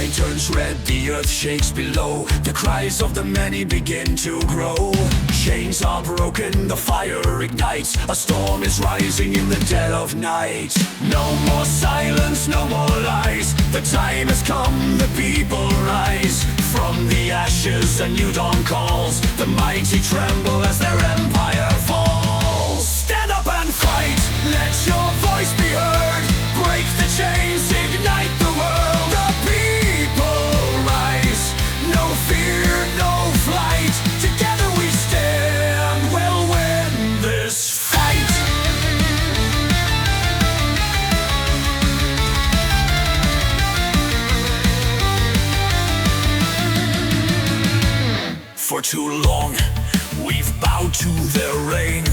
sky turns red, the earth shakes below. The cries of the many begin to grow. Chains are broken, the fire ignites. A storm is rising in the dead of night. No more silence, no more lies. The time has come, the people rise. From the ashes a new dawn calls. The mighty tremble as their empire falls. Stand up and fight, let your voice be heard. Break the chains, ignite the world. The people rise, no fear, no flight. Together we stand, we'll win this fight. For too long, we've bowed to their reign,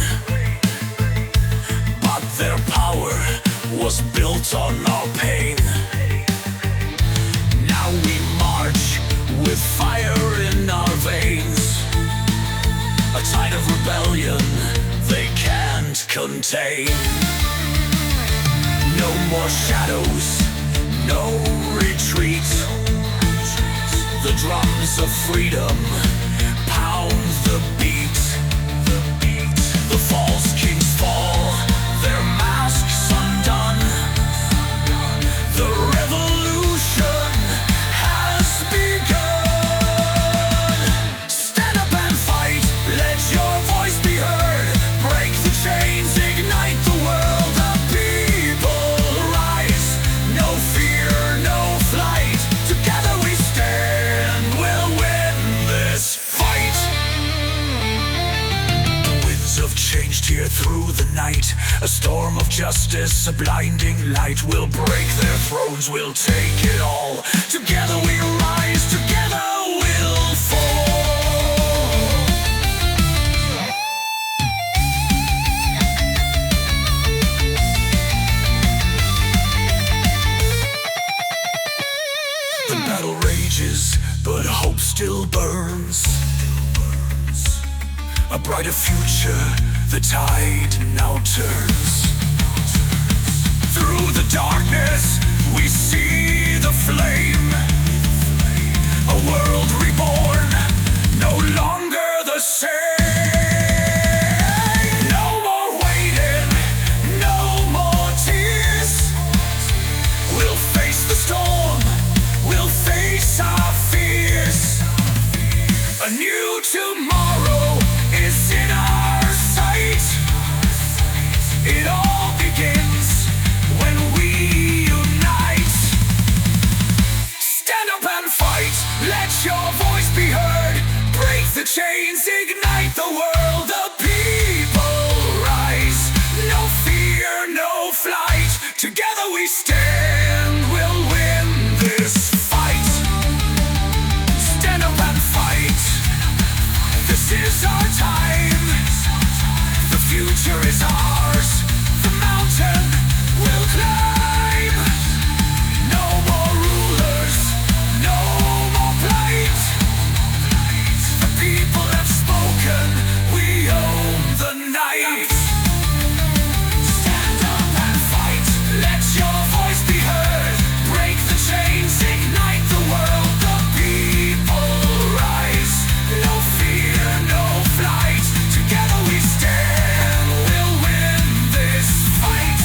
but their power was built on our pain. Now we march with fire in our veins, a tide of rebellion they can't contain. No more shadows, no retreat. The drums of freedom pound the beat. The false kings fall, their masks undone. The revolution has begun. Stand up and fight, let your voice be heard. Break the chains, ignite the world. The people rise, no fear, no flight. Together we stand, we'll win this fight. The winds have changed here through the night. A storm of justice, a blinding light. We'll break their thrones, we'll take it all. Together we rise, together we'll fall. The battle rages, but hope still burns. A brighter future, the tide now turns. Through the darkness, we see the flame. A world reborn, no longer the same. No more waiting, no more tears. We'll face the storm, we'll face our fears. A new tomorrow is in our sight. It all begins when we unite. Stand up and fight, let your voice be heard. Break the chains, ignite the world. The people rise, no fear, no flight. Together we stand, we'll win this fight. Stand up and fight, this is our time. The future is ours, the mountain will climb. No more rulers, no more plight. The people have spoken, we own the night. Stand up and fight, let your voice be heard. Break the chains, ignite the world. The people rise, no fear, no flight. Together we stand, we'll win this fight.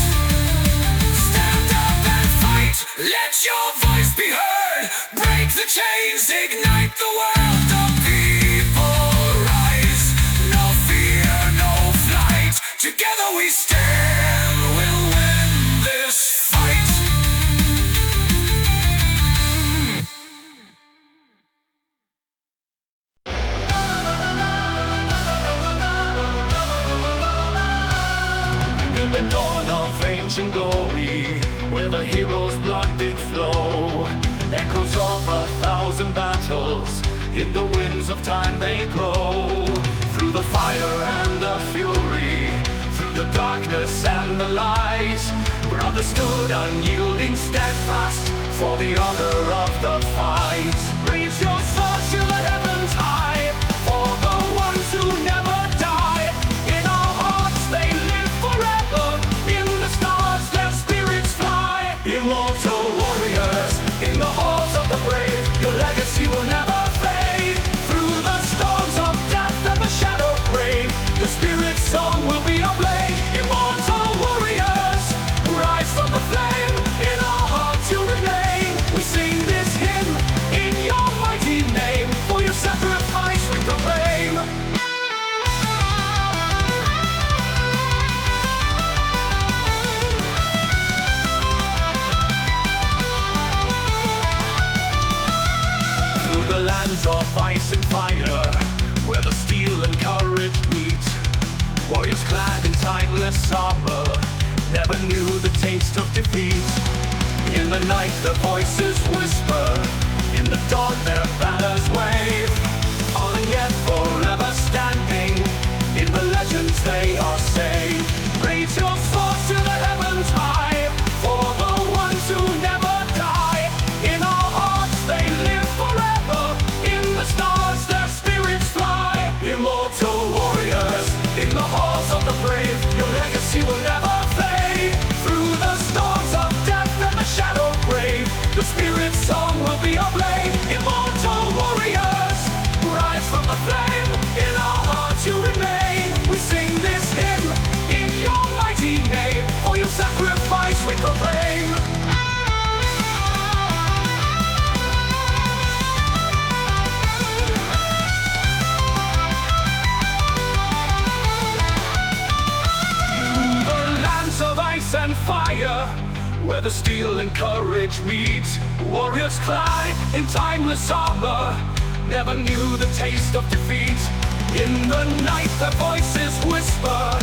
Stand up and fight, let your voice be heard. Break the chains, ignite the world. The people rise, no fear, no flight. Together we stand, we'll win this fight. In the dawn of ancient glory, where the hero's blood did flow, echoes of 1,000 battles, in the winds of time they glow. Through the fire and the fury, through the darkness and the light, brothers stood unyielding, steadfast, for the honor of the fight. Raise your swords to the heavens high, for the ones who never die. In our hearts they live forever, in the stars their spirits fly. Immortal warriors, in the halls of the brave. of ice and fire, where the steel and courage meet. Warriors clad in timeless armor never knew the taste of defeat. In the night their voices whisper, in the dawn their banners wave. All and yet forever standing, in the legends they are saved. Raise your swords to the heavens high, for the ones who never die. In our hearts they live forever, in the stars their spirits fly. Immortal warriors, in the halls of the brave, your legacy will never fade. Through the storms of death and the shadow grave, the spirit song will be ablaze. Immortal warriors, rise from the flame, in our hearts you remain. We sing this hymn in your mighty name, for your sacrifice we proclaim. The lands of ice and fire, where the steel and courage meet. Warriors clad in timeless armor never knew the taste of defeat. In the night their voices whisper,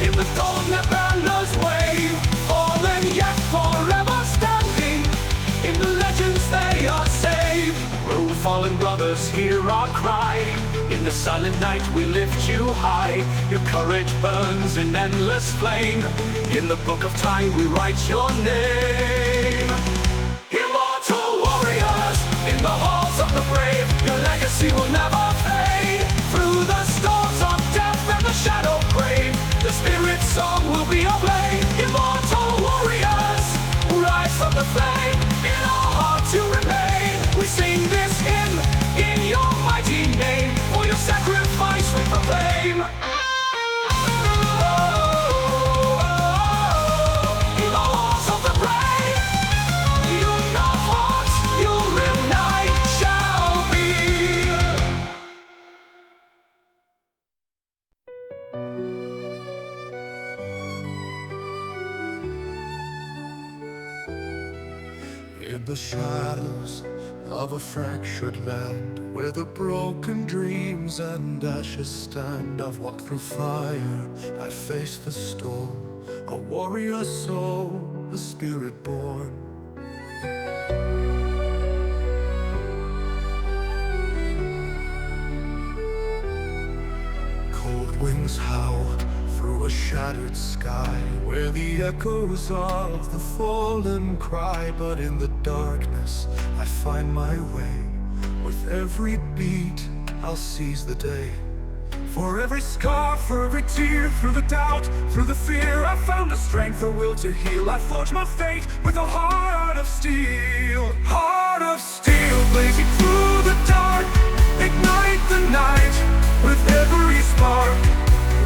in the dawn their banners wave. Fallen yet forever standing, in the legends they are saved. Oh, fallen brothers, hear our cry, in the silent night we lift you high. Your courage burns in endless flame, in the book of time we write your name. Immortal warriors, in the halls of the brave, your legacy will never fade. Through the storms of death and the shadow grave, the spirit song will be ablaze. Immortal warriors, rise from the flame, in our hearts you remain. We sing this hymn in your mighty name, for your sacrifice we proclaim. In the shadows of a fractured land, where the broken dreams and ashes stand, I've walked through fire, I faced the storm, a warrior soul, a spirit born. Cold winds howl through a shattered sky, where the echoes of the fallen cry. But in the darkness I find my way, with every beat I'll seize the day. For every scar, for every tear, through the doubt, through the fear, I found the strength, the will to heal. I forged my fate with a heart of steel. Heart of steel, blazing through the dark, ignite the night with every spark.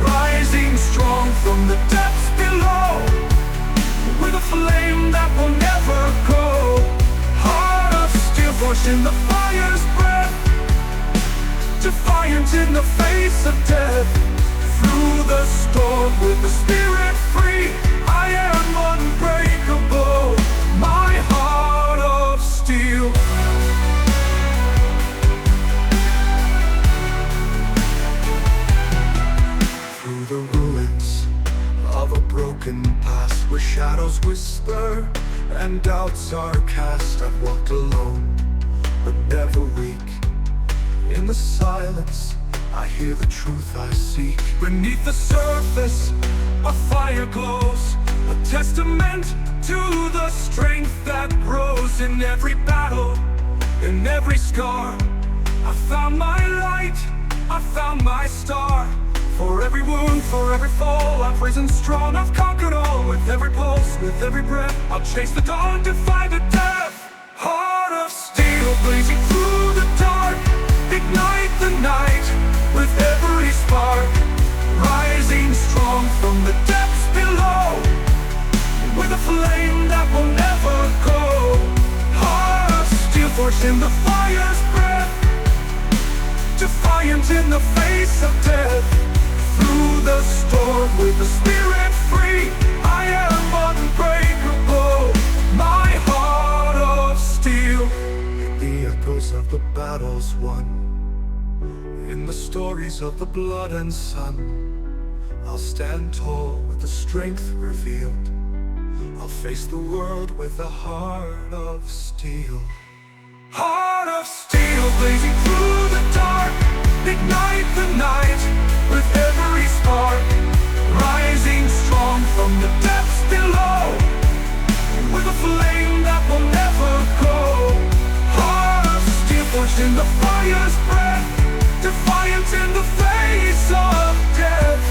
Rising strong from the depths below, with a flame that will never go. Heart of steel, forged in the fire's breath, defiant in the face of death. Through the storm with the spirit free, I am unbreakable, my heart of steel. Through the ruins of a broken past, where shadows whisper and doubts are cast, I've walked alone, but never weak. In the silence, I hear the truth I seek. Beneath the surface, a fire glows, a testament to the strength that grows. In every battle, in every scar, I found my light, I found my star. For every wound, for every fall, I've risen strong, I've conquered all. With every pulse, with every breath, I'll chase the dawn, defy the death. Heart of steel, blazing through the dark, ignite the night with every spark. Rising strong from the depths below, with a flame that will never go. Heart of steel, forged in the fire's breath, defiant in the face of death. Through the storm with the spirit free, I am unbreakable, my heart of steel. The echoes of the battles won, stories of the blood and sun. I'll stand tall with the strength revealed. I'll face the world with a heart of steel. Heart of steel blazing through the dark. Ignite the night with every spark. Rising strong from the depths below, with a flame that will never go. Heart of steel forged in the fire's breath, defiant in the face of death.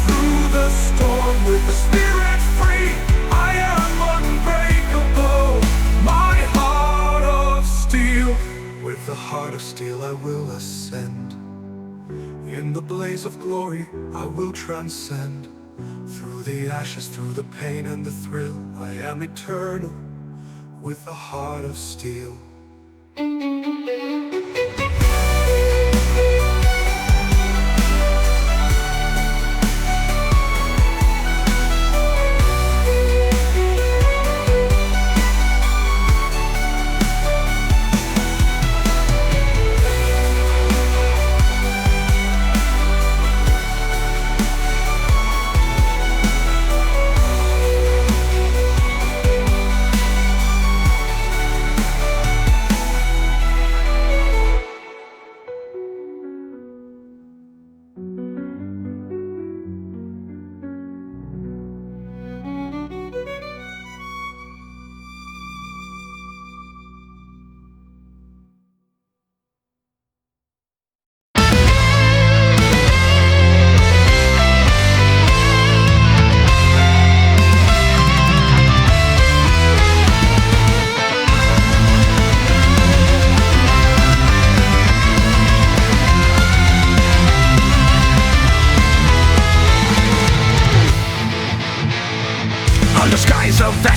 Through the storm with the spirit free, I am unbreakable. My heart of steel, with the heart of steel I will ascend. In the blaze of glory I will transcend. Through the ashes, through the pain and the thrill, I am eternal with a heart of steel.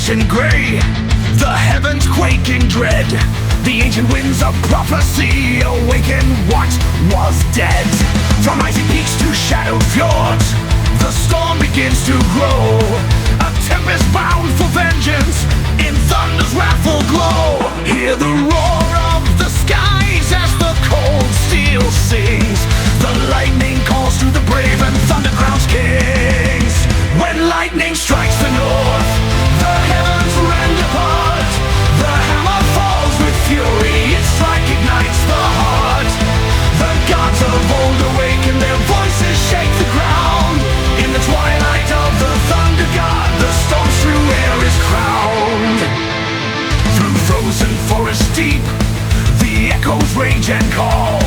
Ashen gray, the heavens quake in dread. The ancient winds of prophecy awaken what was dead. From icy peaks to shadowed fjords, the storm begins to grow. A tempest bound for vengeance in thunder's wrathful glow. Hear the roar of the skies as the cold steel sings. The lightning calls to the brave and thunder crowns kings. When lightning strikes the north, the heavens rend apart. The hammer falls with fury, its strike ignites the heart. The gods of old awaken, their voices shake the ground. In the twilight of the thunder god, the storm's true air is crowned. Through frozen forest deep, the echoes rage and call.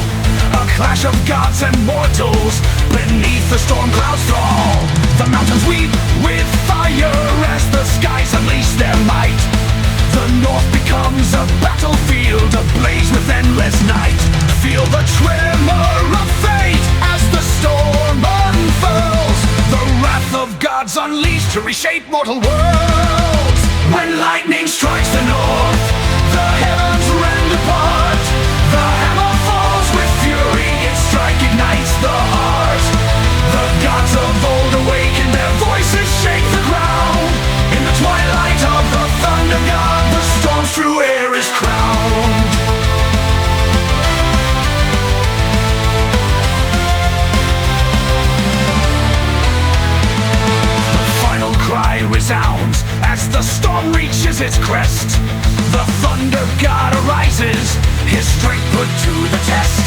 A clash of gods and mortals beneath the storm clouds thaw. The mountains weep with fire as the skies unleash their might. The north becomes a battlefield ablaze with endless night. Feel the tremor of fate as the storm unfurls. The wrath of gods unleashed to reshape mortal worlds. When lightning strikes the north, the heavens rend apart. The hammer falls with fury, its strike ignites the heart. The gods of old awaken, their voices shake the ground. In the twilight of the thunder god, the storm's true air is crowned. The final cry resounds as the storm reaches its crest. The thunder god arises, his strength put to the test.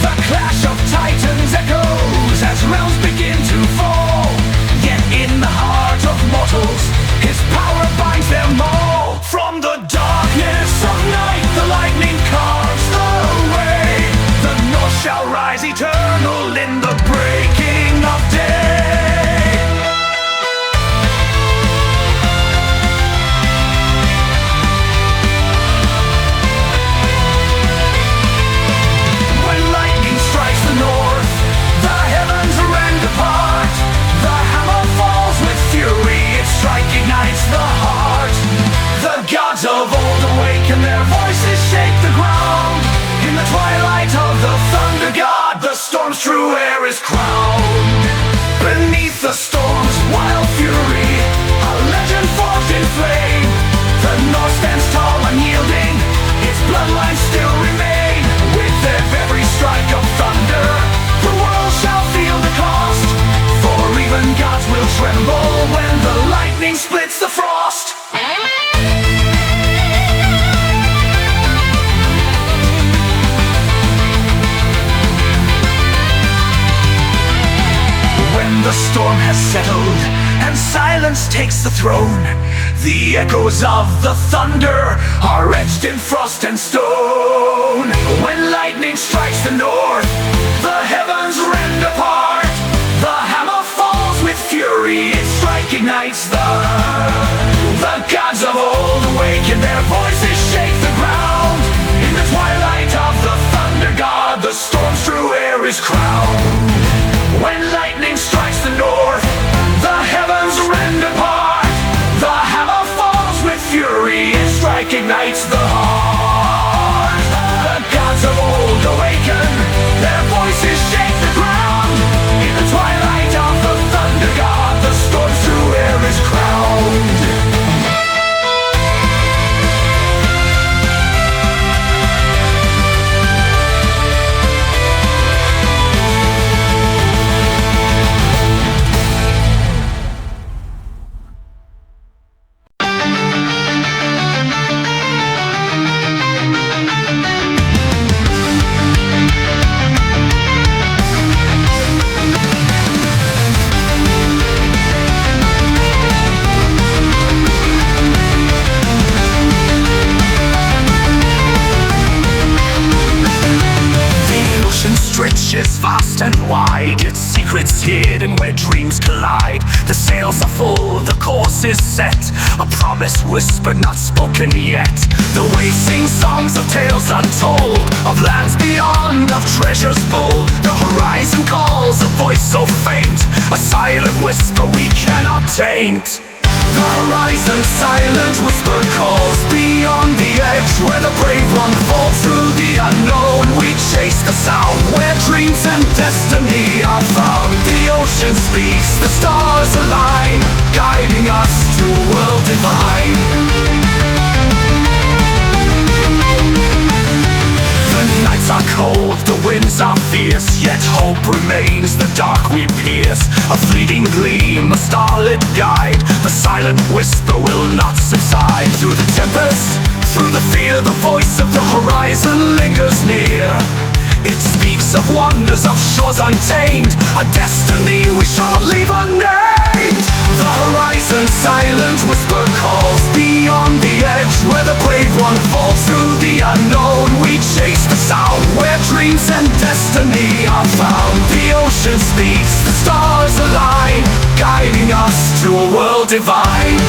The clash of titans echoes as realms begin to fall. Yet in the heart of mortals, his power binds them all. From the darkness of night, the lightning carves the way. The north shall rise eternal in the breaking of day. Gods of old awaken, their voices shake the ground. In the twilight of the thunder god, the storm's true air is crowned. Beneath the storm's wild fury, a legend forged in flame. The north stands tall, unyielding, its bloodlines still remain. With every strike of thunder, storm has settled, and silence takes the throne. The echoes of the thunder are etched in frost and stone. When lightning strikes the north, the heavens rend apart. The hammer falls with fury, its strike ignites the earth. The gods of old awaken, their voices shake the ground. In the twilight of the thunder god, the storm's true air is crowned. When lightning strikes the north, the heavens rend apart. The hammer falls with fury, its strike ignites the heart. The gods of old awaken, their voices shake the ground. In the twilight of the thunder god, the storm's true air is crowned. Stretches vast and wide, its secrets hidden where dreams collide. The sails are full, the course is set, a promise whispered, not spoken yet. The waves sing songs of tales untold, of lands beyond, of treasures bold. The horizon calls, a voice so faint, a silent whisper we cannot taint. The horizon silent whisper calls, beyond the edge where the brave one falls. Through the unknown we chase the sound, where dreams and destiny are found. The ocean speaks, the stars align, guiding us to a world divine. The nights are cold, the winds are fierce, yet hope remains, the dark we pierce. A fleeting gleam, a starlit guide, the silent whisper will not subside. Through the tempest, through the fear, the voice of the horizon lingers near. It speaks of wonders, of shores untamed, a destiny we shall leave unnamed. The horizon silent whisper calls, beyond the edge where the brave one falls. Through the unknown we chase the sound, where dreams and destiny are found. The ocean speaks, the stars align, guiding us to a world divine.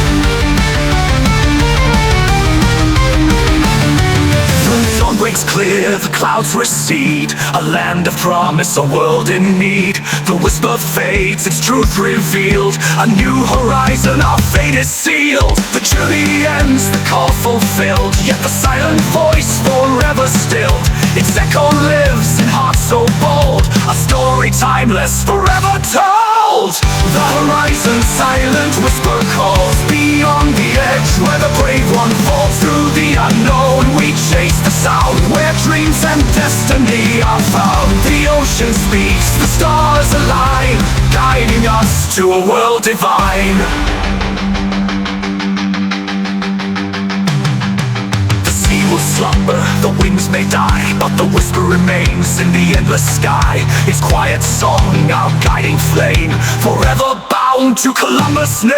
The dawn breaks clear, the clouds recede, a land of promise, a world in need. The whisper fades, its truth revealed, a new horizon, our fate is sealed. The journey ends, the call fulfilled, yet the silent voice forever stilled. Its echo lives in hearts so bold, a story timeless, forever told. The horizon silent whisper calls, beyond the edge where the brave one falls. Through the unknown we chase the sound, where dreams and destiny are found. The ocean speaks, the stars align, guiding us to a world divine. Will slumber, the wings may die, but the whisper remains in the endless sky. Its quiet song, our guiding flame, forever bound to Columbus' name.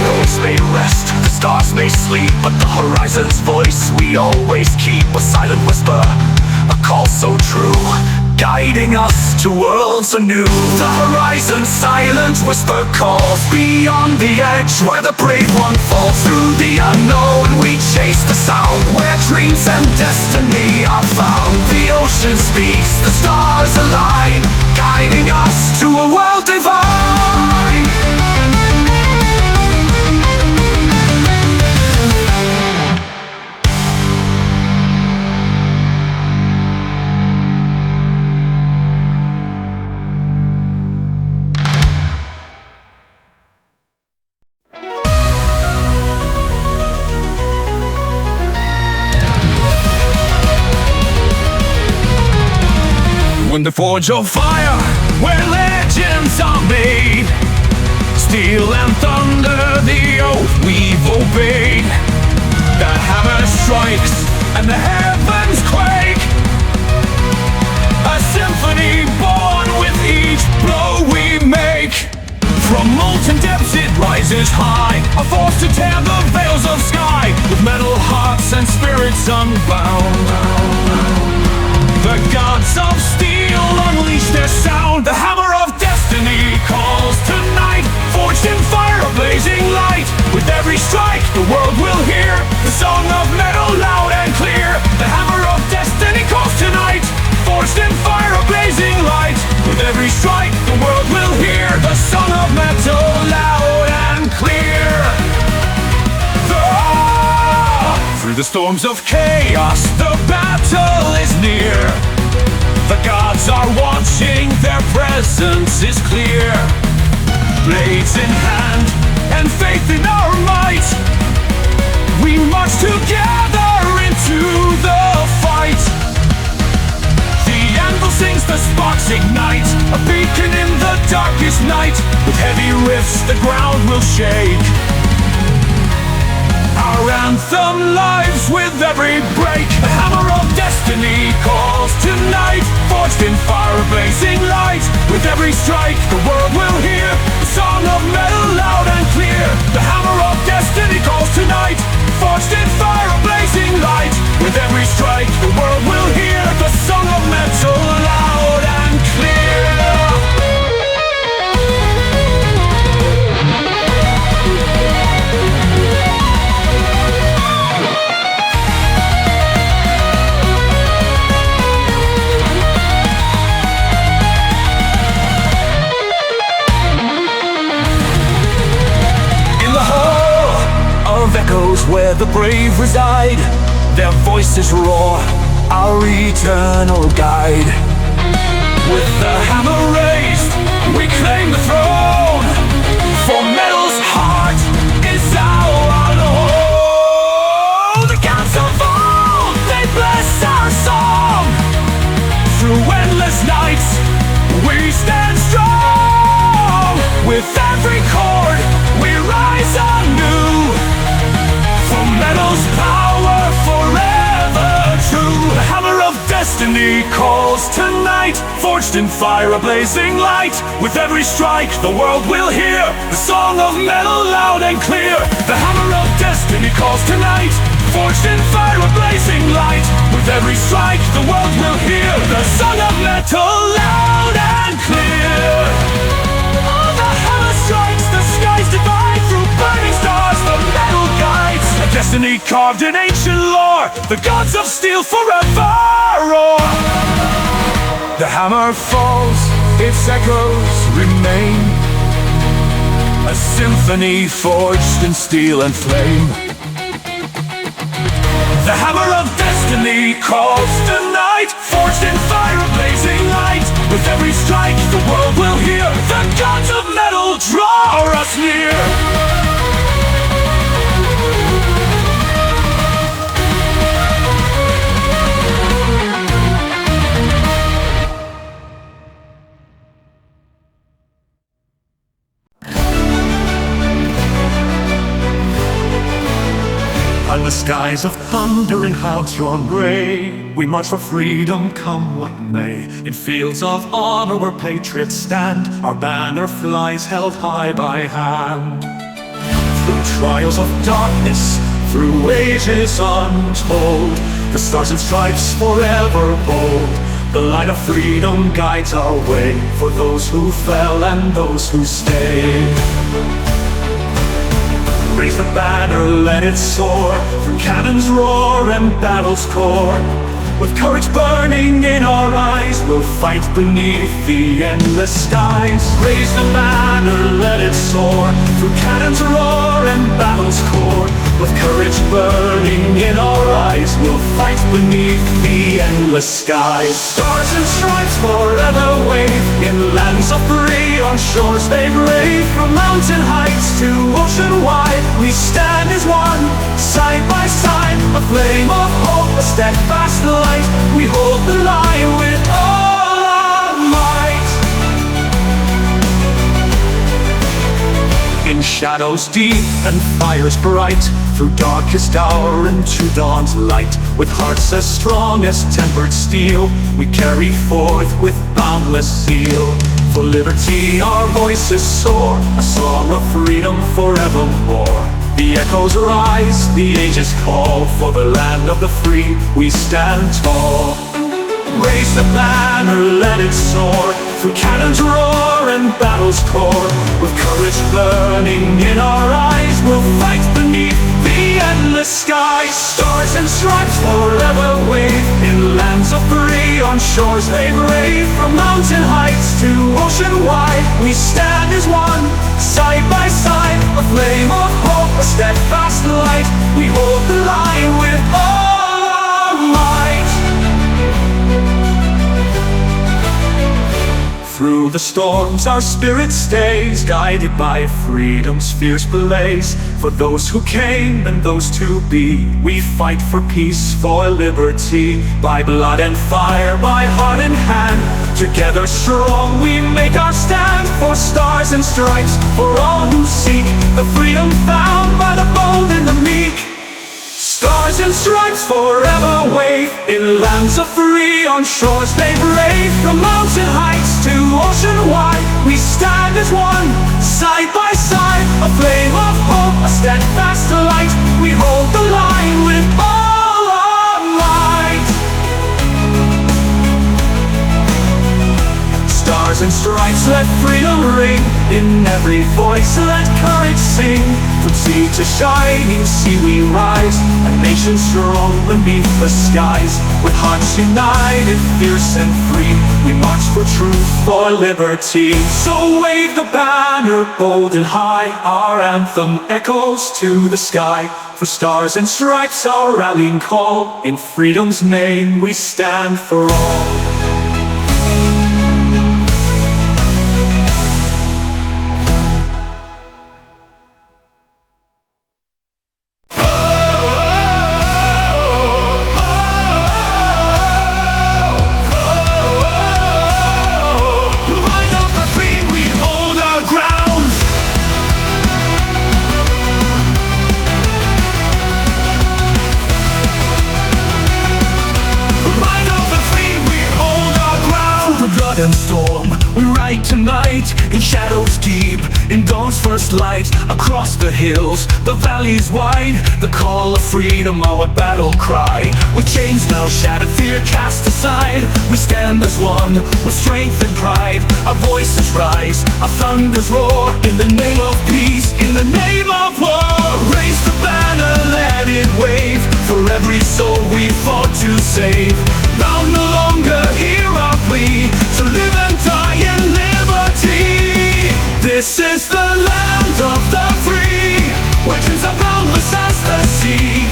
Roads may rest, the stars may sleep, but the horizon's voice we always keep. A silent whisper, a call so true, guiding us to worlds anew. The horizon silent whisper calls, beyond the edge where the brave one falls. Through the unknown we chase the sound, where dreams and destiny are found. The ocean speaks, the stars align, guiding us to a world divine. In the forge of fire, where legends are made, steel and thunder the oath we've obeyed. The hammer strikes and the heavens quake. A symphony born with each blow we make. From molten depths it rises high, a force to tear the veils of sky, with metal hearts and spirits unbound. The gods of steel unleash their sound. The hammer of destiny calls tonight, forged in fire, a blazing light. With every strike the world will hear the song of metal loud and clear. The hammer of destiny calls tonight, forged in fire, a blazing light. With every strike the world will hear the song of metal loud and clear. Through the storms of chaos the battle is near. The gods are watching, their presence is clear. Blades in hand and faith in our might, we march together into the fight. The anvil sings, the sparks ignite, a beacon in the darkest night. With heavy riffs the ground will shake. Our anthem lives with every break. The hammer of destiny calls tonight, forged in fire, a blazing light. With every strike the world will hear the song of metal loud and clear. The hammer of destiny calls tonight, forged in fire, a blazing light. With every strike the world will hear the song of metal loud and clear. Echoes where the brave reside, their voices roar, our eternal guide. With the hammer raised, we claim the throne, for metal's heart is our own. The gods of old, they bless our song. Through endless nights, we stand strong. With every chord, we rise anew. For metal's power forever true. The hammer of destiny calls tonight, forged in fire, a blazing light. With every strike the world will hear the song of metal loud and clear. The hammer of destiny calls tonight, forged in fire, a blazing light. With every strike the world will hear the song of metal loud and clear. Oh, the hammer strikes, the skies divide. Through burning stars the metal guides. A destiny carved in ancient lore, the gods of steel forever roar. The hammer falls, its echoes remain, a symphony forged in steel and flame. The hammer of destiny calls tonight, forged in fire, a blazing light. With every strike the world will hear the gods of metal draw us near. On the skies of thunder and clouds drawn gray, we march for freedom come what may. In fields of honor where patriots stand, our banner flies held high by hand. Through trials of darkness, through ages untold, the stars and stripes forever bold. The light of freedom guides our way, for those who fell and those who stayed. Raise the banner, let it soar, through cannon's roar and battle's core. With courage burning in our eyes, we'll fight beneath the endless skies. Raise the banner, let it soar, through cannon's roar and battle's core. With courage burning in our eyes, we'll fight beneath the endless skies. Stars and stripes forever wave, in lands of free, on shores they brave. From mountain heights to ocean wide, we stand as one, side by side. A flame of hope, a steadfast light. We hold the line with all our might. in shadows deep and fires bright, through darkest hour into dawn's light. With hearts as strong as tempered steel, we carry forth with boundless zeal. For liberty our voices soar, a song of freedom forevermore. The echoes rise, the ages call, for the land of the free we stand tall. Raise the banner, let it soar, through cannon's roar and battle's core. With courage burning in our eyes, we'll fight beneath the endless sky. Stars and stripes forever wave, in lands of free, on shores they brave. From mountain heights to ocean wide, we stand as one, side by side. A flame of hope, a steadfast light, we hold the line with all our might. Through the storms our spirit stays, guided by freedom's fierce blaze. For those who came and those to be, we fight for peace, for liberty. By blood and fire, by heart and hand, together strong we make our stand. For stars and stripes, for all who seek the freedom found by the bold and the meek. Stars and stripes forever wave, in lands of free, on shores they brave. From mountain heights to ocean wide, we stand as one, side by side. A flame of hope, a steadfast light, we hold the line with all our might. Stars and stripes, let freedom ring, in every voice let courage sing. From sea to shining sea we rise, a nation strong beneath the skies. With hearts united, fierce and free, we march for truth, for liberty. So wave the banner bold and high, our anthem echoes to the sky. For stars and stripes our rallying call, in freedom's name we stand for all. And storm, we ride tonight in shadows deep, in dawn's first light. Across the hills, the valleys wide, the call of freedom, our battle cry. With chains now shattered, fear cast aside, we stand as one, with strength and pride. Our voices rise, our thunders roar, in the name of peace, in the name of war. Raise the banner, let it wave, for every soul we fought to save. Now no longer hear our plea, to live and die in liberty. This is the land of the free, where dreams are boundless as the sea.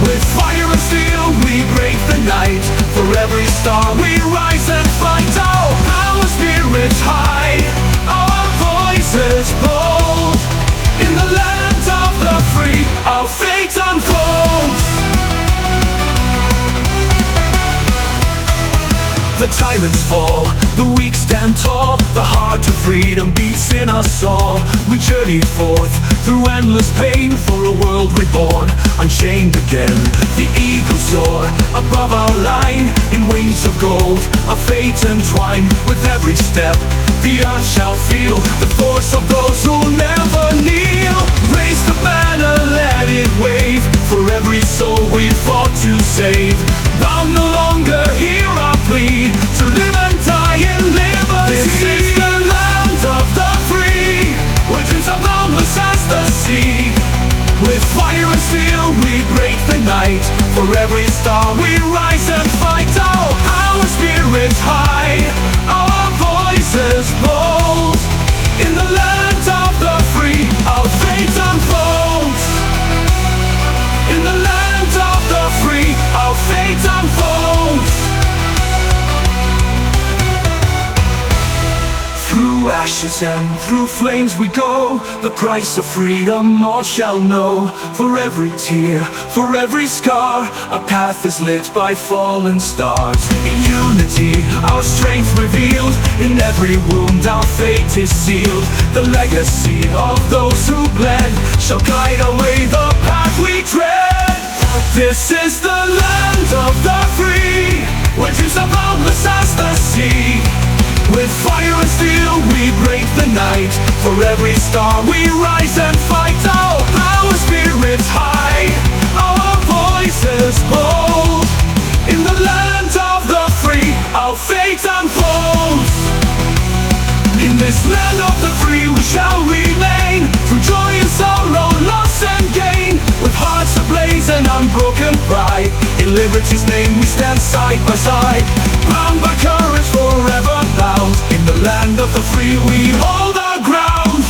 With fire and steel we break the night, for every star we rise and fight. Oh, our spirits high, our voices bold. In the land of the free, our fate unfolds. The tyrants fall, the weak stand tall, the heart of freedom beats in us all. We journey forth through endless pain, for a world reborn, unchained again. The eagles soar above our line, in wings of gold, our fate entwined. With every step, the earth shall feel the force of those who never kneel. Raise the banner, let it wave, for every soul we fought to save. Thou no longer hear our plea, to live and die in liberty. This is the land of the free, where dreams are boundless as the sea. With fire and steel we break the night, for every star we rise and fight. Oh, our spirits high, our voices bold. In the land of the free, our fate unfolds. In the land of the free, our fate unfolds. Through ashes rise and through flames we go. The price of freedom all shall know. For every tear, for every scar, a path is lit by fallen stars. In unity, our strength revealed. In every wound, our fate is sealed. The legacy of those who bled shall guide our way, the path we tread. This is the land of the free, where dreams are boundless as the sea. With fire and steel we break the night. For every star we rise and fight. Our spirits high, our voices bold. In the land of the free, our fate unfolds. In this land of the free we shall remain, through joy and sorrow, loss and gain. With hearts ablaze and unbroken pride, in liberty's name we stand side by side. Bound by courage forever bound, in the land of the free we hold our ground.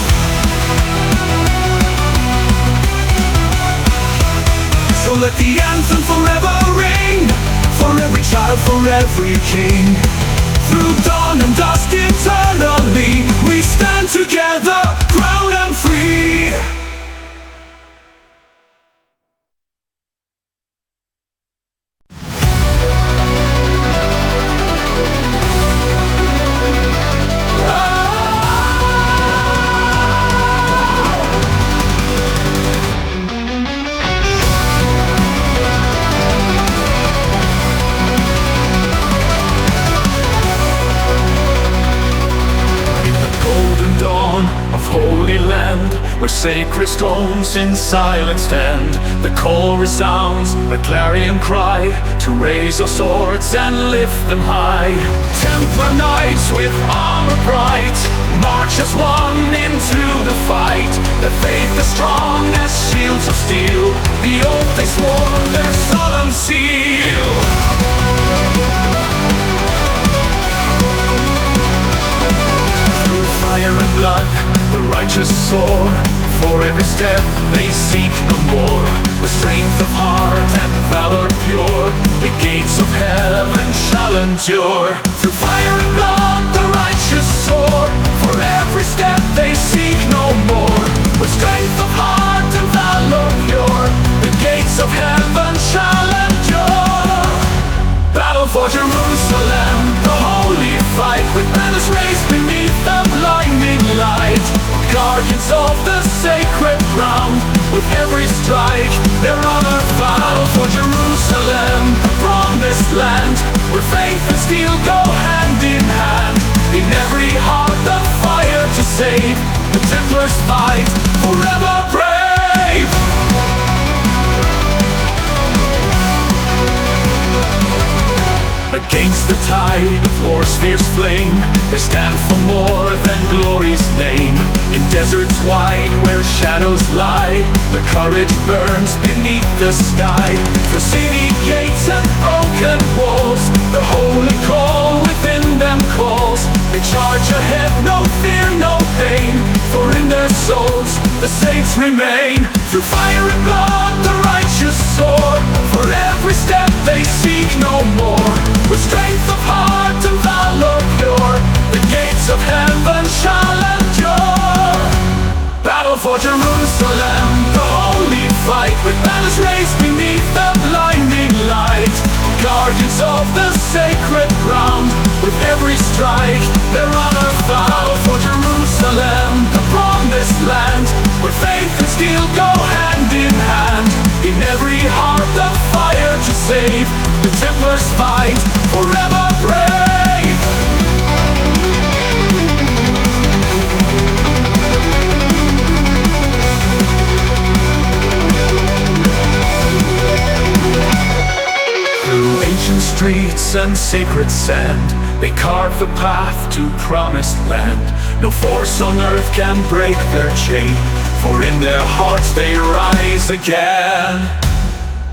So let the anthem forever ring, for every child, for every king. Through dawn and dusk eternally, we stand together, proud and free. Where sacred stones in silence stand, the call resounds, the clarion cry, to raise our swords and lift them high. Templar knights with armor bright, march as one into the fight. Their faith is strong as shields of steel, the oath they swore, their solemn seal. Through fire and blood the righteous soar. For every step they seek no more. With strength of heart and valor pure, the gates of heaven shall endure. Through fire and blood the righteous soar. For every step they seek no more. With strength of heart and valor pure, the gates of heaven shall endure. Battle for Jerusalem, the holy fight, with banners raised beneath the blinding light. Guardians of the sacred ground, with every strike their honor vow. For Jerusalem, the promised land, where faith and steel go hand in hand. In every heart the fire to save, the Templars fight, forever brave. Against the tide of war's fierce flame, they stand for more than glory's name. In deserts wide where shadows lie, the courage burns beneath the sky. The city gates and broken walls, the holy call within them calls. They charge ahead, no fear, no pain, for in their souls the saints remain. Through fire and blood the righteous soar. For every step they seek no more. With strength of heart and valor pure, the gates of heaven shall endure. Battle for Jerusalem, the holy fight, with banners raised beneath the blinding light. Guardians of the sacred ground, with every strike their honor vow. For Jerusalem, the promised land, where faith and steel go hand in hand. In every heart the fire to save, the Templars fight, forever brave. Through ancient streets and sacred sand, they carve the path to promised land. No force on earth can break their chain, for in their hearts they rise again.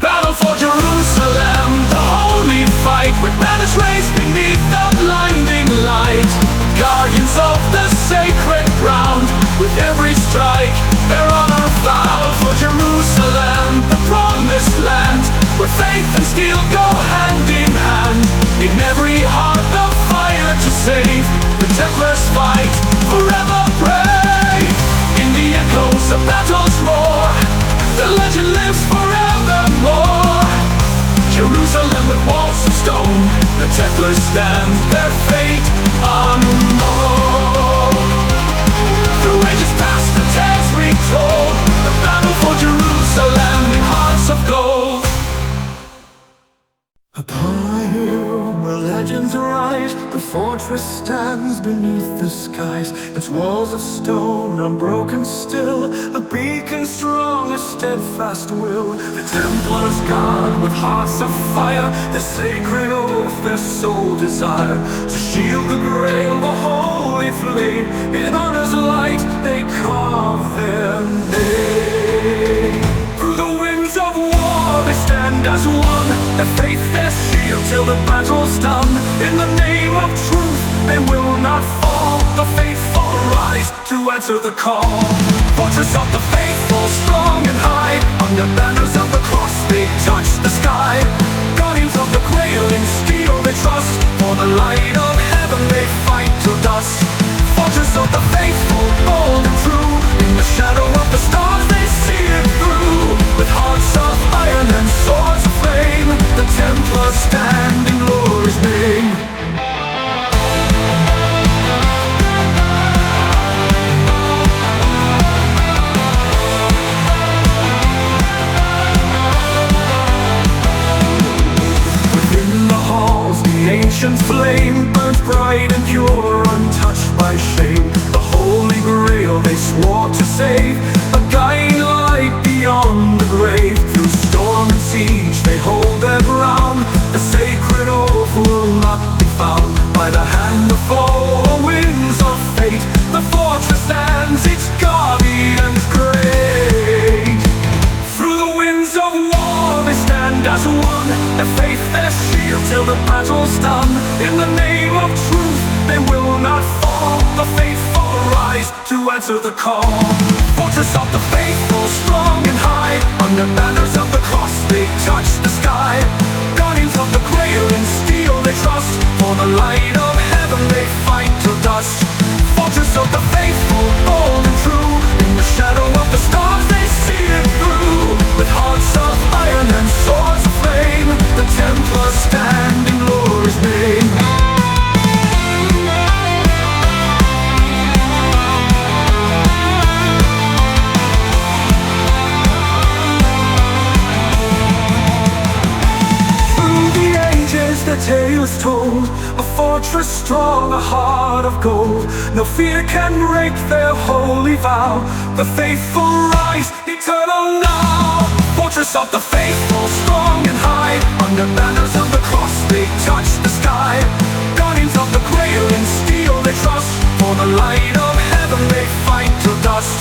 Battle for Jerusalem, the holy fight, with banners raised beneath the blinding light. Guardians of the sacred ground, with every strike their honor vow. For Jerusalem, the promised land, where faith and steel go hand in hand. In every heart the fire to save, the Templars fight, forever legend lives forevermore. Jerusalem with walls of stone, the Templars stand their fate unknown. Through ages past the tales retold, the battle for Jerusalem in hearts of gold. Upon a hill where legends arise, the fortress stands beneath the skies. Its walls of stone, unbroken still, a beacon strong, a steadfast will. The Templars guard with hearts of fire, the sacred oath their sole desire. To shield the grail, the holy flame, in honor's light they carve their name. Through the winds of war they stand as one, their faith their shield till the battle's done. In the name of truth they will not fall, the faithful rise to answer the call. Fortress of the faithful, strong and high, under banners of the cross they touch the sky. Guardians of the grail in steel they trust, for the light of heaven they fight till dusk. Fortress of the faithful, bold and true, in the shadow of the stars they see it through. With hearts of iron and swords of flame, the Templars stand in glory's name. Within the halls the ancient flame burns bright and pure, untouched by shame. The holy grail they swore to save, a guiding light beyond the grave. Through storm and siege they hold their ground, the sacred oath will not be found by the hand of foe or winds of fate. The fortress stands, its guardians great. Through the winds of war they stand as one, their faith their shield till the battle's done. In the name of truth they will not fall, the faithful rise to answer the call. Fortress of the faithful, strong and high, under banners of the cross they touch the sky. Guardians of the grail in steel they trust, for the light of heaven they fight till dusk. Fortress of the faithful, bold and true, in the shadow of the stars they see it through. With hearts of iron and swords of flame, the Templars stand in glory's name. The tale is told, a fortress strong, a heart of gold. No fear can break their holy vow, the faithful rise eternal now. Fortress of the faithful, strong and high, under banners of the cross they touch the sky. Guardians of the grail in steel they trust, for the light of heaven they fight till dusk.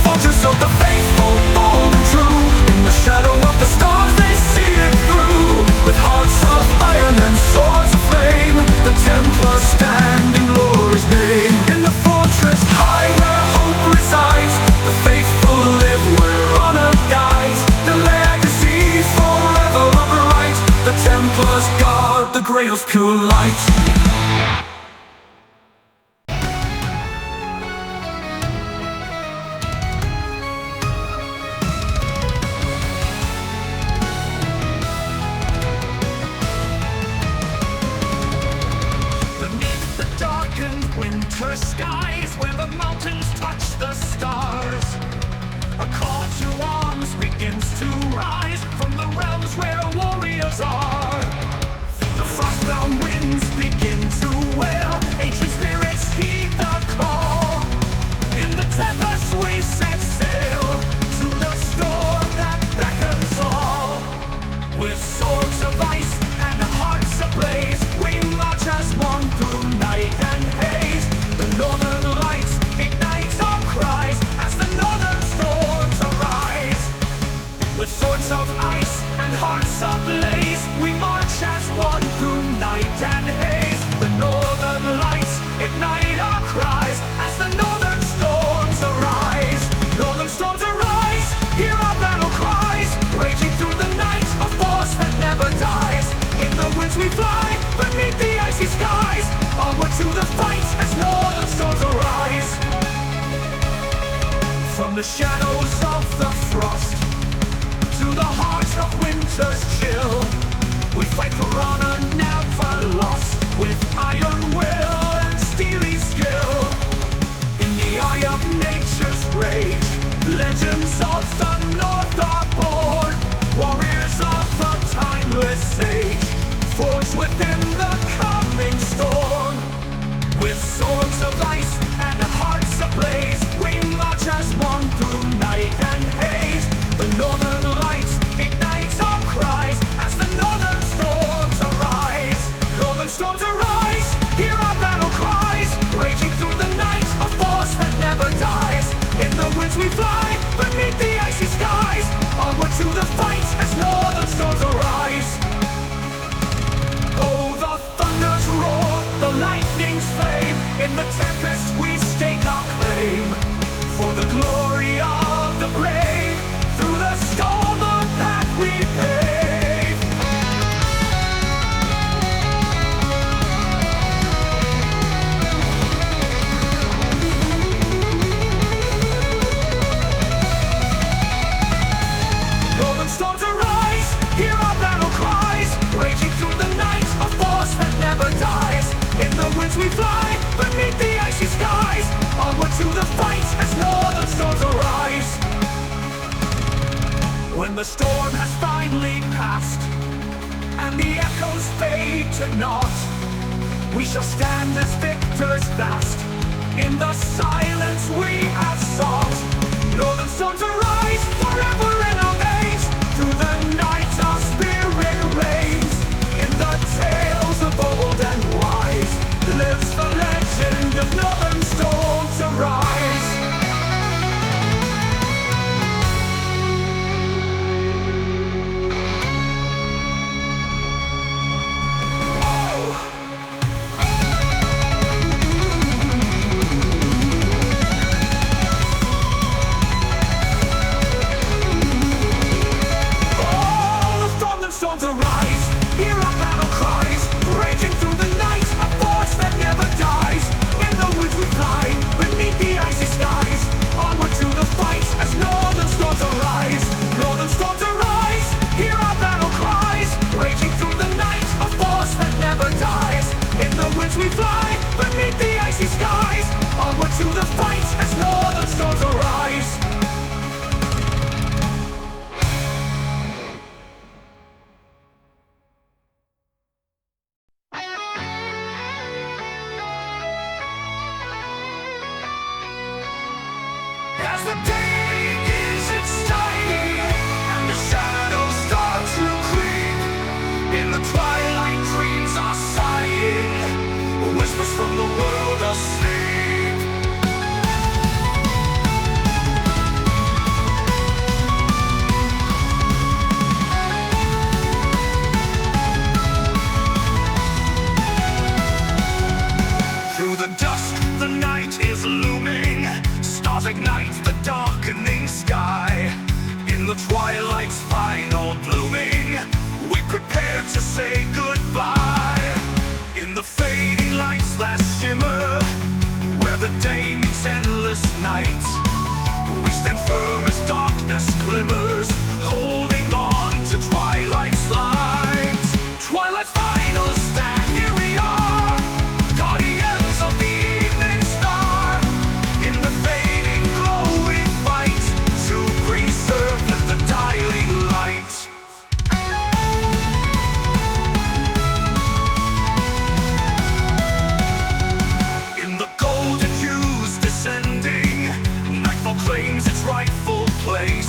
Fortress of the faithful, bold and true, in the shadow of the stars they see it through. With hearts of iron and swords of flame, the Templars stand in glory's name. In the fortress high where hope resides, the faithful live where honor guides. The legacy's forever upright, the Templars guard the grail's pure light. Winter skies where the mountains touch the stars, a call to arms begins to rise from the realms where warriors are. The frostbound winds begin to wail, ancient spirits heed the call. In the tempest we set sail to the storm that beckons all. With swords of ice and hearts ablaze, we march as one through night and haze. The northern lights ignite our cries as the northern storms arise. With swords of ice and hearts ablaze, we march as one through night and haze. The northern lights ignite our cries as the northern storms arise. Northern storms arise, hear our battle cries, raging through the night, a force that never dies. In the winds we fly, beneath the icy skies, onward to the fight as northern storms arise. From the shadows of the frost, the storm has finally passed, and the echoes fade to naught, we shall stand as victors last. In the silence we have sought, northern storms arise forever in our veins. Through the night our spirit reigns. In the tales of old and wise lives the legend of northern storms arise. Storms arise, hear our battle cries, raging through the night, a force that never dies. In the woods we fly, beneath the icy skies, onward to the fight as northern storms arise. Northern storms arise, hear our battle cries, raging through the night, a force that never dies. In the woods we fly, beneath the icy skies, onward to the fight as northern storms arise. As the day begins its shining, and the shadows start to creep, in the twilight dreams are sighing, whispers from the world asleep. Through the dusk, the night is looming. Stars ignite the darkening sky. In the twilight's final blooming, we prepare to say goodbye. In the fading light's last shimmer, where the day meets endless night, we stand firm as darkness glimmers, holding on to twilight's light. Twilight's final stand, here we are, guardians of the evening star. In the fading glow we fight, to preserve the dying light. In the golden hues descending, nightfall claims its rightful place.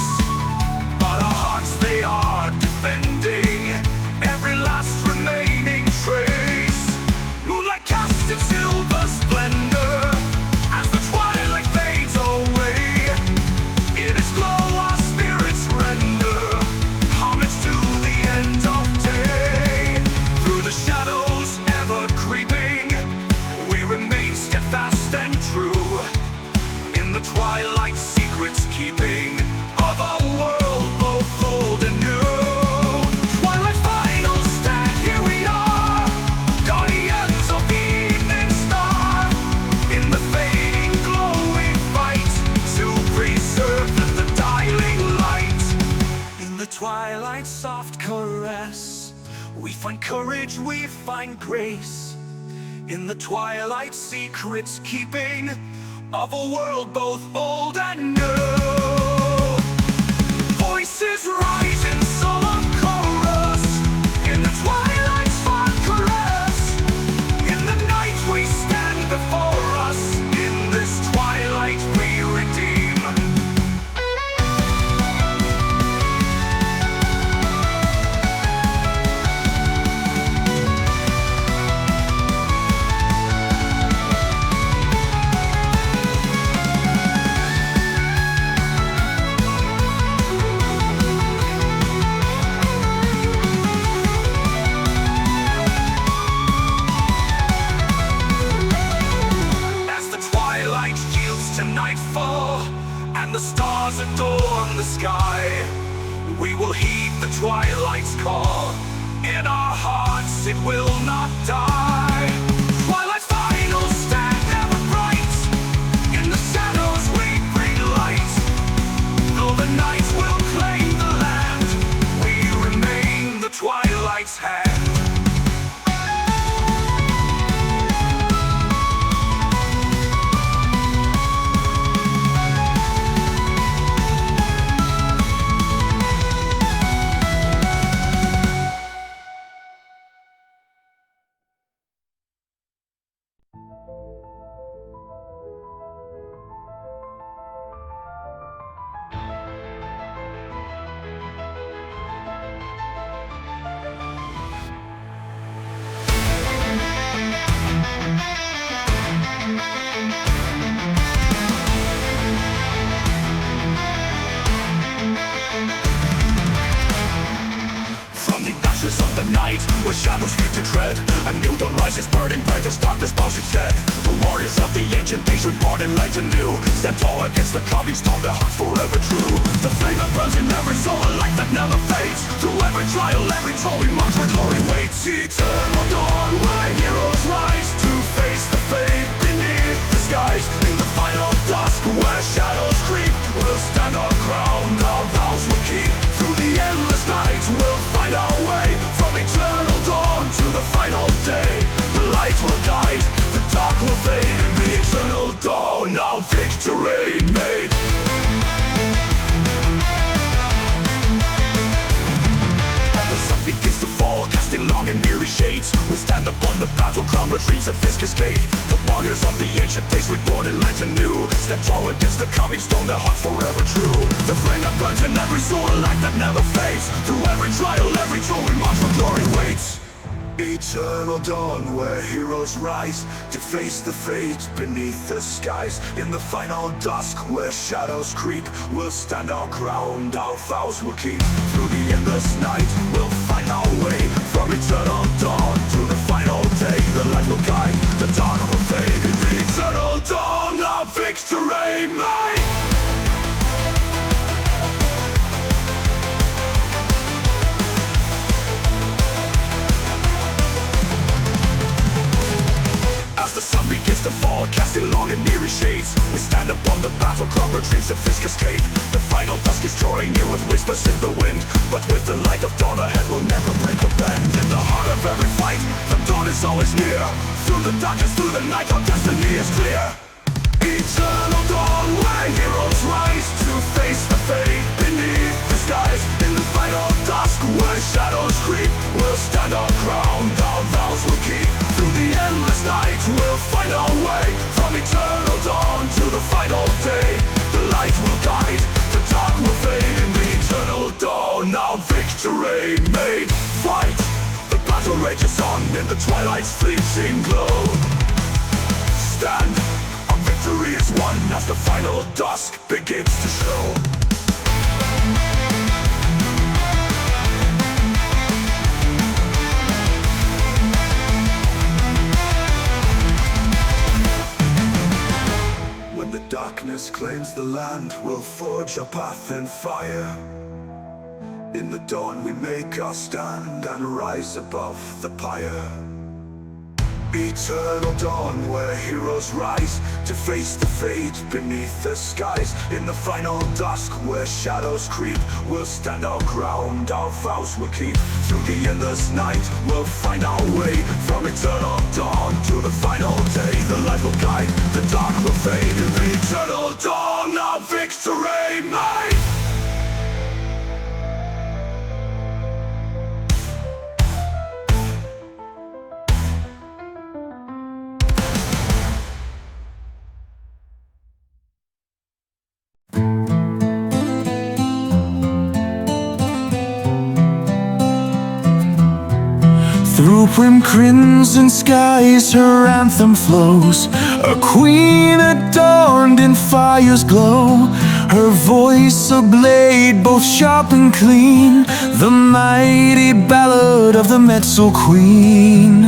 But our hearts they are defending every last remaining trace. Moonlight casts its silver splendor as the twilight fades away. In its glow our spirits render homage to the end of day. Through the shadows ever creeping, we remain steadfast and true. In the twilight secrets keeping of a world both old and new. Twilight's final stand, here we are, guardians of the evening star. In the fading glow we fight, to preserve the dying light. In the twilight's soft caress, we find courage, we find grace. In the twilight secrets keeping of a world both old and new. Voices rise in solemn chorus, in the twilight's fond caress. In the night we stand before us, in this twilight we redeem. And the stars adorn the sky, we will heed the twilight's call. In our hearts it will not die. Twilight's final stand ever bright, in the shadows we bring light. Though the night will claim the land, we remain the twilight's hand. ashes of the night, where shadows fear to tread. A new dawn rises, burning bright as darkness bows its head. The warriors of the ancient days reborn in light anew, stand tall against the coming storm, their hearts forever true. The flame that burns in every soul, a light that never fades. Through every trial, every toll, we march where glory waits. Eternal dawn, where heroes rise to face the fate beneath the skies. In the final dusk, where shadows creep, we'll stand our ground, our vows will keep. Through the endless night, we'll find our way. From eternal dawn to the final day, the light will guide, the dark will fade. In the eternal dawn, our victory made. The sun begins to fall, casting long and eerie shades. We stand upon the battleground, retreats at this cascade. The warriors of the ancient days reborn in light anew, stand tall against the coming storm, their hearts forever true. The flame that burns in every soul, a light that never fades. Through every trial, every toll, we march where glory waits. Eternal dawn, where heroes rise to face the fate beneath the skies. In the final dusk, where shadows creep, we'll stand our ground, our vows will keep. Through the endless night, we'll find our way. From eternal dawn to the final day, the light will guide, the dark will fade. In the eternal dawn, our victory made. As the sun begins to fall, casting long and eerie shades, we stand upon the battleground, retreats at this cascade. The final dusk is drawing near with whispers in the wind, but with the light of dawn ahead, we'll never break a bend. In the heart of every fight, the dawn is always near. Through the darkness, through the night, our destiny is clear. Eternal dawn, where heroes rise to face the fate beneath the skies. In the final dusk, where shadows creep, we'll stand our ground, our vows will keep. Through the endless night, we'll find our way. From eternal dawn to the final day, the light will guide, the dark will fade. In the eternal dawn, our victory made. Fight! The battle rages on in the twilight's fleeting glow. Stand! Our victory is won as the final dusk begins to show. When the darkness claims the land, we'll forge a path in fire. In the dawn we make our stand and rise above the pyre. Eternal dawn, where heroes rise to face the fate beneath the skies. In the final dusk, where shadows creep, we'll stand our ground, our vows will keep. Through the endless night, we'll find our way. From eternal dawn to the final day, the light will guide, the dark will fade. In the eternal dawn, our victory made. Through prim crimson skies her anthem flows, a queen adorned in fire's glow. Her voice a blade both sharp and clean, the mighty ballad of the Meel Queen.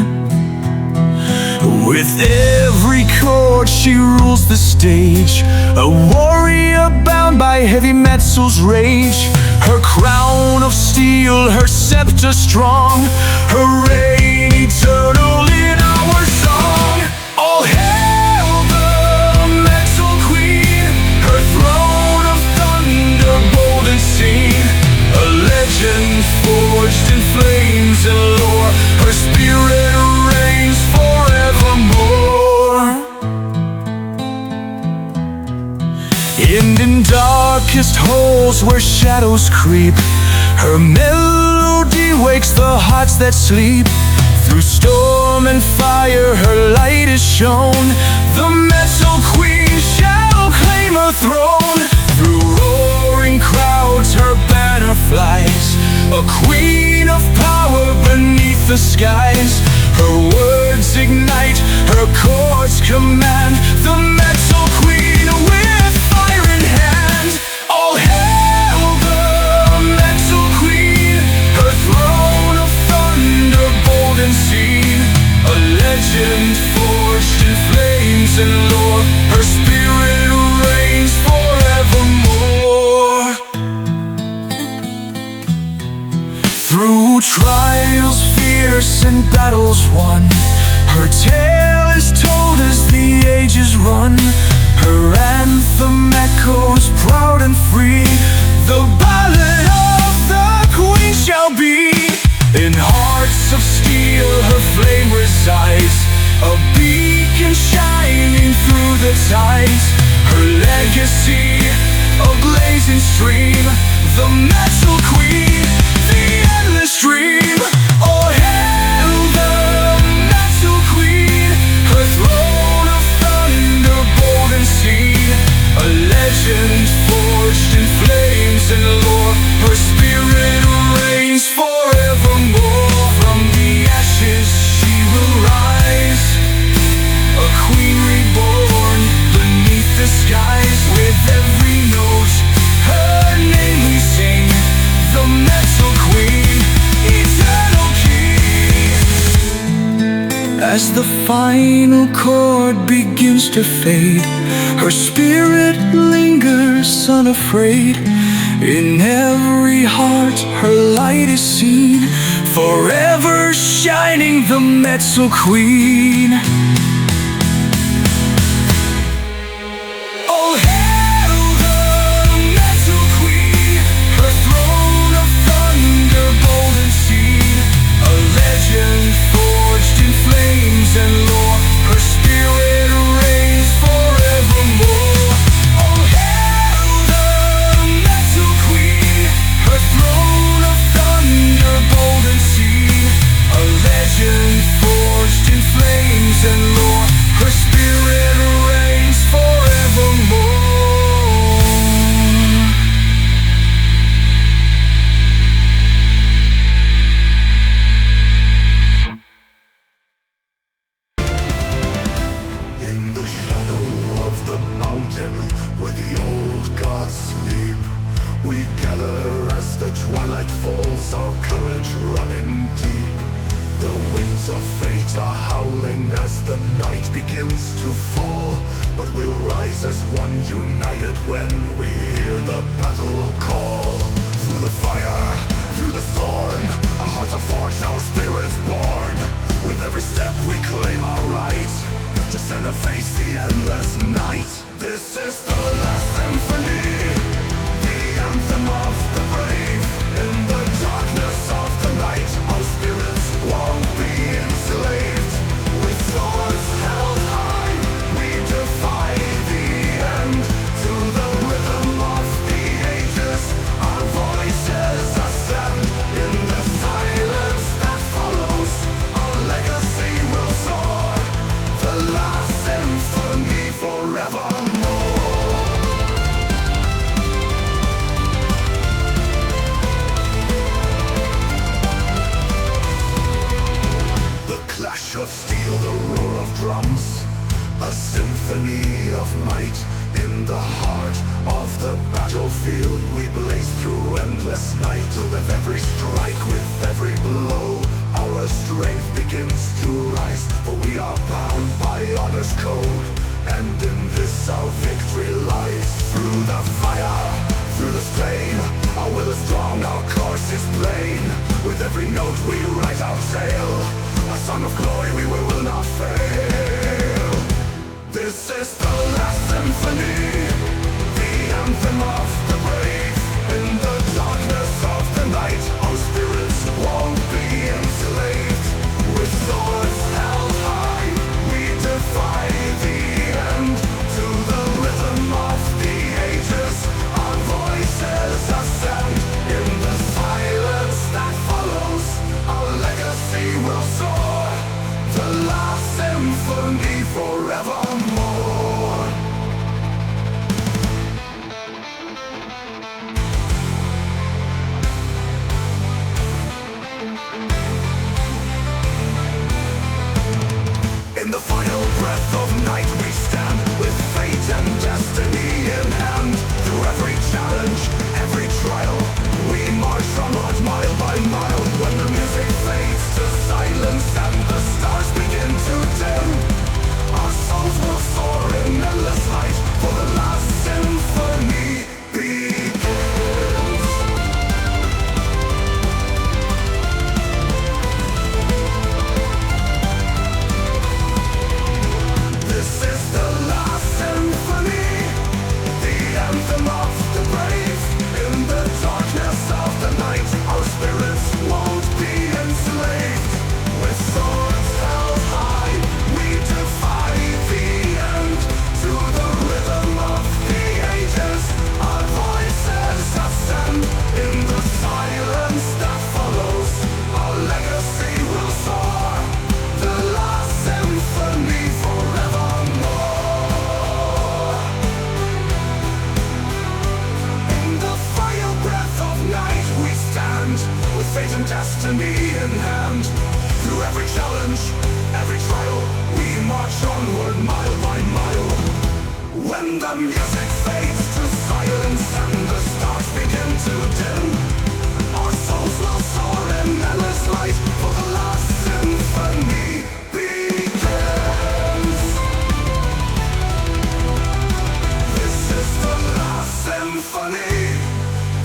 With every chord she rules the stage, a warrior bound by heavy Meel's rage. Her crown of steel, her scepter strong, her reign eternal in our song. All hail the Meel Queen, her throne of thunder bold and seen, a legend forged in flames and lore. Her spirit reigns forevermore. In darkest holes where shadows creep, her melody wakes the hearts that sleep. Through storm and fire her light is shown, the Meel Queen shall claim her throne. Through roaring crowds her banner flies, a queen of power beneath the skies. Her words ignite, her chords command, the Meel Queen with fire in hand. All hail the Meel Queen, her throne of flames and lore. Her spirit reigns forevermore. Through trials fierce and battles won, her tale is told as the ages run. Her anthem echoes proud and free. The ballad of the Queen shall be. In hearts of steel her flame resides, a beacon shining through the tides. Her legacy, a blazing stream, the Metal Queen, the endless dream. Oh, hail the Metal Queen, her throne of thunder, bold and seen, a legend forged in flames and lore. Her spirit reigns forevermore. From the ashes she will rise, a queen reborn beneath the skies. With every note her name we sing, the Metal Queen, eternal key. As the final chord begins to fade, her spirit lingers unafraid. In every heart her light is seen, forever shining, the Metal Queen. Oh, hail the Metal Queen, her throne of thunder, bold and seen, a legend forged in flames and lore. Her spirit reigns forevermore. Oh, hail the Metal Queen, her throne of thunder, bold and seen, a legend forged in flames and lore. Her spirit reigns forevermore. In the shadow of the mountain where the old gods sleep, we gather as the twilight falls, our courage running deep. The winds of fate are howling as the night begins to fall, but we'll rise as one united when we hear the battle call. Through the fire, through the storm, our hearts are forged, our spirits born. With every step we claim our right to stand and face the endless night. This is the Last Symphony, the anthem of the brave. In the darkness of the night, our spirits won't be enslaved. With swords held high, we defy the end. To the rhythm of the ages, our voices ascend. In the silence that follows, our legacy will soar. The Last Symphony forevermore. The clash of steel, the roar of drums, a symphony of might. In the heart of the battlefield, we blaze through endless night. With every strike, with every blow, our strength begins to rise. For we are bound by honor's code, and in this our victory lies. Through the fire, through the strain, our will is strong, our course is plain. With every note we write our tale, a song of glory we will not fail. This is the Last Symphony, the anthem of the brave. In the darkness of the night, our spirits won't be enslaved. With swords held high, we defy the end. To the rhythm of the ages, our voices ascend. In the silence that follows, our legacy will soar. The Last Symphony forevermore. in hand. Through every challenge, every trial, we march onward mile by mile. When the music fades to silence and the stars begin to dim, our souls will soar in endless light, for the last symphony begins. This is the last symphony,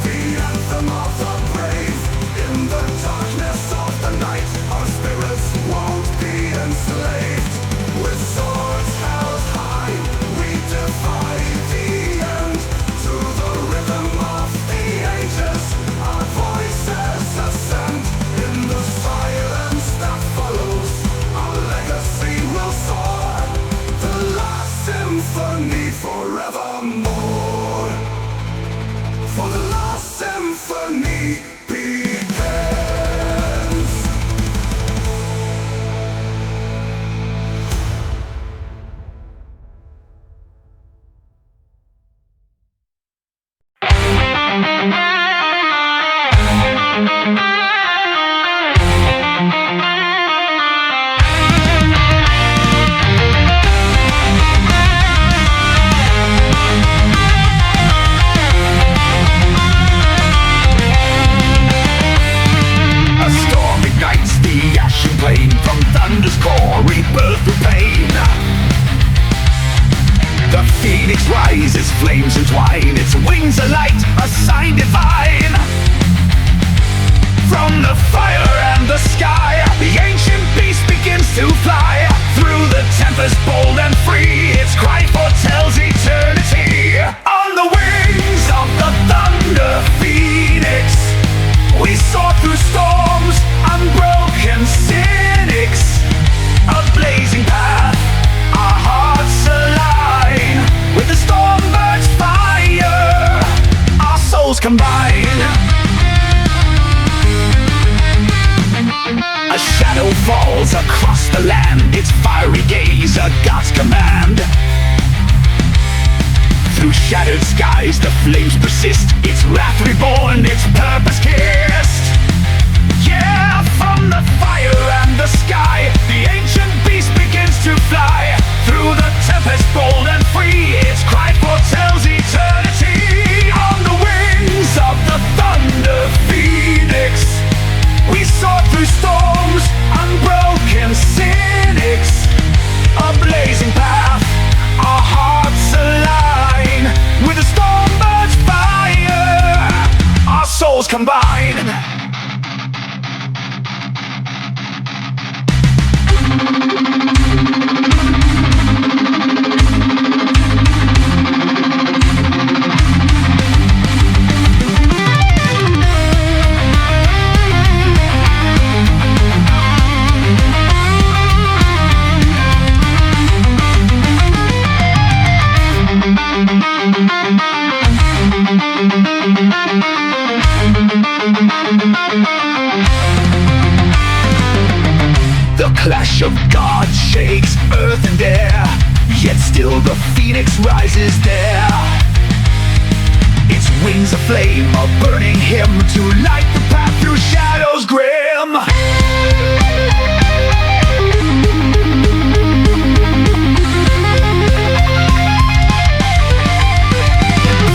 the anthem of the brave. In the darkness of the night, our spirits won't be enslaved. With swords held high, we defy the end. To the rhythm of the ages, our voices ascend. In the silence that follows, our legacy will soar. The last symphony forevermore. For the last symphony begins. A storm ignites the ashen plain, from thunder's core, rebirth through pain. The phoenix rises, flames entwine, its wings alight, a sign divine. From the fire and the sky, the ancient beast begins to fly. Through the tempest, bold and free, its cry foretells eternity. On the wings of the thunder phoenix, we soar through storms, unbroken cynics. A blazing path, our hearts align. With the storm bird's fire, our souls combine. A shadow falls across the land, its fiery gaze a god's command. Through shattered skies the flames persist, its wrath reborn, its purpose kissed. Yeah, from the fire and the sky, the ancient beast begins to fly. Through the tempest, bold and free, its cry foretells eternity. On the wings of the thunder phoenix, we soar through storms, unbroken cynics. A blazing path, our hearts align. With the storm bird's fire, our souls combine. The clash of gods shakes earth and air, yet still the phoenix rises there. Its wings aflame, a burning hymn to light the path through shadows grim.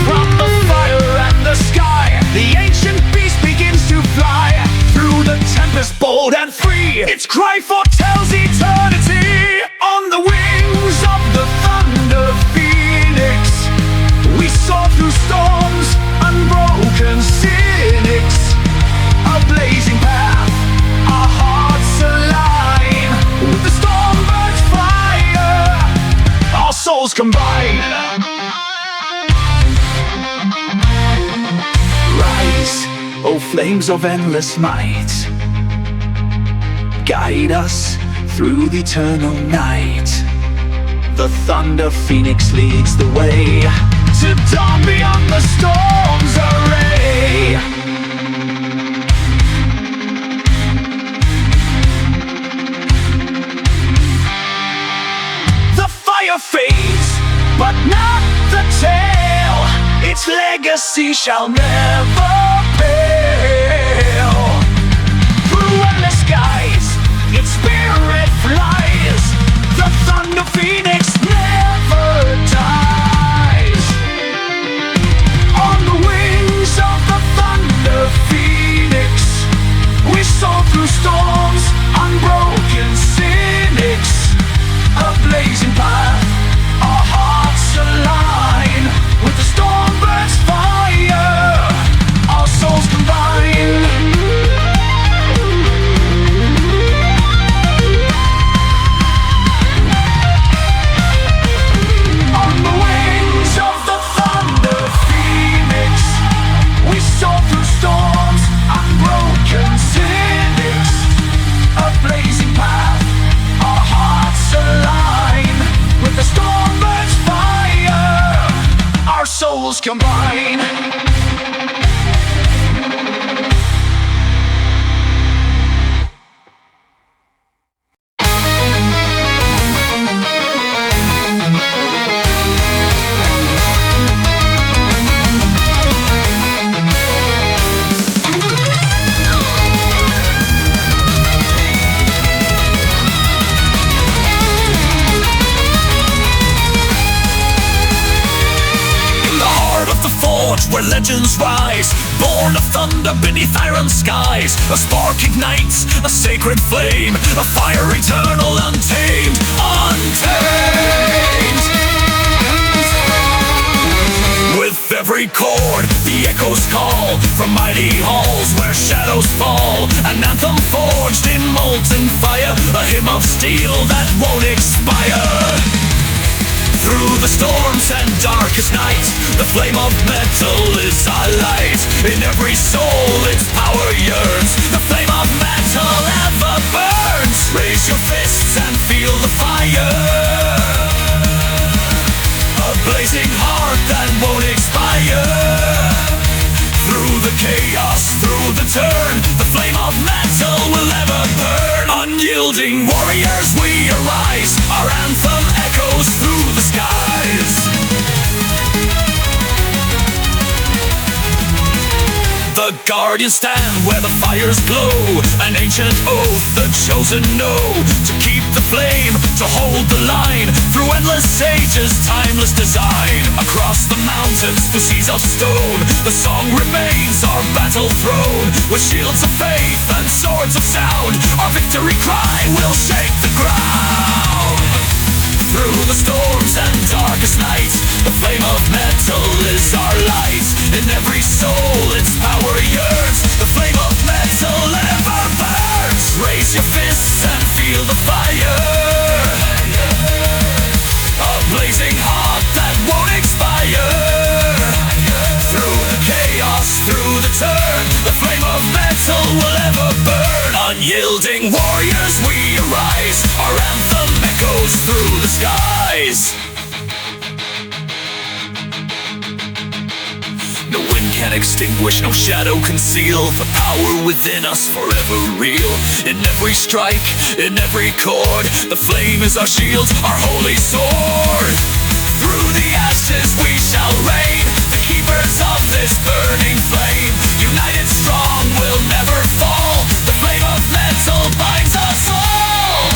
From the fire and the sky, the ancient beast begins to fly. Through the tempest, bold and free, its cry foretells eternity. On the wings of the thunder phoenix, we soar through storms, unbroken cynics. A blazing path, our hearts align. With the storm bird's fire, our souls combine. Rise, O flames of endless might, guide us through the eternal night. The thunder phoenix leads the way to dawn beyond the storm's array. The fire fades, but not the tale. Its legacy shall never fail. Through combine. Where legends rise, born of thunder beneath iron skies. A spark ignites, a sacred flame, a fire eternal, untamed, untamed. With every chord, the echoes call from mighty halls where shadows fall. An anthem forged in molten fire, a hymn of steel that won't expire. Through the storms and darkest nights, the flame of metal is our light. In every soul its power yearns, the flame of metal ever burns. Raise your fists and feel the fire, a blazing heart that won't expire. Through the chaos, through the turn, the flame of metal will ever burn. Unyielding warriors we arise, our anthem echoes through the skies. The guardians stand where the fires glow, an ancient oath the chosen know. To keep the flame, to hold the line, through endless ages, timeless design. Across the mountains, through seas of stone, the song remains our battle throne. With shields of faith and swords of sound, our victory cry will shake the ground. Through the storms and darkest nights, the flame of metal is our light. In every soul its power yearns, the flame of metal ever burns. Raise your fists and feel the fire, a blazing heart that won't expire. Through the chaos, through the turn, the flame of metal will ever burn. Unyielding warriors we arise, our anthem echoes through the skies. No wind can extinguish, no shadow conceal the power within us forever real. In every strike, in every chord, the flame is our shield, our holy sword. Through the ashes we shall reign, the keepers of this burning flame. United strong, we'll never fall, the flame of metal binds us all.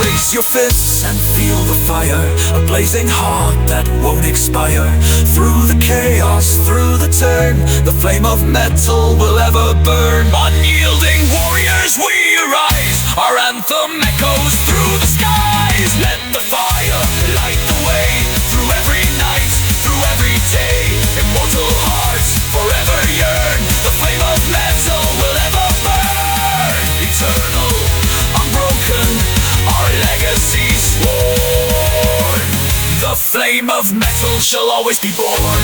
Raise your fists and feel the fire, a blazing heart that won't expire. Through the chaos, through the turn, the flame of metal will ever burn. Unyielding warriors we arise, our anthem echoes through the skies. Let the fire light the way, through every night, through every day. Immortal hearts forever yearn, the flame of metal will ever burn. Eternal, unbroken, our legacy sworn. The flame of metal shall always be born.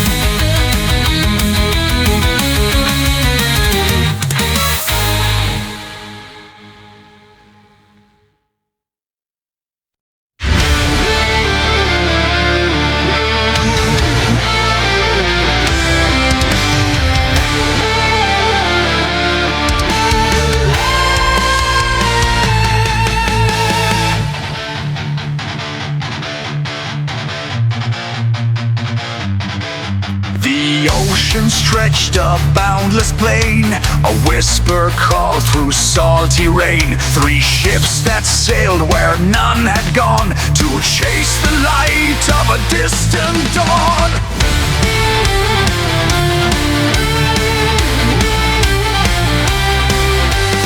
Stretched a boundless plain, a whisper called through salty rain. 3 ships that sailed where none had gone, to chase the light of a distant dawn.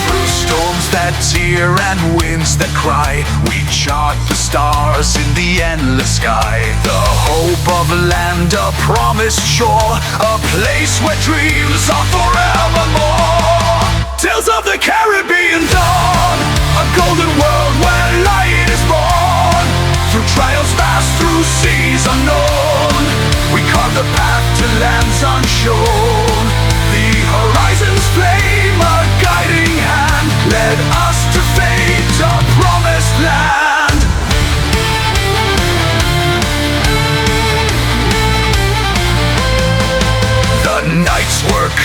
Through storms that tear and winds that cry, we chart the stars in the endless sky. The hope of land, a promised shore, a place where dreams are forevermore. Tales of the Caribbean dawn, a golden world where light is born. Through trials vast, through seas unknown, we carve the path to lands unshown. The horizon's flame, a guiding hand, led us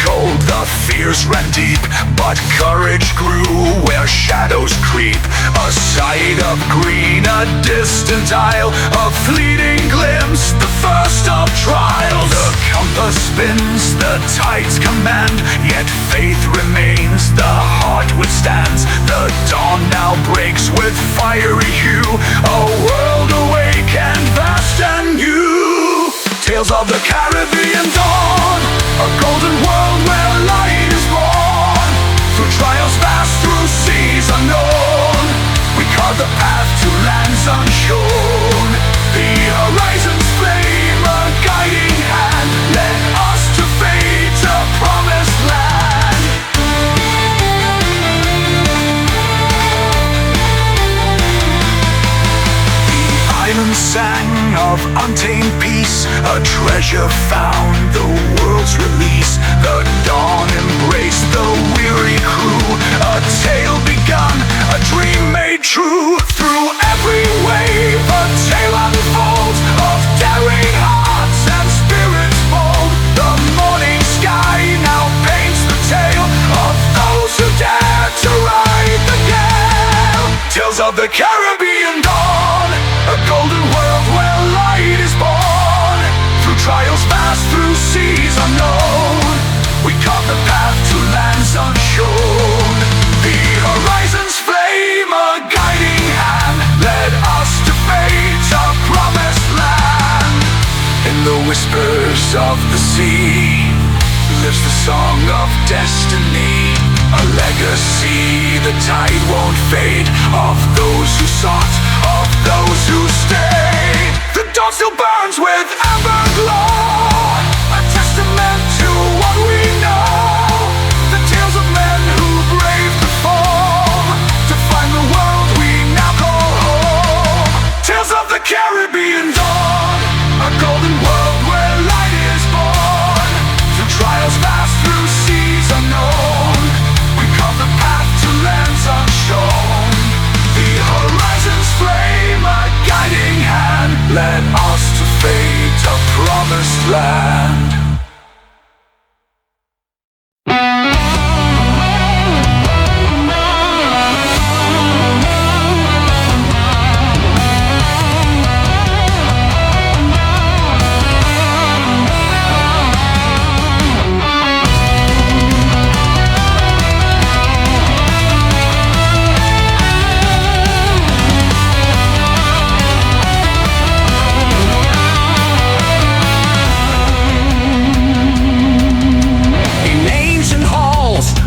cold, the fears ran deep, but courage grew where shadows creep. A sight of green, a distant isle, a fleeting glimpse, the first of trials. The compass spins, the tides command, yet faith remains, the heart withstands. The dawn now breaks with fiery hue, a world awake and vast and new. Tales of the Caribbean dawn, a golden world where light is born. Through trials vast, through seas unknown, we carve the path to lands unshown. The horizon's flame, a guiding hand, led us to fate, a promised land. The island sang of untamed peace, a treasure found, the world's release. The dawn embraced the weary crew, a tale begun, a dream made true. Through every wave a tale unfolds of daring hearts and spirits bold. The morning sky now paints the tale of those who dare to ride the gale. Tales of the Caribbean dawn, a golden world where light is born. Through trials vast, through seas unknown, we carve the path to lands unshown. The horizon's flame, a guiding hand, led us to fate, a promised land. In the whispers of the sea lives the song of destiny, a legacy the tide won't fade, of those who sought, of those who stayed. The dawn still burns with amber glow, a testament to what we know. The tales of men who braved the foam to find the world we now call home. Tales of the Caribbean dawn, a golden world where light is born. Through trials vast, through seas unknown, we carve the path to lands unshown. The horizon's flame, a guiding hand, led us to fate, a promised land.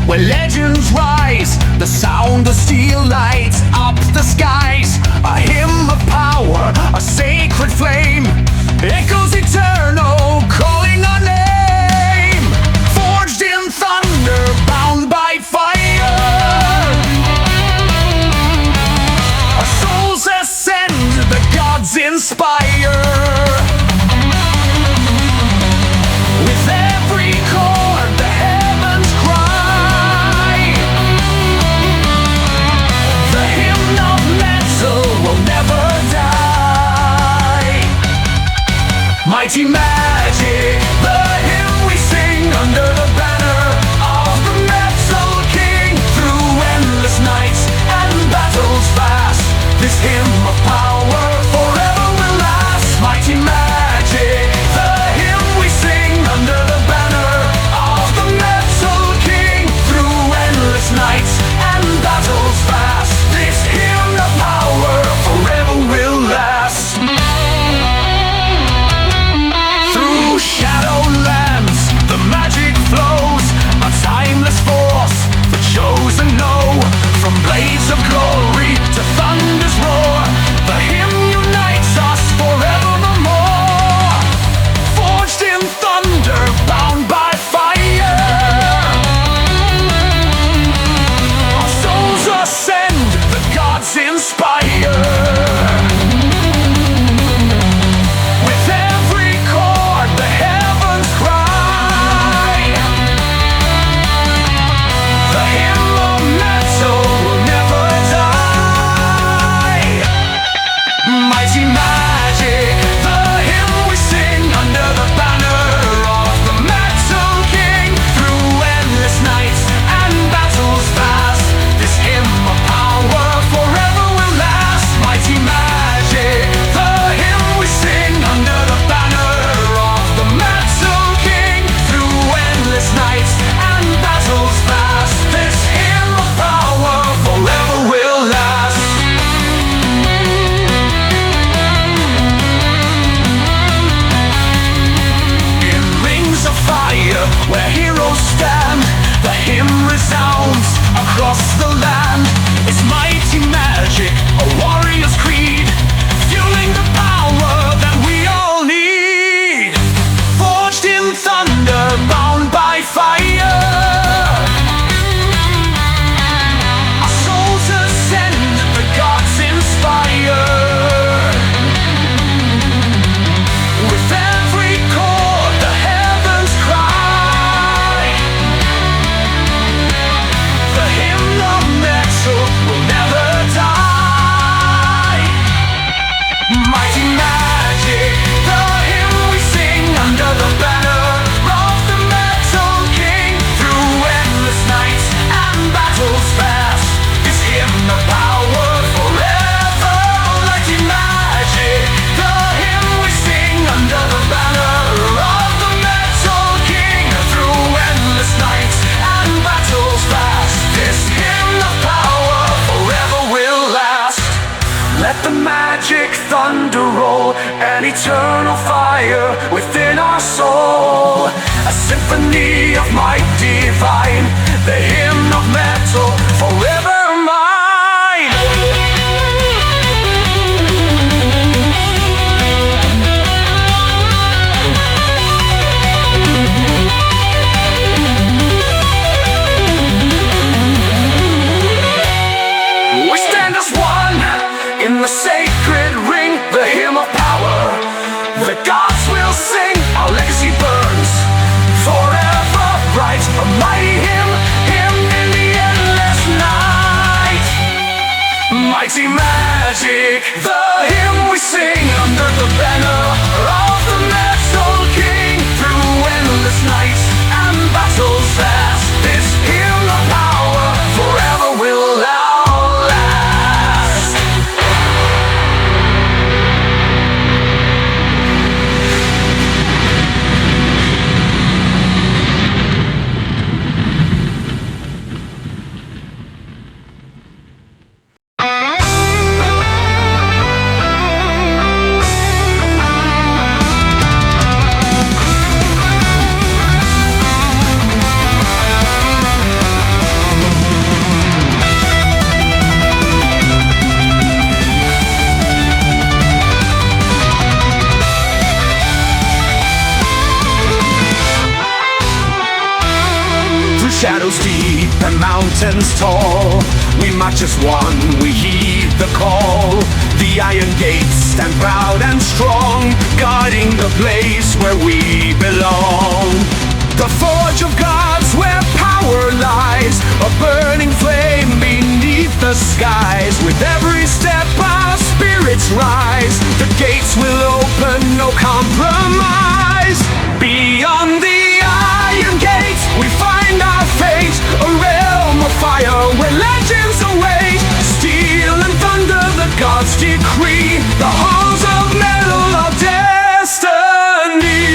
Where legends rise, the sound of steel lights up the skies. A hymn of power, a sacred flame, echoes eternal, calling our name. Forged in thunder, bound by fire, our souls ascend, the gods inspire. With every chord, the heavens cry. The hymn of metal will never die. Mighty magic, the hymn we sing under the banner of the Metal King. Through endless nights and battles vast, this hymn of power forever will last. Mighty magic, the hymn we sing under the banner of the Metal King. Through endless nights and battles vast, this hymn of power forever will last. Through shadowlands the magic flows, a timeless force the chosen know. From blades of glory to thunder's roar, fire within our soul. A symphony of might divine, the hymn of metal forever mine. We stand as one in the sacred ring, the hymn of power. The gods will sing, our legacy burns forever bright. A mighty hymn in the endless night. Mighty magic, the hymn we sing under the banner of the Metal King. Through endless nights and battles vast, this hymn of power forever will outlast. Shadows deep and mountains tall, we march as one, we heed the call. The iron gates stand proud and strong, guarding the place where we belong. The forge of gods where power lies, a burning flame beneath the skies. With every step our spirits rise, the gates will open, no compromise. Beyond the iron gates we find our fate, a realm of fire where legends await. Steel and thunder the gods decree, the halls of metal of destiny.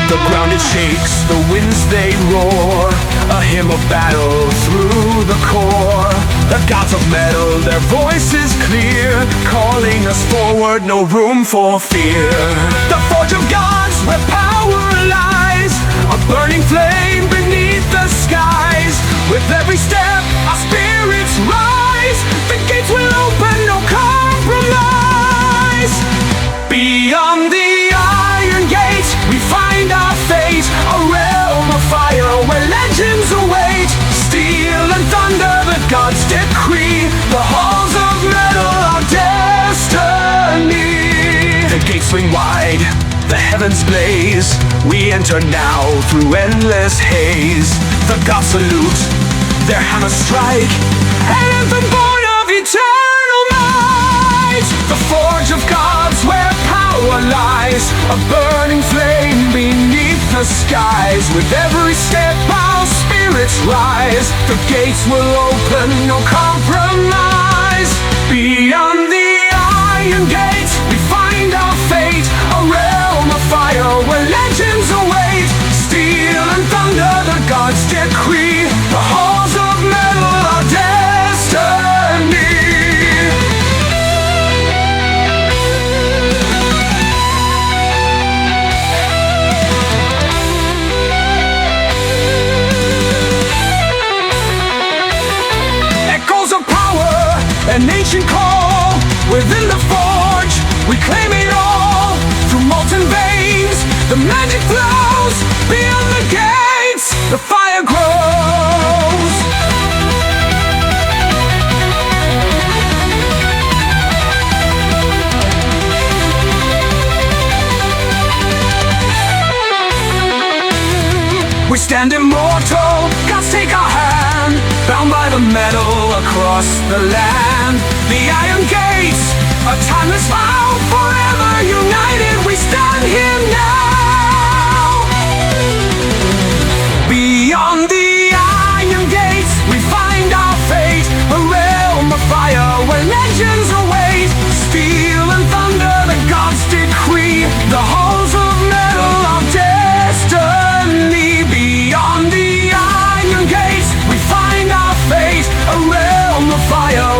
The ground it shakes, the winds they roar, a hymn of battle through the core. The gods of metal, their voices clear, calling us forward, no room for fear. The forge of gods where power lies, a burning flame beneath the skies. With every step our spirits rise, the gates will open, no compromise. Beyond the iron gates we find our fate, a realm of fire where legends await. Steel and thunder the gods decree, the halls of metal are destiny. The gates swing wide, the heavens blaze, we enter now through endless haze. The gods salute, their hammers strike, an anthem born of eternal might. The forge of gods where power lies, a burning flame beneath the skies. With every step our spirits rise, the gates will open, no compromise. Beyond the iron gates we find our fate, a realm of fire where legends await. Steel and thunder the gods decree, the halls of metal are destiny. An ancient call within the forge, we claim it all. Through molten veins the magic flows, beyond the gates the fire grows. We stand immortal, gods take our hand, bound by the metal across the land. The iron gates, a timeless vow, forever united we stand here now. Beyond the iron gates we find our fate, a realm of fire where legends await. Steel and thunder the gods decree, the halls of metal of destiny. Beyond the iron gates we find our fate, a realm of fire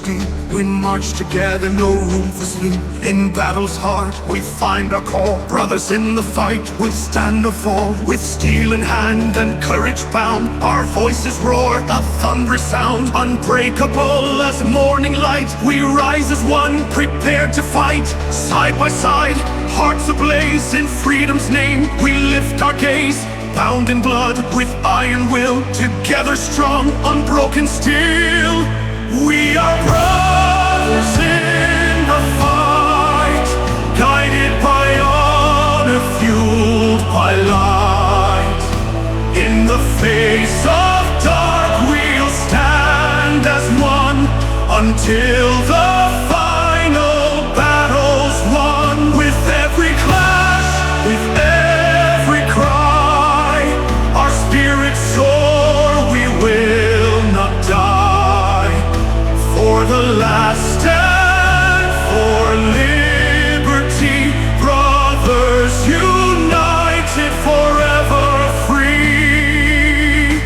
deep. We march together, no room for sleep. In battle's heart, we find our core. Brothers in the fight, withstand or fall. With steel in hand and courage bound, our voices roar, a thunderous sound. Unbreakable as morning light, we rise as one, prepared to fight. Side by side, hearts ablaze, in freedom's name we lift our gaze. Bound in blood, with iron will, together strong, unbroken steel. We are brothers in the fight, guided by honor, fueled by light. In the face of dark, we'll stand as one, until the final battle's won. With every clash, with every cry, our spirits soar, we will not die. For the last stand, for liberty, brothers united, forever free.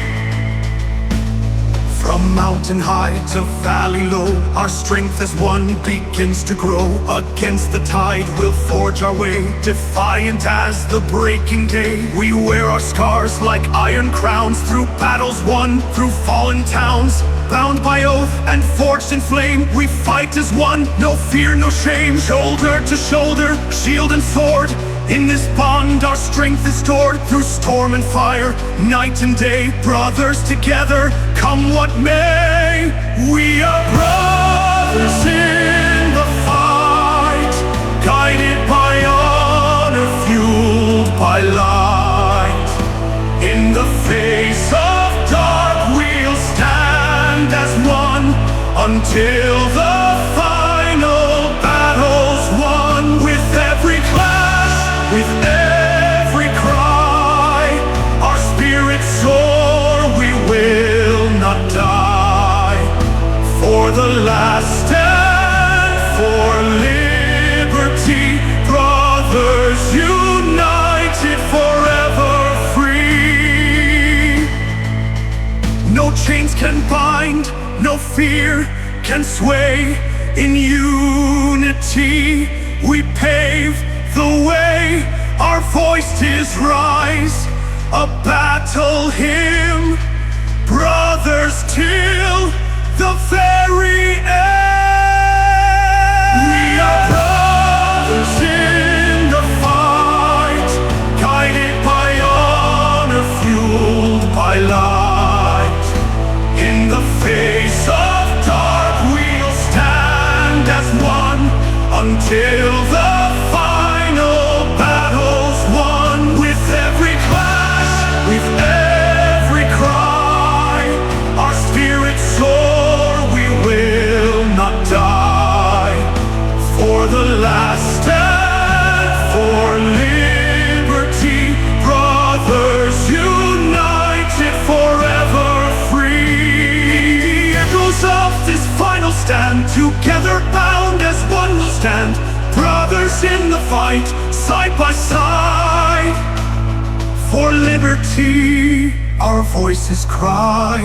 From mountain high to valley low, our strength as one begins to grow. Against the tide we'll forge our way, defiant as the breaking day. We wear our scars like iron crowns, through battles won, through fallen towns. Bound by oath and forged in flame, we fight as one, no fear, no shame. Shoulder to shoulder, shield and sword, in this bond our strength is stored. Through storm and fire, night and day, brothers together, come what may. We are brothers in the fight, guided by honor, fueled by light. In the face of dark, we'll stand as one, until the final battle's won. With every clash, with every cry, our spirits soar, we will not die. For the last stand, for liberty, brothers united, forever free. No chains can bind, no fear can sway. In unity we pave the way. Our voices rise, a battle hymn, brothers till the very end. We are brothers in the fight, guided by honor, fueled by light. In the face of dark, we'll stand as one, until the final battle's won. With every clash, with every cry, our spirits soar, we will not die. For the last stand, for liberty, brothers united, forever free. The echoes of this final stand, together bound as one will stand. Brothers in the fight, side by side. For liberty, our voices cry.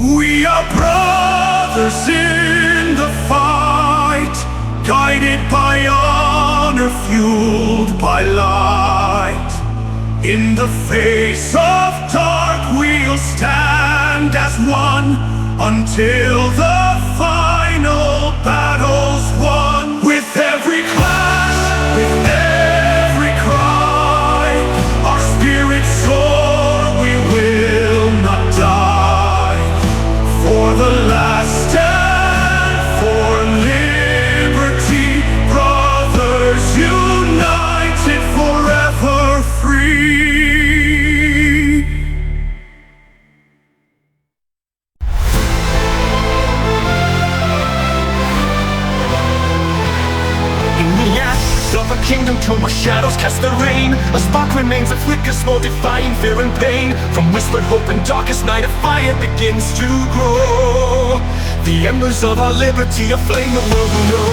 We are brothers in the fight, guided by honor, fueled by light. In the face of dark, we'll stand as one, until the final battle's won. With every clash, with every cry, our spirits soar, we will not die. For the last stand, for liberty, brothers united, forever free. Of a kingdom to where shadows cast their rain, a spark remains, a flicker small, defying fear and pain. From whispered hope and darkest night, a fire begins to grow. The embers of our liberty, a flame the world will know.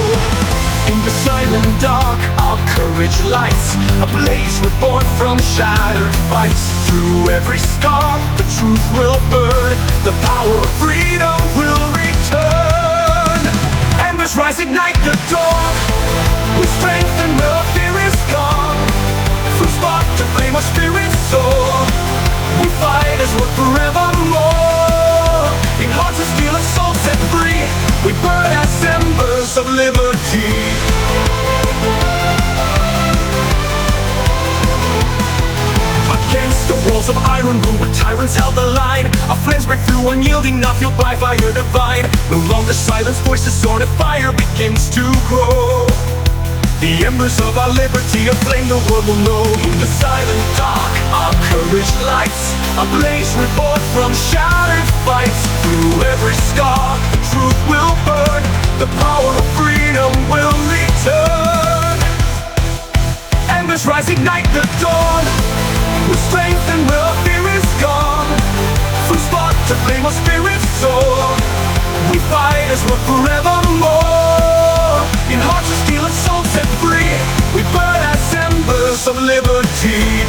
In the silent dark, our courage lights, a blaze reborn from shattered fights. Through every scar, the truth will burn, the power of freedom will return. Embers rise, ignite the dawn. With strength and will, fear is gone. From spark to flame, our spirits soar. We fight as one forevermore. In hearts of steel and souls set free, we burn as embers of liberty. Against the walls of iron rule, where tyrants held the line, our flames break through, unyielding, not fueled by fire divine. No longer silence, voices soared, and fire begins to grow. The embers of our liberty aflame, the world will know. In the silent dark, our courage lights a blaze reborn from shattered fights. Through every scar, the truth will burn. The power of freedom will return. Embers rise, ignite the dawn. With strength and will, fear is gone. From spark to flame, our spirits soar. We fight as one forevermore. In hearts of steel and souls set free, we burn as embers of liberty.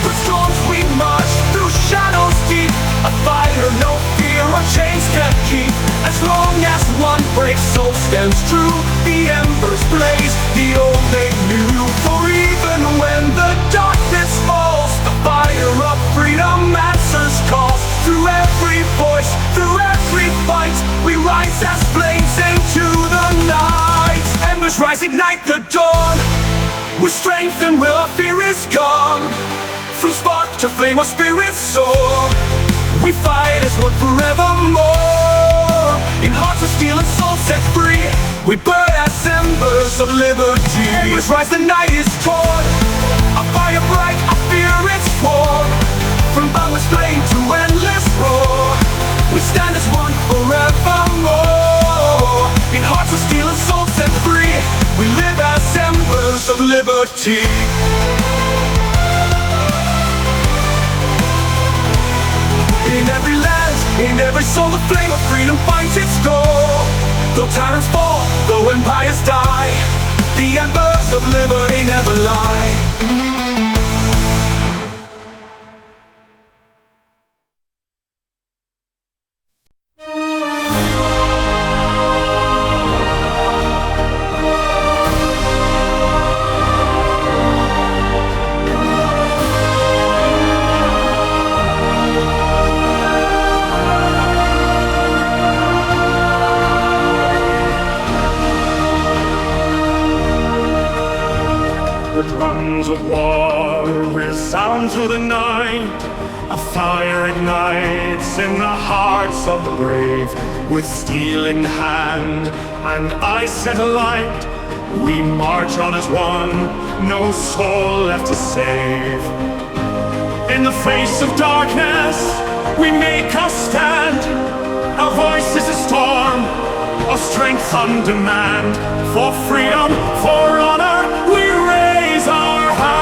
Through storms we march, through shadows deep. A fire, no fear, our chains can't keep. As long as one brave soul stands true, the embers blaze, the old name new. For even when the darkness falls, the fire of freedom answers calls. Through every voice, through every fight, we rise as flames into the night. Embers rise, ignite the dawn. With strength and will, our fear is gone. From spark to flame, our spirits soar. We fight as one forevermore. In hearts of steel and souls set free, we burn as embers of liberty. Embers rise, the night is torn. A fire bright, a fear is born. From boundless flame to endless roar, we stand as one forevermore. In hearts of steel and souls set free, we live as embers of liberty. In every land, in every soul, the flame of freedom finds its door. Though tyrants fall, though empires die, the embers of liberty never lie. Of war resound through the night. A fire ignites in the hearts of the brave. With steel in hand and eyes set alight, we march on as one, no soul left to save. In the face of darkness, we make our stand. Our voice is a storm, our strength on demand. For freedom, for honor, we raise our hands.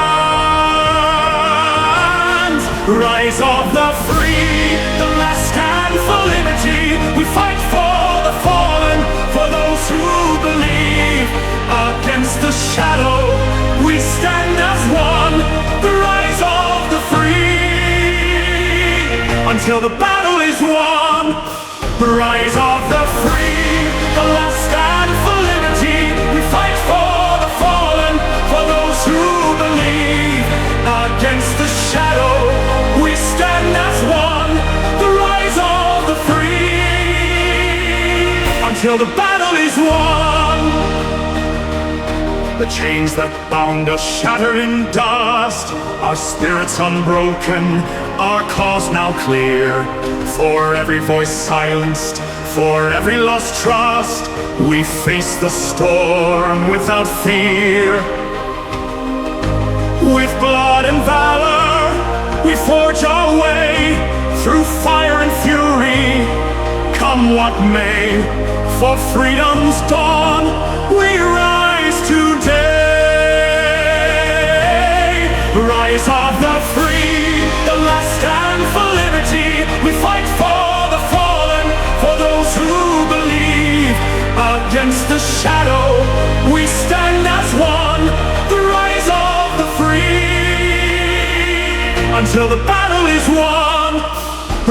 Rise of the free, the last stand for liberty. We fight for the fallen, for those who believe. Against the shadow, we stand as one. The rise of the free, until the battle is won. Rise of the free, the last stand for liberty. We fight for the fallen, for those who believe. Against the shadow, we stand as one. The rise of the free, until the battle is won. The chains that bound us shatter in dust, our spirits unbroken, our cause now clear. For every voice silenced, for every lost trust, we face the storm without fear. With blood and valor, we forge our way through fire and fury, come what may. For freedom's dawn, we rise today. Rise of the free, the last stand for liberty. We fight for the fallen, for those who believe. Against the shadow, we stand as one. The rise of the free, until the battle is won.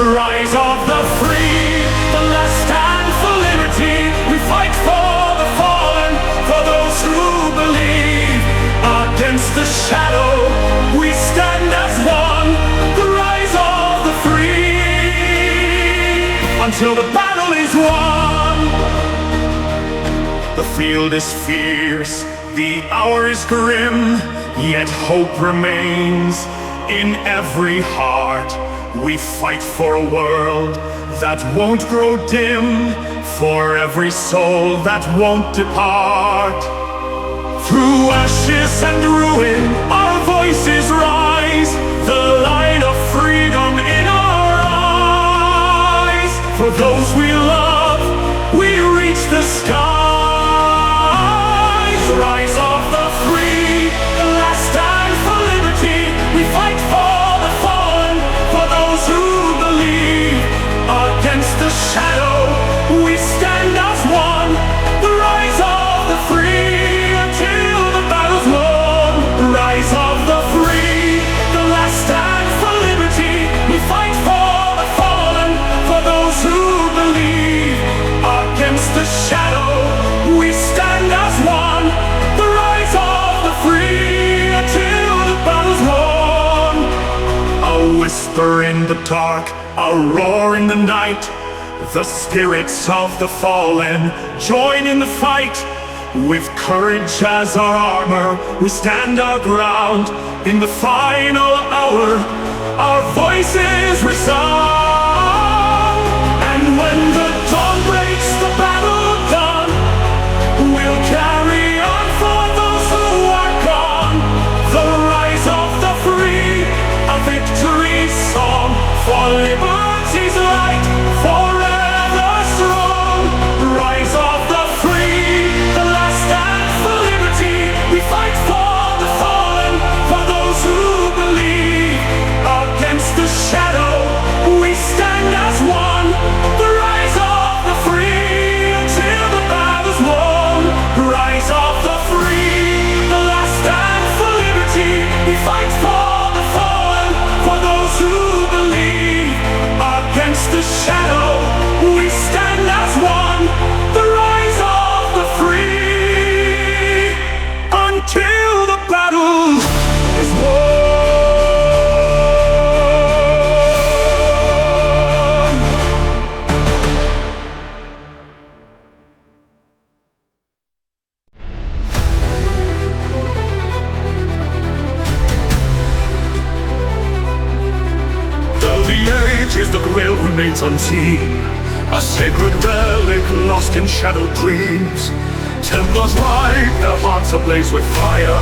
rise of the free, the last stand for liberty. We fight for the fallen, for those who believe. Against the shadow, we stand as one, the rise of the free, until the battle is won. The field is fierce, the hour is grim, yet hope remains in every heart. We fight for a world that won't grow dim, for every soul that won't depart. Through ashes and ruin, our voices rise, the light of freedom in our eyes. For those we love, we reach the skies. Rise of the free, the last stand for liberty. We fight for the fallen, for those who believe. Against the shadow, we stand as one, the rise of the free, until the battle's won. Rise of the free, the last stand for liberty. We fight for the fallen, for those who believe. Against the shadow, we stand as one, the rise of the free, until the battle's won. A whisper in the dark, a roar in the night. The spirits of the fallen join in the fight. With courage as our armor, we stand our ground. In the final hour, our voices resound. And when the dawn breaks, the battle done, we'll carry on for those who are gone. The rise of the free, a victory song, for liberty's light, forever strong. Rise of the free, the last stand for liberty. We fight for the fallen, for those who believe. Against the shadow, we stand as one, the rise of the free, until the battle's won. Rise of the free, the last stand for liberty. We fight for the fallen, for those who believe. Against the shadow, we stand as one, the rise of the free, until the battle is won. Though the ages, the grail remains unseen, a sacred relic lost in shadowed dreams. Templars ride, their hearts ablaze with fire,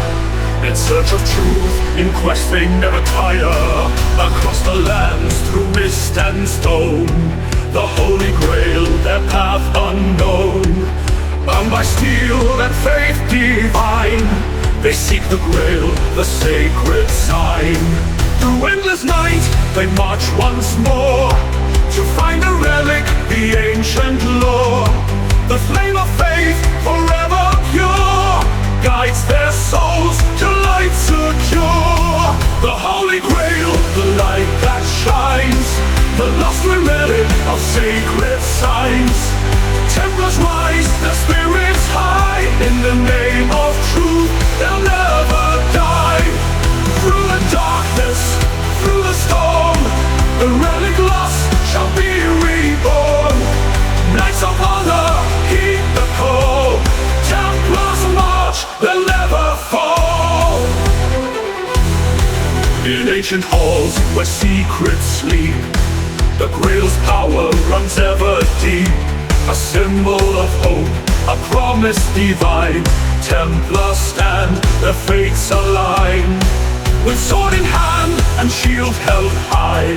in search of truth, in quest they never tire. Across the lands, through mist and stone, the holy grail, their path unknown. Bound by steel and faith divine, they seek the grail, the sacred sign. Through endless night, they march once more, to find the relic, the ancient lore. The flame of faith, forever pure, guides their souls to light secure. The holy grail, the light that shines, the lost relic of sacred signs. Templars rise, their spirits high, in the name of truth, they'll never die. Through the darkness, through the storm, the relic lost shall be reborn. Knights of honor, heed the call. Templars march, they'll never fall. In ancient halls where secrets sleep, the grail's power runs ever deep. A symbol of hope, a promise divine. Templars stand, their fates align. With sword in hand and shield held high,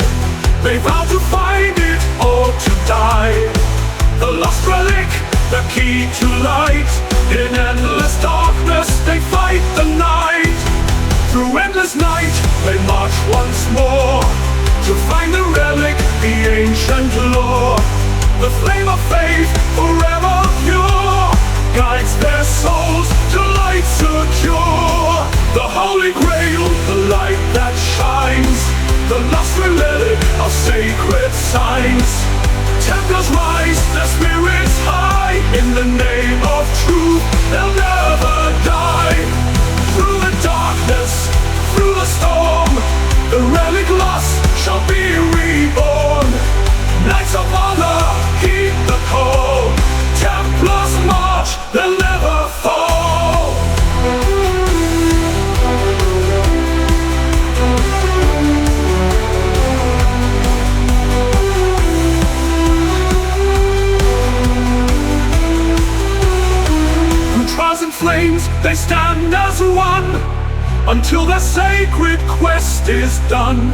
they vow to find it or to die. The lost relic, the key to light. In endless darkness they fight the night. Through endless night they march once more, to find the relic, the ancient lore. The flame of faith, forever pure, guides their souls to light secure. The holy grail, the light that shines, the lost relic of sacred signs. Templars rise, their spirits high. In the name of truth, they'll never die. Through the darkness, through the storm, the relic lost shall be reborn. Knights of honor, heed the call. Templars march, they'll never fall. Through trials and flames, they stand as one, until their sacred quest is done.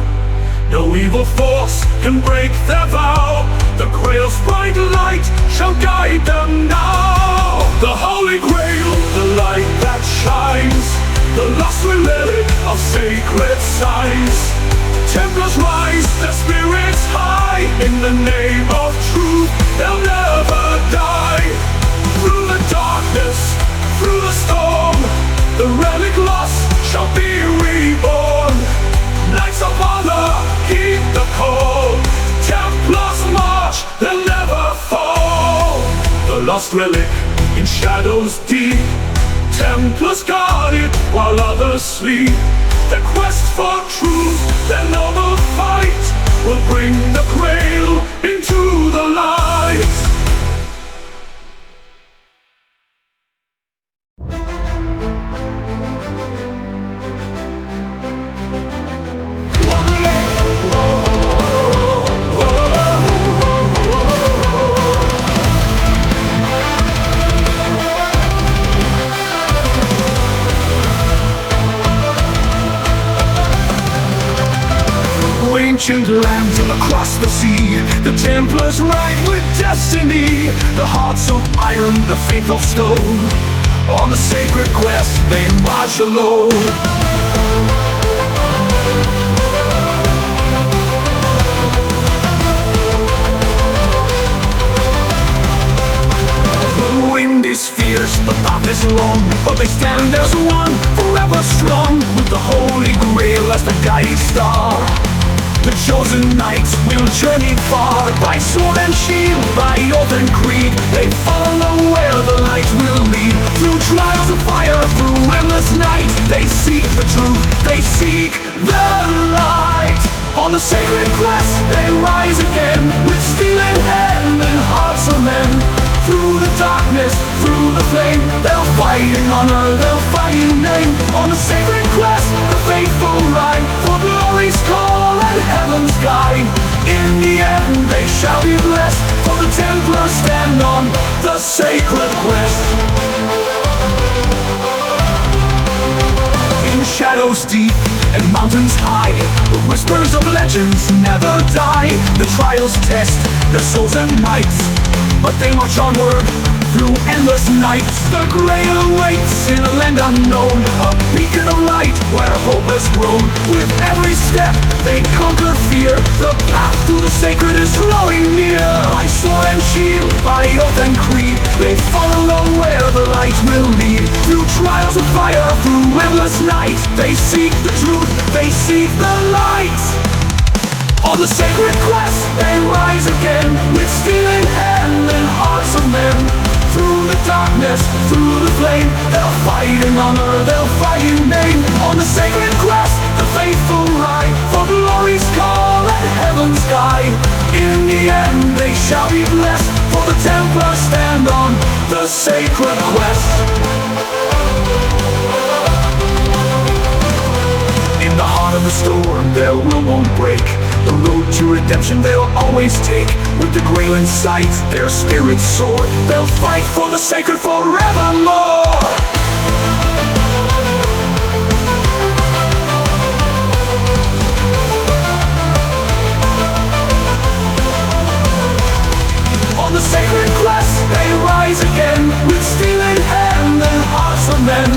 No evil force can break their vow. The Grail's bright light shall guide them now. The Holy Grail, the light that shines, the lost relic of sacred signs. Templars rise, their spirits high. In the name of truth, they'll never die. Through the darkness, through the storm, the relic lost shall be reborn. Knights of honor, heed the call. Templars march, they'll never fall. The lost relic in shadows deep, Templars guard it while others sleep. Their quest for truth, their noble fight, will bring the Grail into the light. Ancient lands across the sea, the Templars ride with destiny. The hearts of iron, the faithful stone, on the sacred quest they march alone. The wind is fierce, the path is long, but they stand as one, forever strong, with the Holy Grail as the guiding star. The chosen knights will journey far, by sword and shield, by oath and creed. They follow where the light will lead. Through trials of fire, through endless night, they seek the truth, they seek the light. On the sacred quest, they rise again, with steel in hand and hearts of men. Through the darkness, through the flame, they'll fight in honor, they'll fight in name. On the sacred quest, the faithful ride, for glory's call and heaven's guide. In the end they shall be blessed, for the Templars stand on the sacred quest. In shadows deep and mountains high, the whispers of legends never die. The trials test their souls and mights, but they march onward through endless nights. The Grail awaits in a land unknown, a beacon of light where hope has grown. With every step they conquer fear, the path to the sacred is drawing near. By sword and shield, by oath and creed, they follow where the light will lead. Through trials of fire, through endless night, they seek the truth, they seek the light. On the sacred quest they rise again, with steel in hand and hearts of men. Through the darkness, through the flame, they'll fight in honor, they'll fight in name. On the sacred quest, the faithful ride, for glory's call and heaven's guide. In the end they shall be blessed, for the Templars stand on the sacred quest. In the heart of the storm their will won't break, the road to redemption they'll always take. With the Grail in sight, their spirits soar, they'll fight for the sacred forevermore. On the sacred quest they rise again, with steel in hand and hearts of men.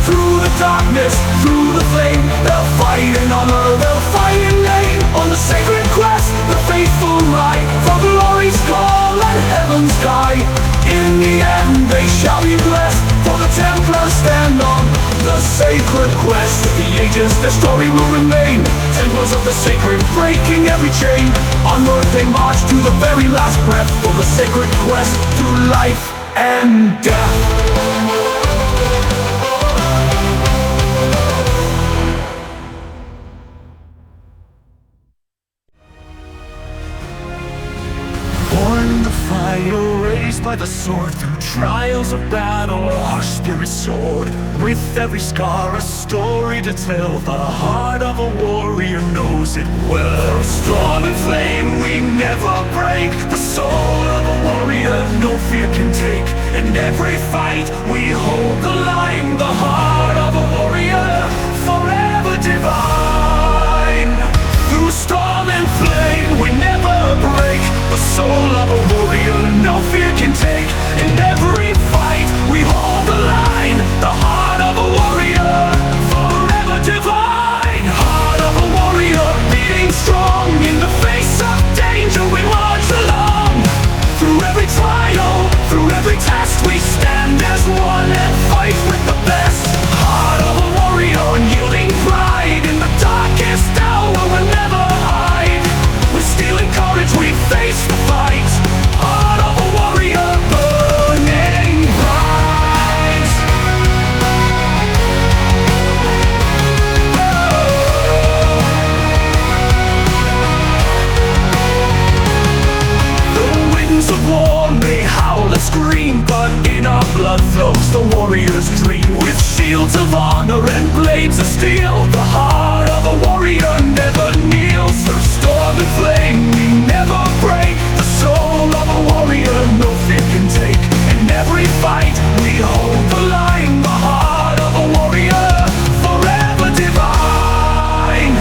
Through the darkness, through the flame, they'll fight in honor, they'll fight in name. On the sacred quest, the faithful ride, for glory's call and heaven's guide. In the end they shall be blessed, for the Templars stand on The sacred quest of the ages, their story will remain. Templars of the sacred, breaking every chain. Onward they march to the very last breath, for the sacred quest through life and death. Raised by the sword through trials of battle, our spirit soared. With every scar a story to tell, the heart of a warrior knows it well. Storm and flame we never break, the soul of a warrior no fear can take. In every fight we hold the line, the heart of a warrior forever divine. Through storm and flame we never break, the soul of a warrior no fear can take. In every fight we hold the line, the heart of a warrior forever divine. Heart of a warrior beating strong, in the face of danger we march along. Through every trial, through every test, we stand as one and fight with the best. Heart of a warrior, unyielding pride, in the darkest hour we'll never hide. With steel and courage we face the fight. Heart of a warrior, burning bright. The winds of war may howl and scream, but in our blood flows the warrior's dream. With shields of honor and blades of steel, the heart of a warrior never kneels. Through storm and flame we never break, the soul of a warrior no fear can take. In every fight we hold the line, the heart of a warrior forever divine.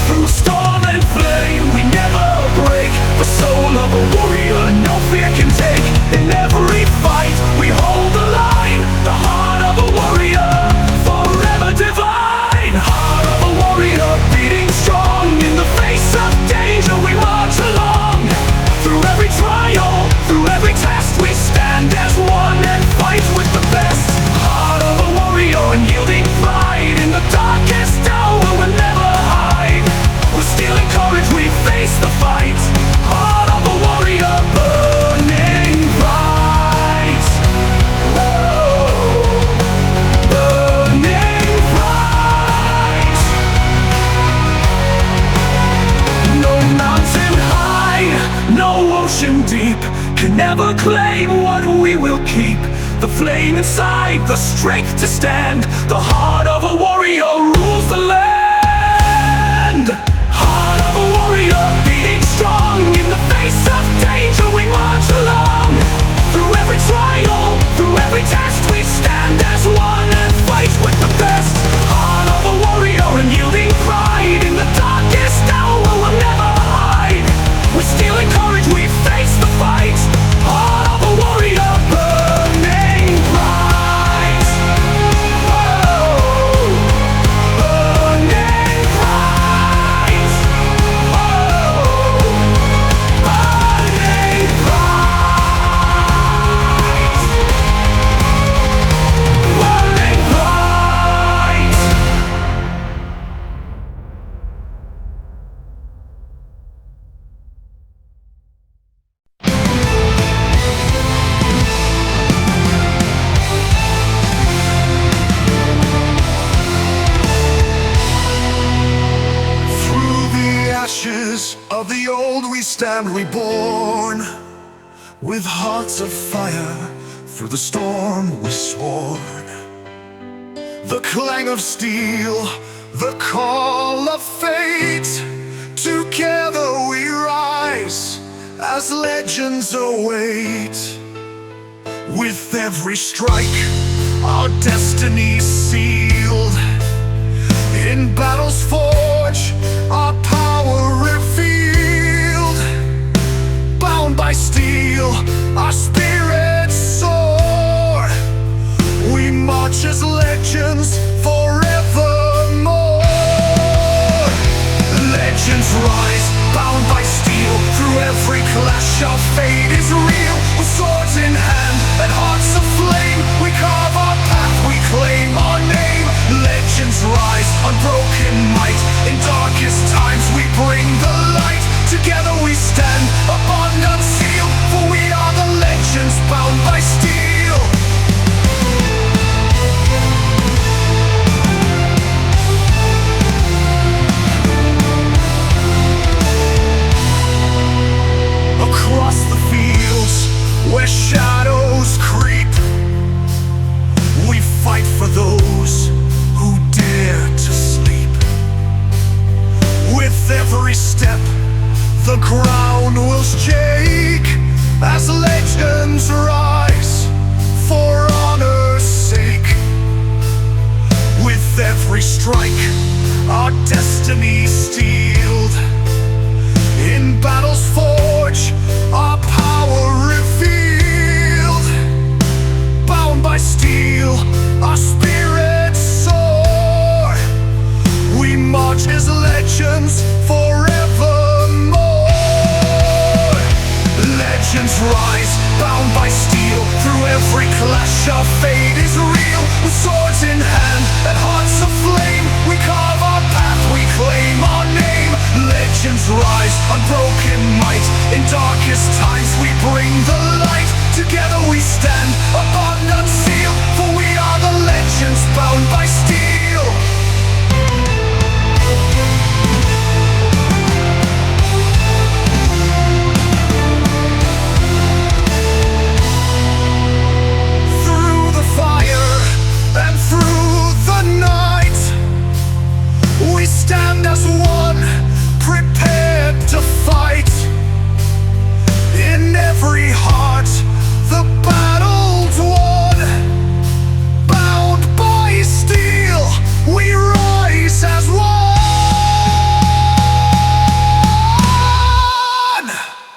Through storm and flame we never break, the soul of a warrior no fear can take. In every fight we hold the line, the heart of a warrior forever divine. Heart of a warrior beating strong, in the face of danger we march along. Through every trial, through every test, we stand as one and fight with the best. Heart of a warrior, unyielding pride, in the darkest hour we'll never hide. With steel and courage we face the fight. Heart of a warrior, burning bright. Whoa, burning bright. No mountain high, no ocean deep can never claim what we will keep. The flame inside, the strength to stand. The heart of a warrior rules the land. Heart of a warrior beating strong, in the face of danger we march along. Through every trial, through every test, we stand as one and fight with the best. Heart of a warrior, unyielding pride, in the darkest hour we'll never hide. With steel and courage we face the fight. Heart of a warrior, burning bright. Oh, burning bright. Oh, burning bright. Burning bright. Through the ashes of the old we stand reborn. With hearts of fire, through the storm we sworn. The clang of steel, the call of fate. Together we rise, as legends await. With every strike, our destiny sealed. In battle's forge, our power revealed. Bound by steel, our spirits soar. We march as legends forevermore. Legends rise, bound by steel. Through every clash, our fate is real. With swords in hand and hearts aflame, we carve our path, we claim our name. rise, unbroken might. In darkest times we bring the light. Together we stand, a bond unsealed, for we are the legends bound by steel. Across the fields where shadows creep, we fight for those who dare to sleep. With every step, the ground will shake as legends rise for honor's sake. With every strike, our destiny steeled. In battle's forge, our power revealed. Bound by steel, our spirits soar. We march as legends forevermore. Legends rise, bound by steel. Through every clash our fate is real. With swords in hand and hearts aflame, we carve our path, we claim our name. Legends rise, unbroken might. In darkest times we bring the light. Together we stand, a bond unsealed, for we are the legends bound by steel. Through the fire and through the night, we stand as one, prepared to fight. In every heart, the battle's won. Bound by steel, we rise as one.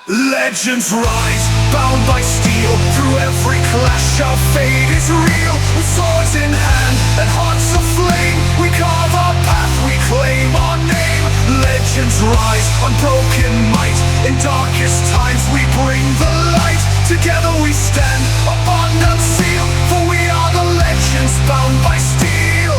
Legends rise, bound by steel. Through every clash our fate is real. With swords in hand and hearts aflame, we carve our path, we claim our name. Legends rise, unbroken might. In darkest times we bring the light. Together we stand, a bond unsealed, for we are the legends bound by steel.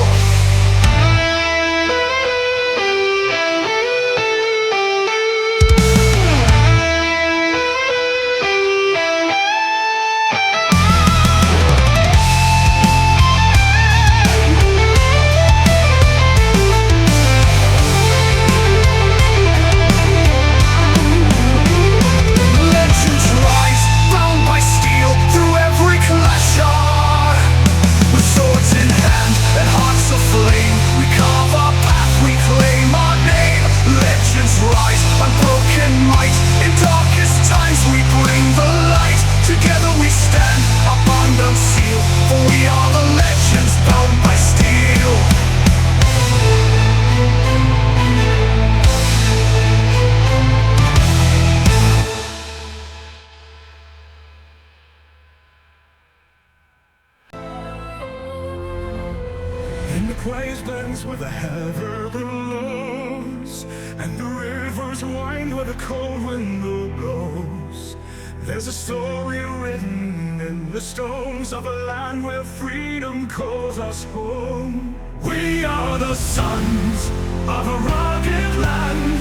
wastelands where the heather blows, and the rivers wind where the cold wind blows. There's a story written in the stones of a land where freedom calls us home. We are the sons of a rugged land,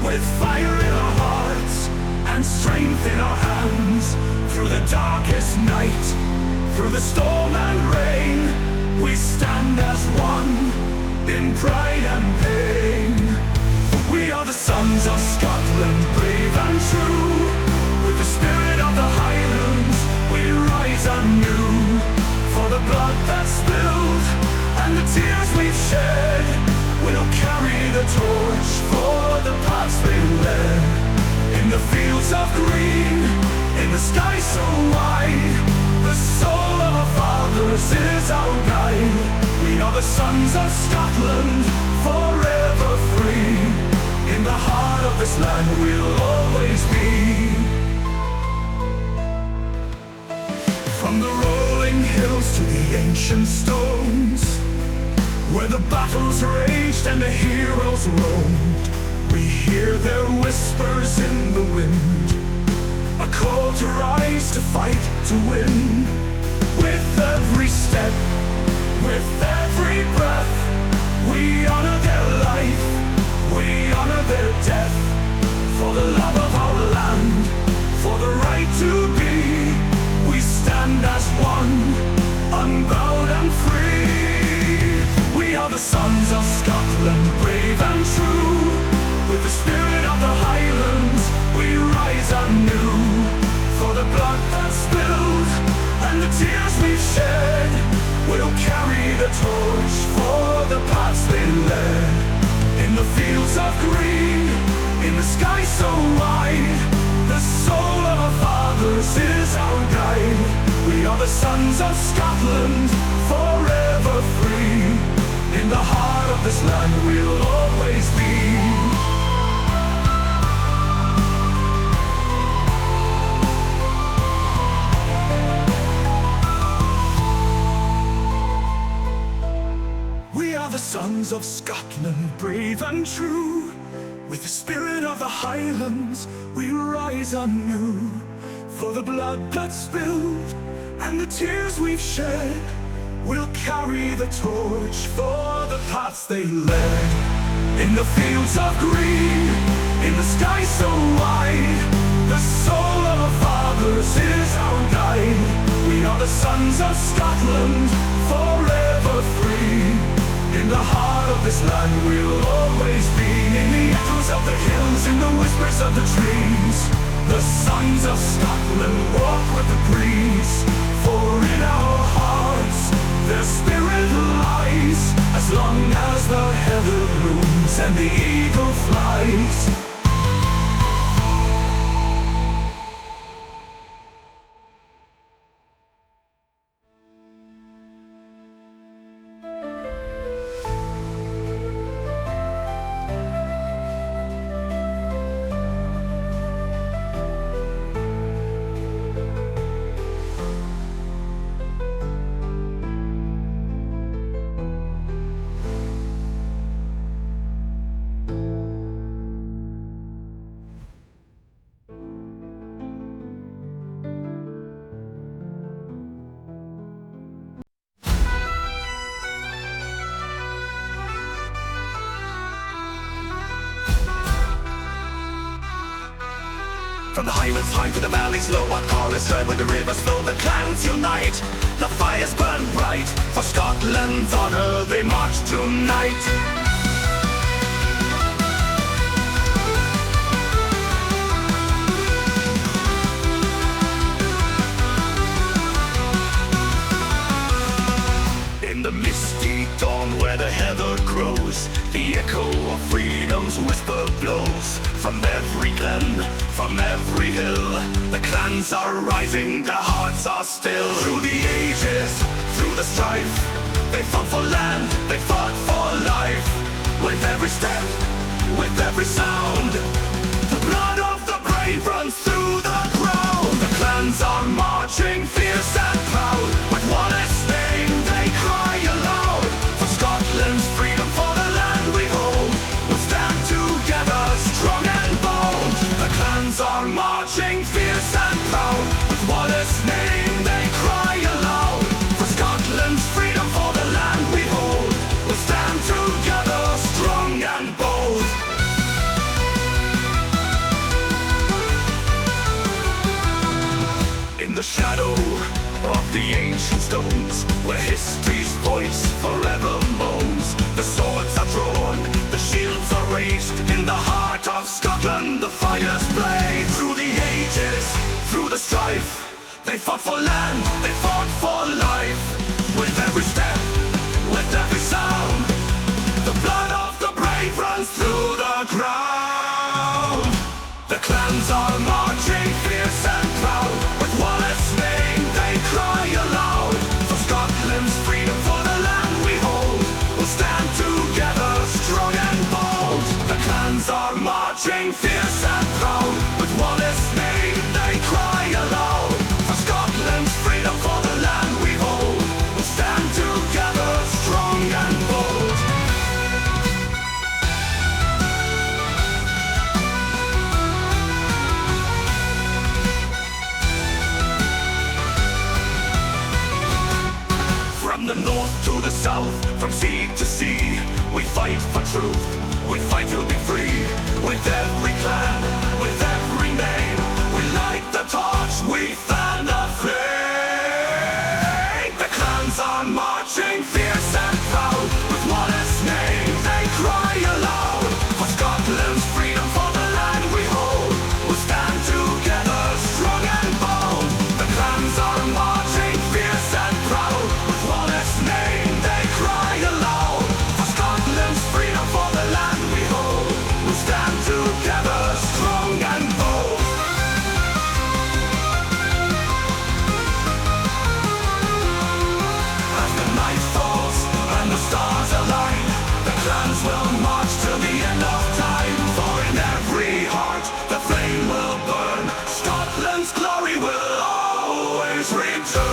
with fire in our hearts and strength in our hands. Through the darkest night, through the storm and rain, we stand as one in pride and pain. We are the sons of Scotland, brave and true. With the spirit of the Highlands, we rise anew. For the blood that's spilled and the tears we've shed, we'll carry the torch for the paths we led. In the fields of green, in the sky so wide, the soul of our fathers is our guide. We are the sons of Scotland, forever free. In the heart of this land we'll always be. From the rolling hills to the ancient stones, where the battles raged and the heroes roamed, we hear their whispers in the wind, a call to rise, to fight, to win. With every step, with every breath, We honor their life, we honor their death, for the love of our land, for the right to be. We stand as one, unbowed and free. We are the sons of Scotland, brave and true. With the spirit of the Highlands, we rise anew. For the blood that's spilled, and the tears we've shed, we'll carry the torch for the paths they led. In the fields of green, in the sky so wide, the soul of our fathers is our guide. We are the sons of Scotland, forever free. In the heart of this land we'll always be. We are the sons of Scotland, brave and true. With the spirit of the Highlands, we rise anew. For the blood that's spilled, and the tears we've shed, we'll carry the torch for the paths they led. In the fields of green, in the sky so wide, the soul of our fathers is our guide. We are the sons of Scotland, forever free. In the heart of this land we'll always be. In the echoes of the hills, in the whispers of the trees, the sons of Scotland walk with the breeze. For in our hearts their spirit lies, as long as the heather blooms and the eagle flies. From the highlands high to the valleys low, our chorus heard when the rivers flow, the clans unite, the fires burn bright. For Scotland's honour they march tonight. In the misty dawn where the heather grows, the echo of freedom's whisper blows. From every glen, from every hill, the clans are rising, their hearts are still. Through the ages, through the strife, they fought for land, they fought for life. With every step, with every sound, the blood of the brave runs through the ground. The clans are marching fierce and proud, with Wallace's name they cry aloud. For Scotland's freedom, for the land we hold, we'll stand together strong and bold. The clans are marching fierce and proud, with Wallace's name they cry aloud. For Scotland's freedom, for the land we hold, we'll stand together strong and bold. In the shadow of the ancient stones, where history's voice forever moans, the swords are drawn, the shields are raised. In the heart of Scotland the fires blaze. Through the ages, through the strife, they fought for land, they fought for life. With every step, with every sound, the blood of the brave runs through the ground. The clans are marching fierce and proud, with Wallace's name they cry aloud. For Scotland's freedom, for the land we hold, we'll stand together strong and bold. The clans are marching fierce and proud, with Wallace's name they cry aloud. For Scotland's freedom, for the land we hold, we'll stand together strong and bold. north to the south, from sea to sea, we fight for truth, we fight to be free. With every clan, with every name, we light the torch, we fan the flame. The clans are marching fierce and proud, with Wallace's name they cry aloud. For Scotland's freedom, for the land we hold, we'll stand together strong and bold. The clans are marching fierce and proud, with Wallace's name they cry aloud. For Scotland's freedom, for the land we hold, we'll stand together strong and bold. As the night falls and the stars align, the clans will march till the end of time. For in every heart the flame will burn, Scotland's glory will always return.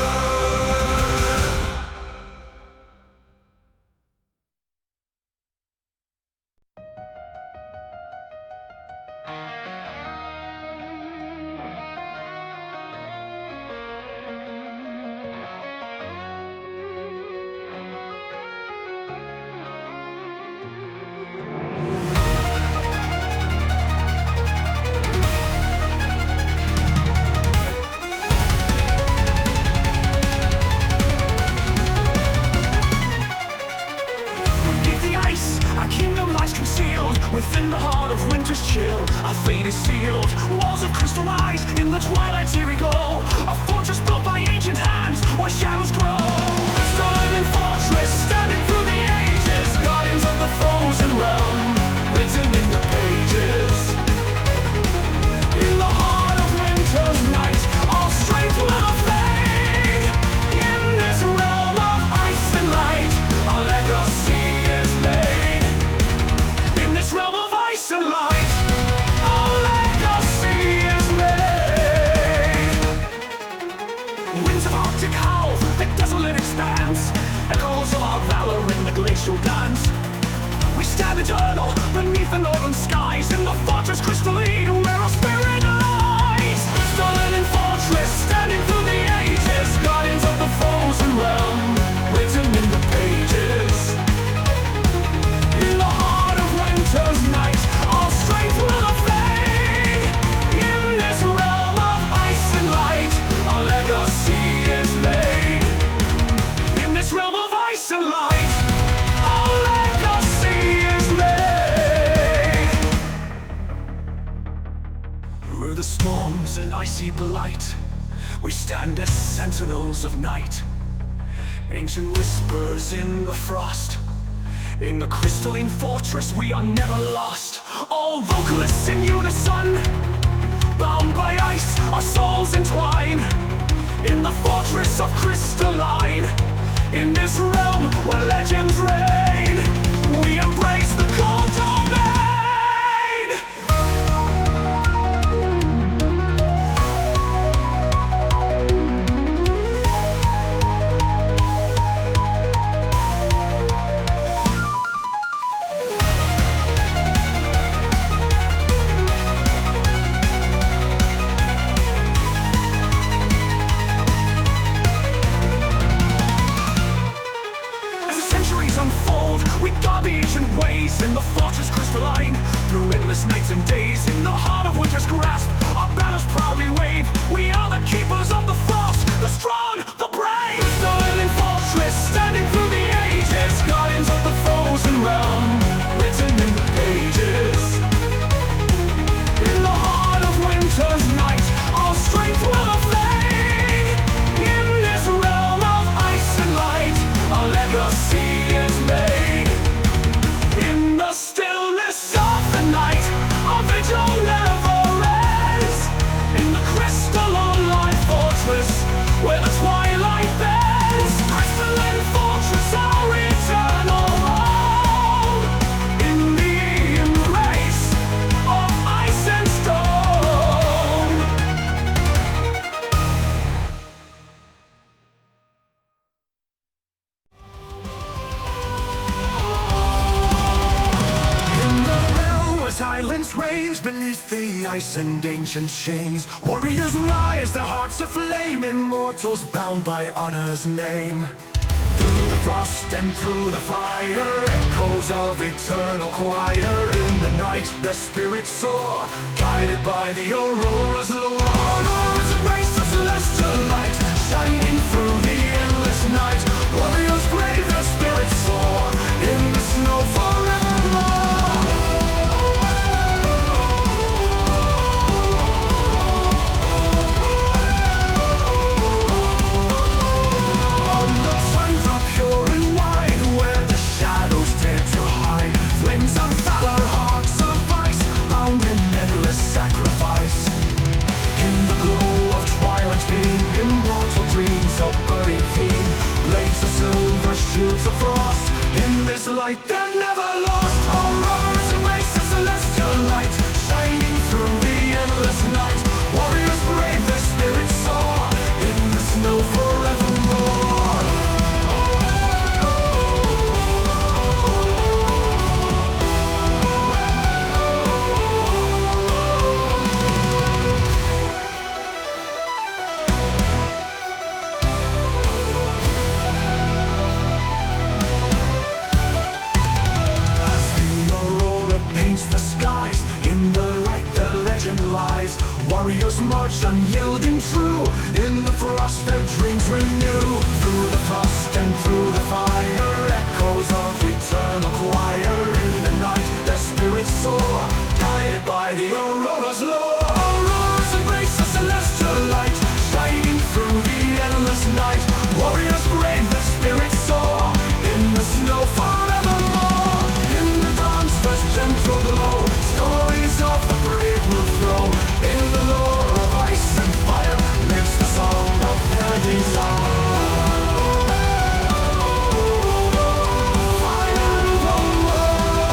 Within the heart of winter's chill, our fate is sealed. Walls of crystal eyes in the twilight's eerie glow, a fortress built by ancient hands where shadows grow. Stone fortress standing through the ages, guardians of the frozen realm, written in the pages. In the heart of winter's night, all strength will fade. In this realm of ice and light, our legacy is made. In this realm of ice and light, our legacy is made. Winds of Arctic howl, the desolate expanse, echoes of our valor in the glacial dance. We stand eternal beneath the northern skies, in the fortress crystalline where our spirit lies. Stolen in fortress, standing through the ages, guardians of the frozen realm, written in the pages. In the heart of winter's night, all strength will fade. In this realm of ice and light, our legacy is made. In this realm of ice and light, our legacy is made. Through the storms and icy blight, we stand as sentinels of night. Ancient whispers in the frost, in the crystalline fortress we are never lost. All vocalists in unison, bound by ice, our souls entwine. In the fortress of crystalline, in this realm where legends reign, we embrace the cold domain. In the fortress crystalline, through endless nights and days, in the heart of winter's grasp, our banners proudly wave. We are the keepers of the frost, the strong, the brave. Stolen in fortress, standing through the ages, guardians of the frozen realm, written in the pages. In the heart of winter's night, our strength will fade. In this realm of ice and light, our legacy is made. In the stillness of the night, our vigil never ends. In the crystalline fortress, where the twilight bends, crystalline fortress, our eternal home. In the embrace of ice and stone. Silence reigns beneath the ice and ancient chains. Warriors rise, their hearts aflame, immortals bound by honor's name. Through the frost and through the fire, echoes of eternal choir. In the night, the spirits soar, guided by the aurora's lure. Aurora's embrace of celestial light, shining through the endless night. Warriors brave, their spirits soar in the snow forevermore. On the suns are pure and wide, where the shadows dare to hide. Flames of valor, hearts of ice, bound in endless sacrifice. In the glow of Twilight beam, immortal dreams of buried theme. Blades of silver, shields of frost, in this light they're never lost. Auroras embrace the celestial light, shining through the endless night. Warriors brave, their spirits soar in the snow forevermore. As the aurora paints the skies, in the light the legend lies. Warriors march unyielding true, in the frost their dreams renew. Through the frost and through the fire, echoes of eternal choir. In the night their spirits soar, guided by the aurora's lure. Auroras embrace the celestial light, shining through the endless night. Warriors brave, their spirits soar in the snow forevermore. In the dawn's first gentle glow, stories of the brave will flow. In the lore of ice and fire, lives the song of their desire. Fire of the world.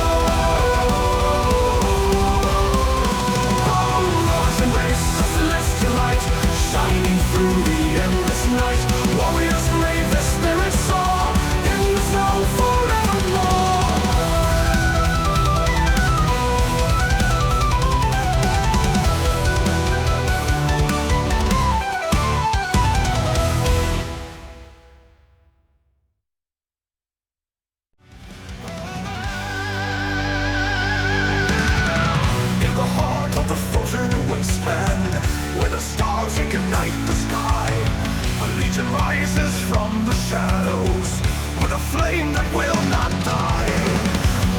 Auroras embrace the celestial light, shining through the endless night. Warriors brave, their spirits soar in the snow forevermore. In the heart of the frozen wasteland, where the stars ignite the sky, a legion rises from the shadows, with a flame that will not die.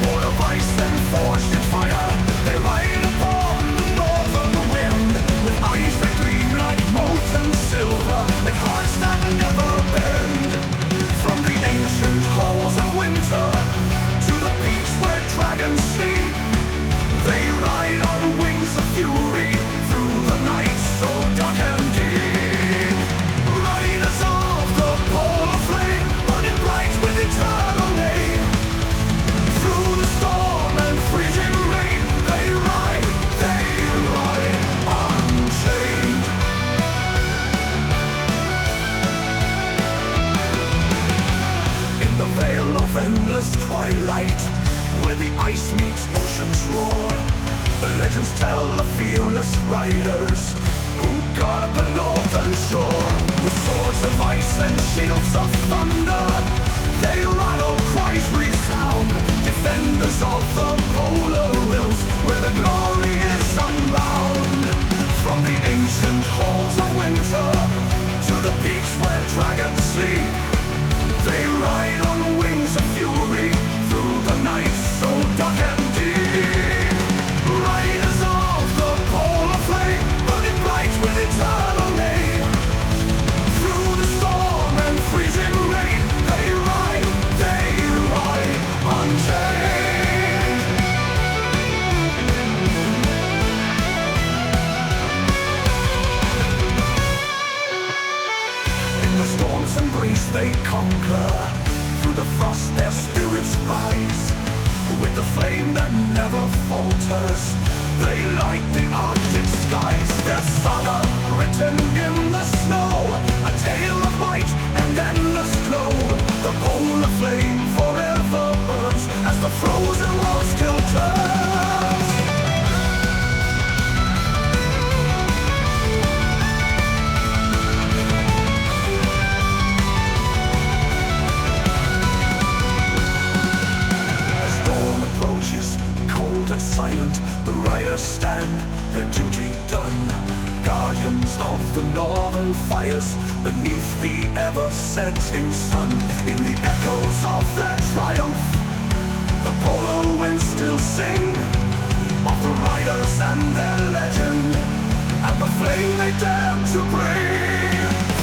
Born of ice and forged in fire, they ride upon the northern wind, with eyes that gleam like molten silver, like hearts that never bend. From the ancient halls of winter to the peaks where dragons sleep, they ride on wings of fury through the night so dark and deep. Riders of the polar flame, burning bright with eternal name. Through the storm and freezing rain, they ride unchained. In the veil of endless twilight, where the ice meets ocean's roar, the legends tell of fearless riders who guard the northern shore. With swords of ice and shields of thunder, their rattle cries resound. Defenders of the polar wills, where the glory is unbound. From the ancient halls of winter to the peaks where dragons sleep, they ride on wings of fury through the night so dark and deep. Riders of the polar flame, burning bright with eternal name. Through the storm and freezing rain, they ride unchained. In the storm's embrace they conquer, through the frost their spirits rise. With the flame that never falters, they light the Arctic skies. Their saga written in the snow, a tale of light and endless glow. The polar flame forever burns, as the frozen world still turns. the northern fires, beneath the ever-setting sun. In the echoes of their triumph, the polar winds still sing of the riders and their legend, and the flame they dare to bring.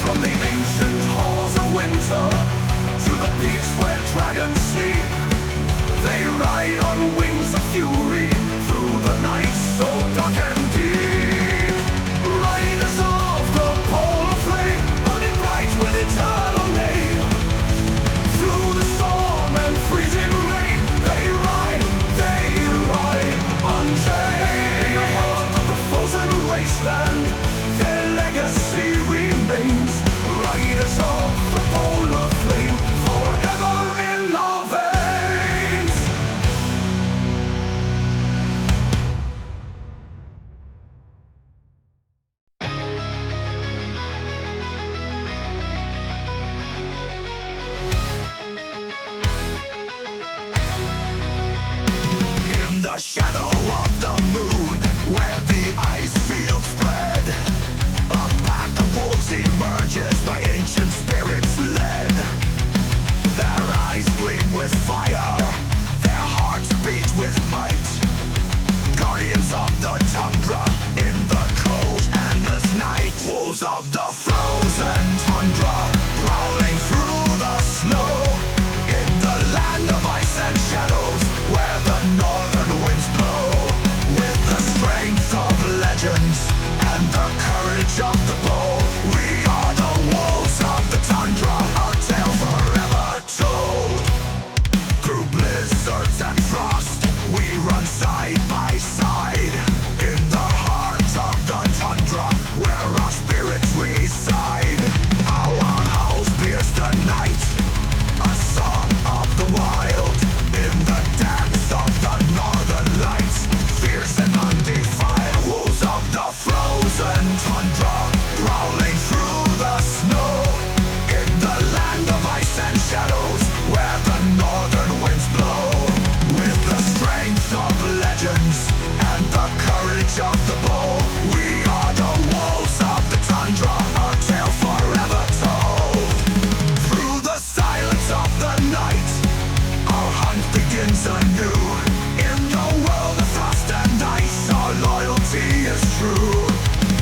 From the ancient halls of winter to the peaks where dragons sleep, they ride on wings of fury through the night so dark and deep. Riders of the polar flame, burning bright with eternal name. Through the storm and freezing rain, they ride unchained. The heart of the frozen wasteland, their legacy remains. Riders of the polar flame, forever in our veins. In the shadow of the moon, where the ice fields spread, a pack of wolves emerges by ancient spirits led. Their eyes gleam with fire, their hearts beat with might. Guardians of the tundra in the cold endless night. Wolves of the frozen tundra, prowling through the snow. In the land of ice and shadows, where the northern winds blow. With the strength of legends and the courage of the bold, we are the wolves of the tundra, our tale forever told. Through blizzards and frost, we run side by side. In the heart of the tundra, where our spirits reside. Our howls pierce the night, a song of the wild. In the dance of the northern lights, fierce and undefiled. Wolves of the frozen tundra, prowling through the snow. In the land of ice and shadows, where the northern winds blow. With the strength of legends and the courage of the bold, we are the wolves of the tundra, our tale forever told. Through the silence of the night, our hunt begins anew. In the world of frost and ice, our loyalty is true.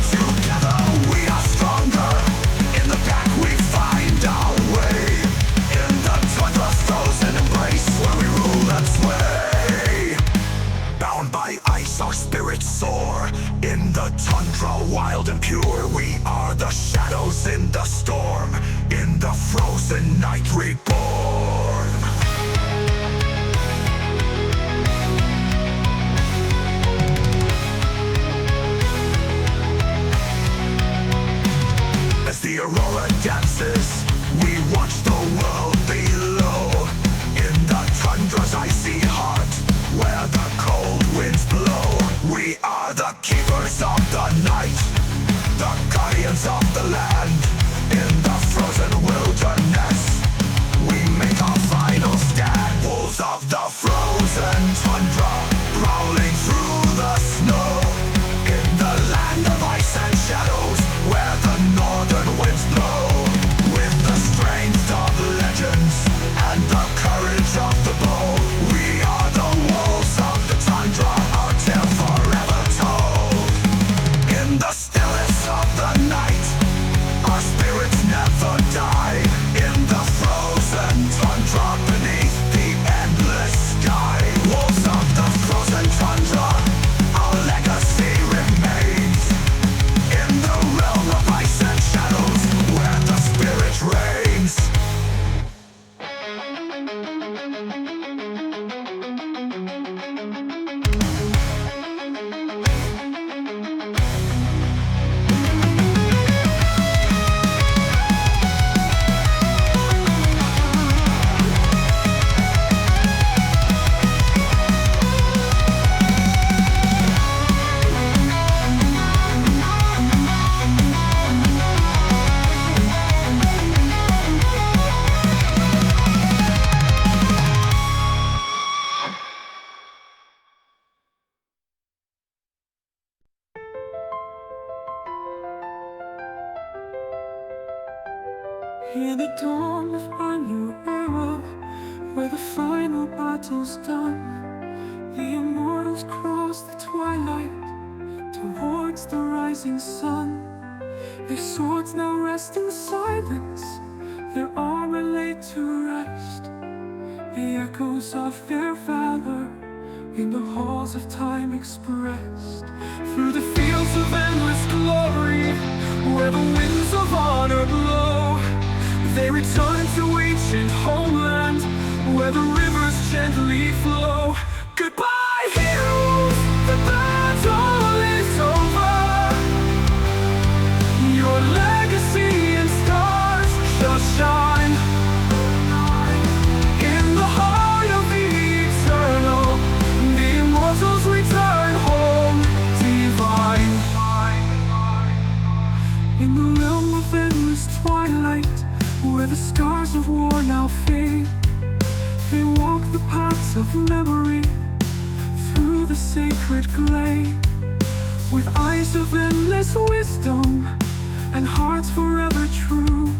Together we are stronger, in the pack we find our way. In the tundra's frozen embrace, where we rule and sway. Bound by ice our spirits soar, in the tundra wild and pure. We are the shadows in the storm, in the frozen night reborn. As the aurora dances, we watch the world below. In the tundra's icy heart, where the cold winds blow. We are the keepers of the night, the guardians of the land. In the frozen wilderness, we make our final stand. Wolves of the frozen tundra, prowling through the snow. In the land of ice and shadows, where the northern winds blow. With the strength of legends and the courage of the bold, we are the wolves of the tundra, our tale forever told. In the stillness of the night, our In the dawn of a new era, where the final battle's done, the immortals cross the twilight towards the rising sun. Their swords now rest in silence, their armor laid to rest. The echoes of their valor in the halls of time expressed. Through the fields of endless glory, where the winds of honor blow, they return to ancient homeland, where the rivers gently flow. Goodbye, heroes, the battle is over. Your legacy and stars shall shine in the heart of the eternal. The immortals return home divine. In the realm of endless twilight, where the scars of war now fade, they walk the paths of memory through the sacred glade. With eyes of endless wisdom and hearts forever true,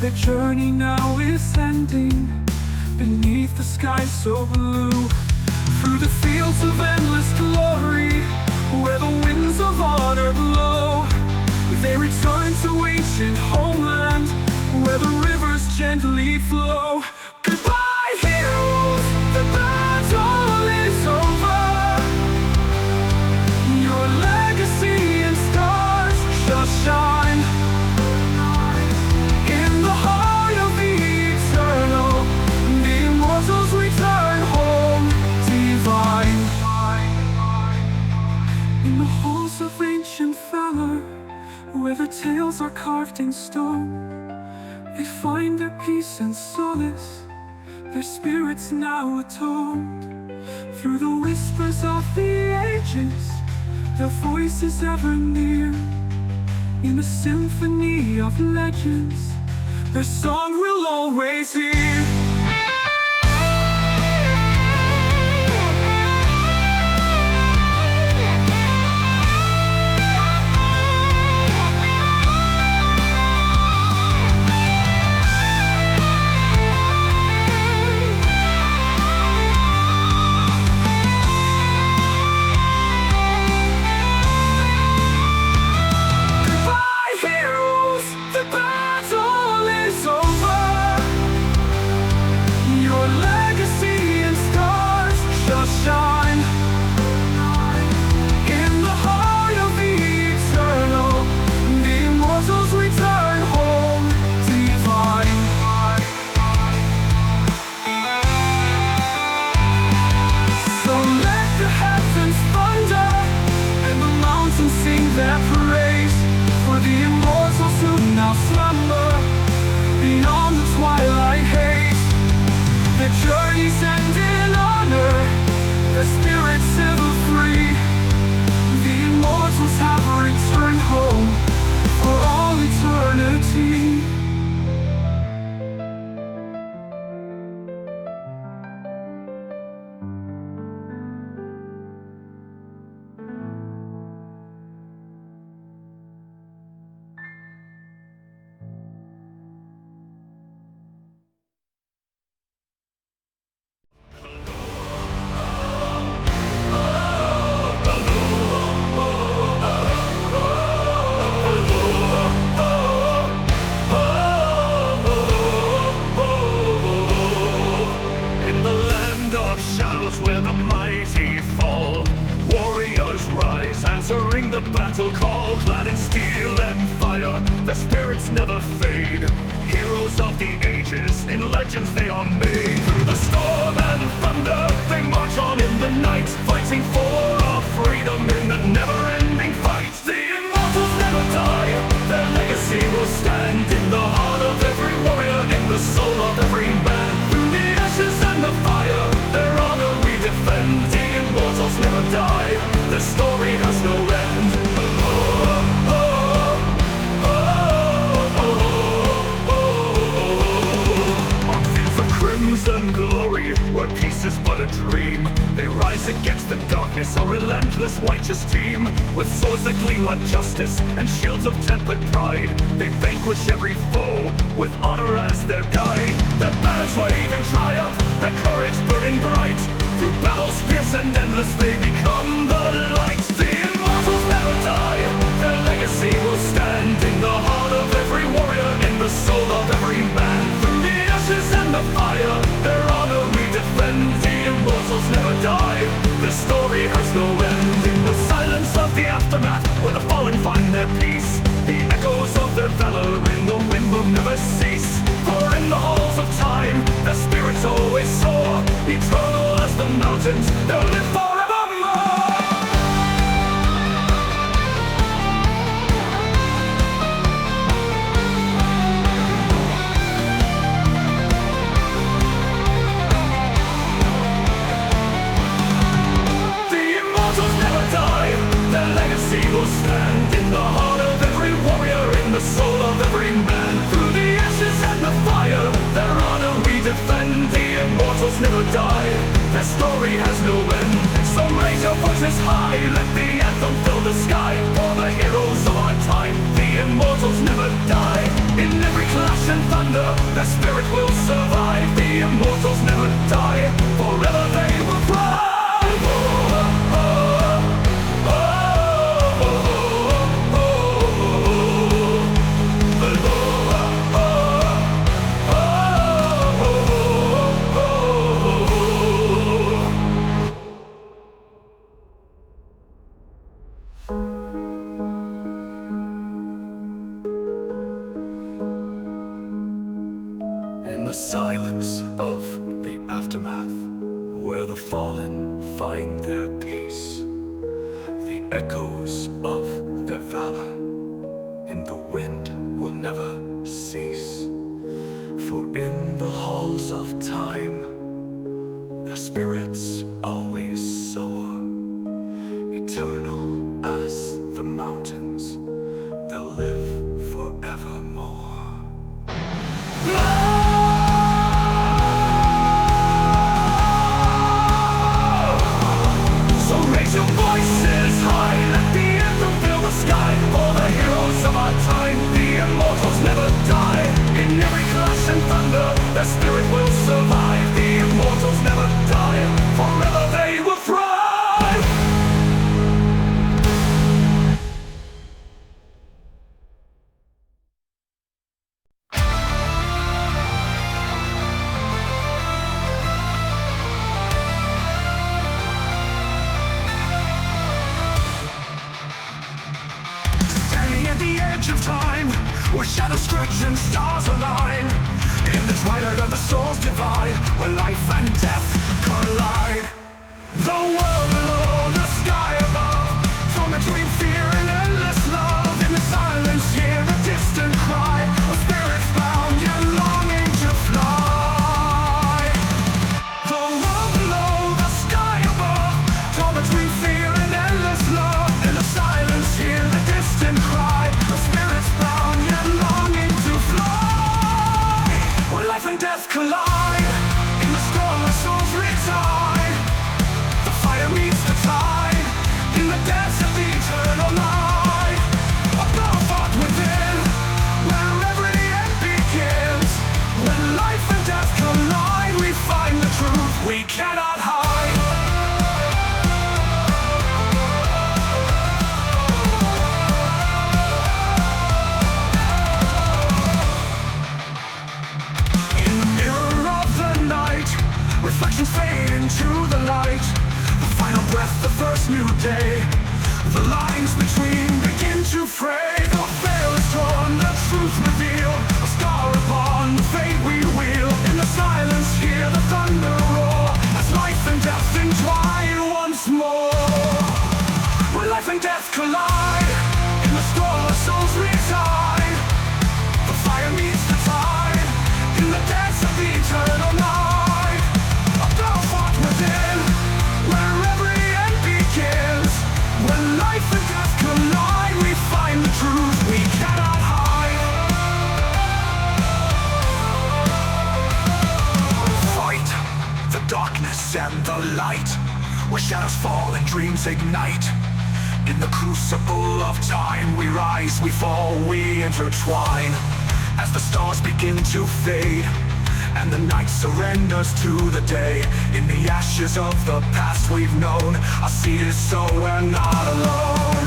their journey now is ending beneath the sky so blue. Through the fields of endless glory, where the winds of honor blow, they return to ancient homeland, where the rivers gently flow. Goodbye, heroes, the battle is over. Your legacy and stars shall shine in the heart of the eternal. The immortals return home divine. In the halls of ancient valor, where the tales are carved in stone, they find their peace and solace, their spirits now atoned. Through the whispers of the ages, their voice is ever near. In the symphony of legends, their song will always hear. With swords that gleam like justice and shields of tempered pride, they vanquish every foe. with honor as their guide. Their banners wave in triumph, their courage burning bright. Through battles fierce and endless they become the light. The immortals never die, their legacy will stand in the heart of every warrior, in the soul of every man. Through the ashes and the fire, their honor we defend. The immortals never die, their story has no end. In the silence of the aftermath, where the fallen find their peace, the echoes of their valor in the wind will never cease. For in the halls of time, their spirits always soar, eternal as the mountains, they'll live forevermore. The immortals never die, their legacy will stand in the heart of every warrior, in the soul of every man. Through the ashes and the fire, their honor we defend. The immortals never die, their story has no end. So raise your voices high, let the anthem fill the sky. For the heroes of our time, the immortals never die. In every clash and thunder, their spirit will survive. The immortals never die, forever they will thrive. In the silence of the aftermath, where the fallen find their peace, the echoes of their valor in the wind will never cease. For in the halls of time, their spirits always soar, eternal as the mountains, they'll live forevermore. So raise your voices high, let the anthem fill the sky. For the heroes of our time, the immortals never die. In every clash and thunder, their spirit will survive. The immortals never die, forever they will thrive. Standing at the edge of time, where shadows stretch and stars align. In the twilight of the souls divide, where life and death collide. The world below, the sky above, torn between fear and endless love. In the silence hear a distant cry, a spirit bound yet longing to fly. The world below, the sky above, torn between fear and endless love. In the silence hear the distant cry, a spirit bound yet longing to fly. Where life and death collide, in the storm where souls reside. The fire meets the tide, in the dance of the eternal night. A battle fought within, where every end begins. When life and death collide, we find the truth we cannot hide. In the mirror of the night, reflections fade into the light. The final breath, the first new day. The lines between begin to fray. The veil is torn, the truth revealed. A scar upon the fate we wield. In the silence, hear the thunder roar, as life and death entwine once more. Where life and death collide, in the storm where souls reside. The fire meets the tide, in the dance of the eternal night. A battle fought within, where every end begins. When life and death collide, we find the truth we cannot hide. Fight the darkness and the light, where shadows fall and dreams ignite. In the crucible of time, we rise, we fall, we intertwine. as the stars begin to fade and the night surrenders to the day. In the ashes of the past we've known, our seed is sown, we're not alone.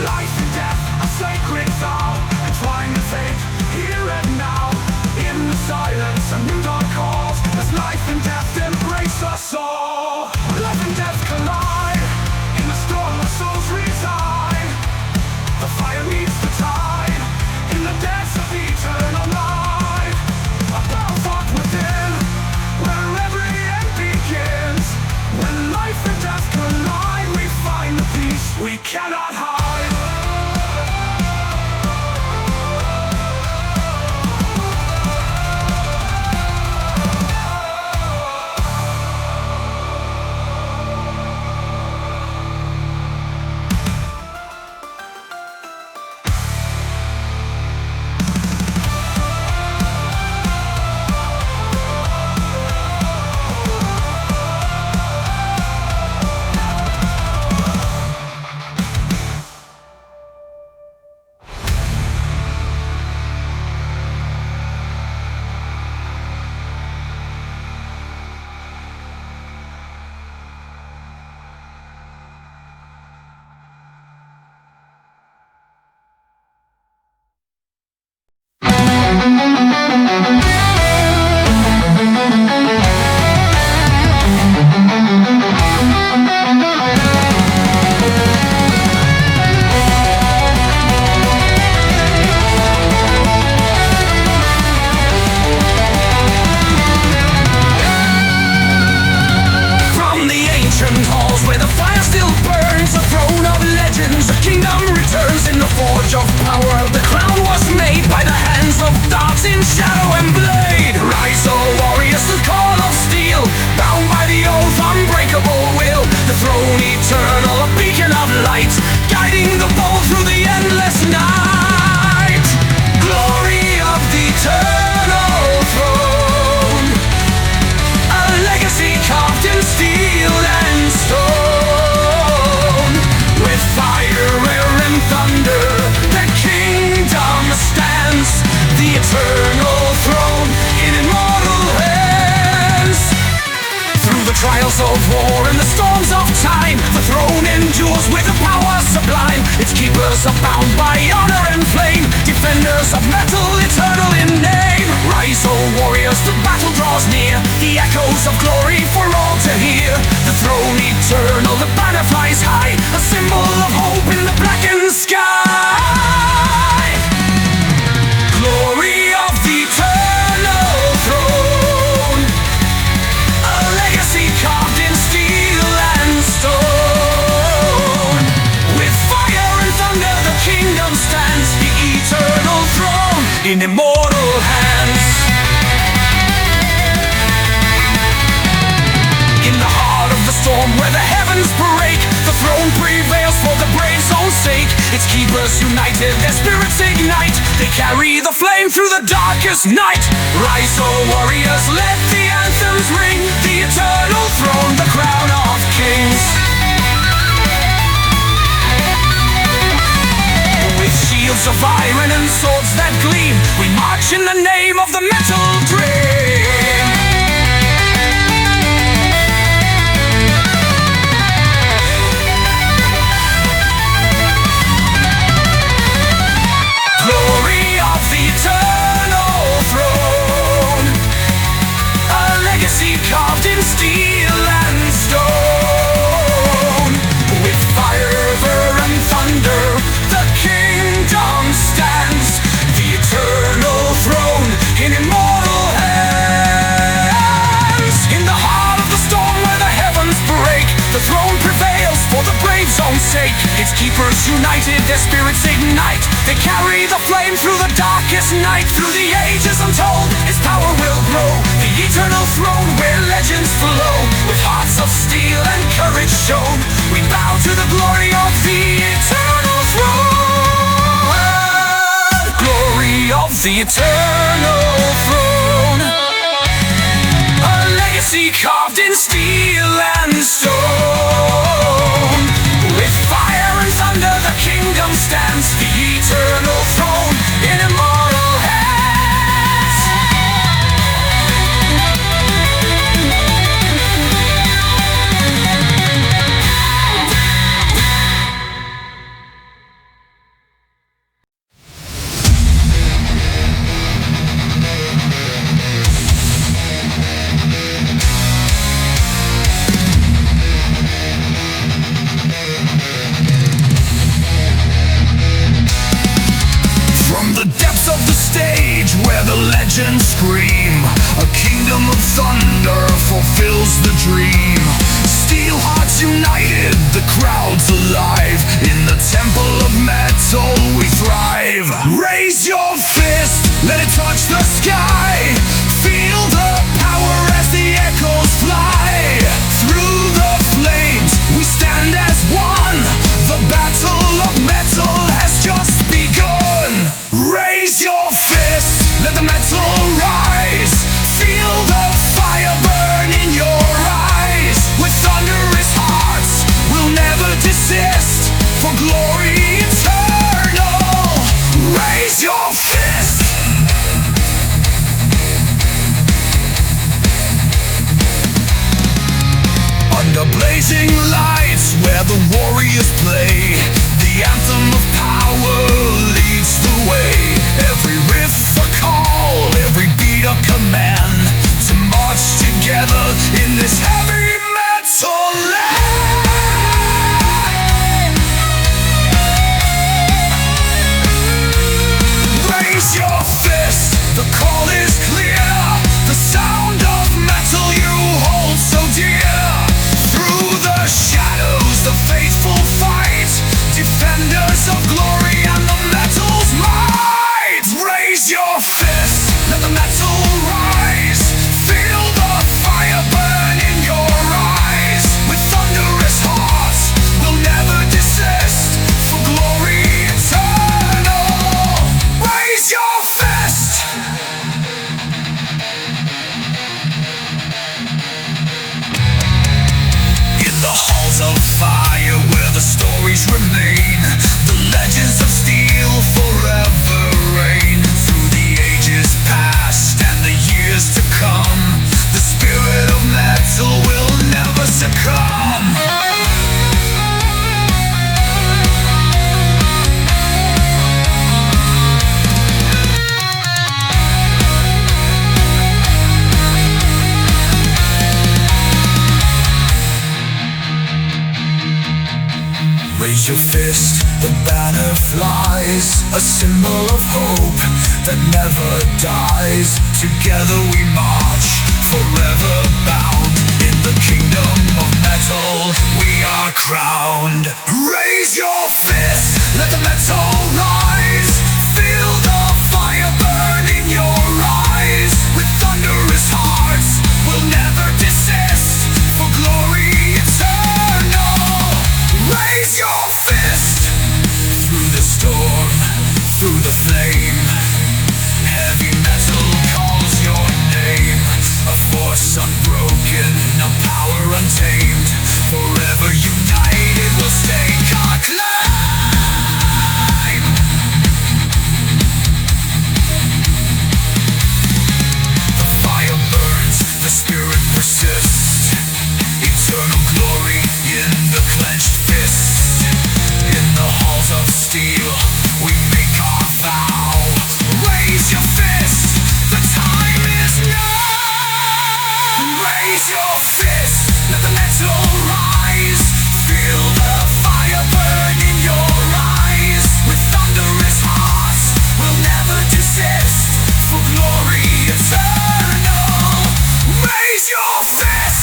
Life and death, a sacred vow, entwined with fate, here and now. In the silence, a new dawn calls, as life and death embrace us all. Life and death collide, in the storm our souls reside. The fire meets the tide, in the dance of eternal night. A battle fought within, where every end begins. When life and death collide, we find the peace we cannot hide. Of power, the crown was made by the hands of darts in shadow and blade. Rise, O warriors, the call of steel, bound by the oath, unbreakable will. The throne eternal, a beacon of light, guiding the bold through the endless night. Glory of the eternal throne, a legacy carved in steel and stone. With fire, air, and thunder, stands the eternal throne in immortal hands. Through the trials of war and the storms of time, the throne endures with a power sublime. Its keepers are bound by honor and flame, defenders of metal, eternal in name. Rise, O warriors, the battle draws near, the echoes of glory for all to hear. The throne eternal, the banner flies high, a symbol of hope in the blackened sky. Glory of the eternal throne, a legacy carved in steel and stone. With fire and thunder the kingdom stands, the eternal throne in immortal hands. In the heart of the storm where the heavens break, the throne prevails for the brave's own sake. Its keepers united, their spirits ignite, they carry the flame through the darkest night. Rise, O warriors, let the anthems ring, the eternal throne, the crown of kings. With shields of iron and swords that gleam, we march in the name of the metal dream. Glory of the eternal throne, a legacy carved in steel and stone. With fire and thunder, the kingdom stands, the eternal throne in immortal hands. In the heart of the storm where the heavens break, the throne prevails for the brave's own sake. Its keepers united, their spirits ignite, they carry the flame through the darkest night. Through the ages untold, its power will grow, the eternal throne where legends flow. With hearts of steel and courage shown, we bow to the glory of the eternal throne. Glory of the eternal throne, a legacy carved in steel and stone. With fire and thunder the kingdom stands, the eternal throne in immortal depths of the stage where the legends scream, a kingdom of thunder fulfills the dream. Steel hearts united, the crowd's alive. In the temple of metal we thrive. Raise your fist, let it touch the sky. Feel the power as the echoes fly. Through the flames we stand as one. The battle of metal has just begun. Raise your fist, let the metal rise. Feel the fire burn in your eyes. With thunderous hearts we'll never desist. For glory eternal, raise your fist. Under blazing lights where the warriors play, the anthem of power leads the way. Every riff a call, every beat a command, to march together in this heavy metal land. Raise your fist, the call is clear. The sound of metal you hold so dear. Through the shadows the faithful fight, defenders of glory and the metal's might. Raise your fist, let the metal rise. Feel the fire burn in your eyes. With thunderous hearts we'll never desist. For glory eternal, raise your fist. In the halls of fire where the stories remain, the legends of steel forever reign. Through the ages past and the years to come, the spirit of metal will never succumb. Raise your fist, the banner flies, a symbol of hope that never dies. Together we march, forever bound. In the kingdom of metal, we are crowned. Raise your fist, let the metal rise. Feel the fire burn in your eyes. With thunderous hearts, we'll never desist. For glory eternal, raise your fist. Through the storm, through the flame, heavy metal calls your name. A force unbroken, a power untamed. Forever united we'll stake our claim. The fire burns, the spirit persists. Eternal glory in the clenched fist. In the halls of steel we make our vow. Raise your fist, the time is now. Raise your fist, let the metal rise. Feel the fire burn in your eyes. With thunderous hearts we'll never desist. For glory eternal, raise your fist.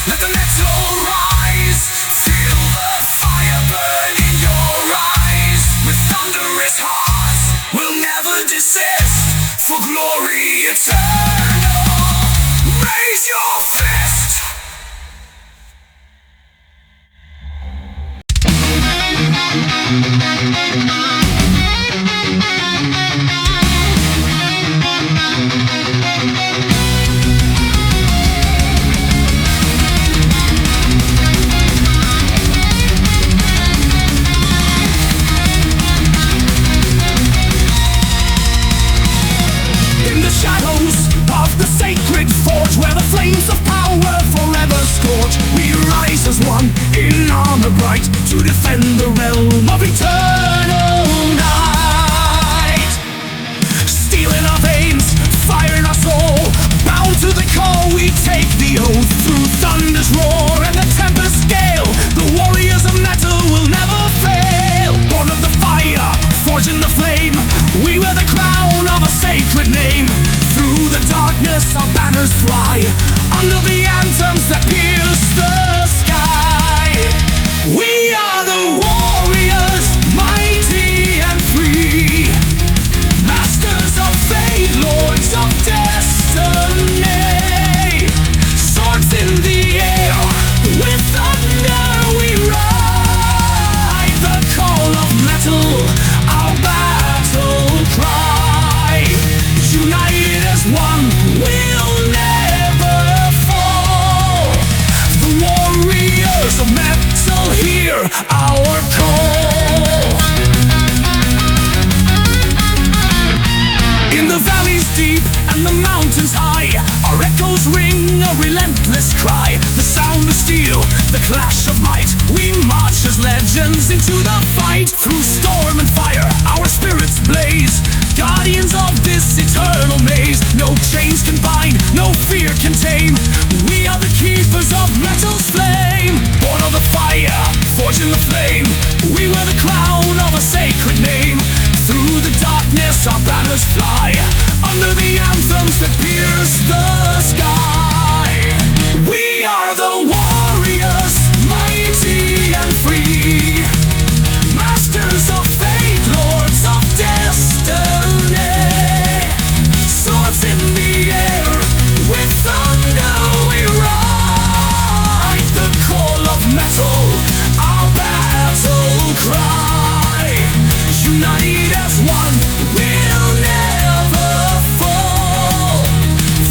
Let the metal rise. Feel the fire burn in your eyes. With thunderous hearts we'll never desist. For glory eternal, raise your fist. In the shadows of the sacred forge, where the flames of power forever banners fly under the anthems that pierce the sky. We are the warriors, mighty and free, masters of fate, lords of destiny. Swords in the air, with thunder we ride. The call of metal, our battle cry. United as one, we'll never fall. The warriors of metal hear our call. In the valleys deep and the mountains high, our echoes ring a relentless cry. The sound of steel, the clash of might, we march as legends into the fight. Through storm and fire, our spirits blaze, guardians of this eternal maze. No chains can bind, no fear can tame. We are the keepers of metal's flame. Born of the fire, forged in the flame, we wear the crown of a sacred name. Through the darkness our banners fly, under the anthems that pierce the sky. We are the warriors, mighty and free, masters of fate, lords of destiny. Swords in the air, with thunder we ride. The call of metal, our battle cry. Unite as one, we'll never fall.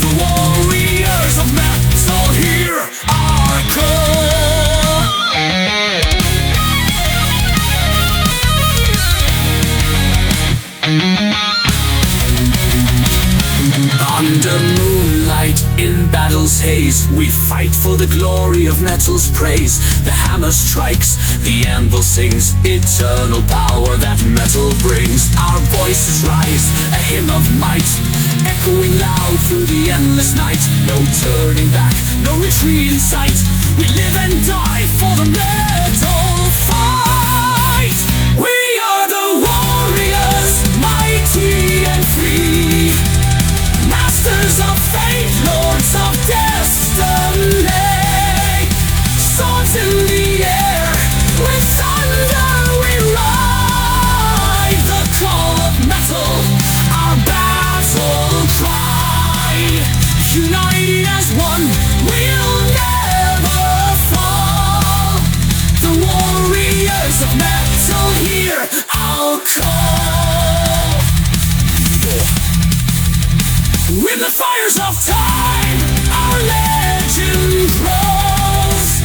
The warriors of metal hear our call. Under moonlight, in battle's haze, we fight for the glory of metal's praise. The hammer strikes, the anvil sings, eternal power that metal brings. Our voices rise, a hymn of might, echoing loud through the endless night. No turning back, no retreat in sight. We live and die for the metal fight. We are the warriors, mighty and free, masters of fate, lords of destiny. Swords in the air, with thunder we ride. The call of metal, our battle cry. United as one, we'll never fall. The warriors of metal hear our call. In the fires of time, our legend grows.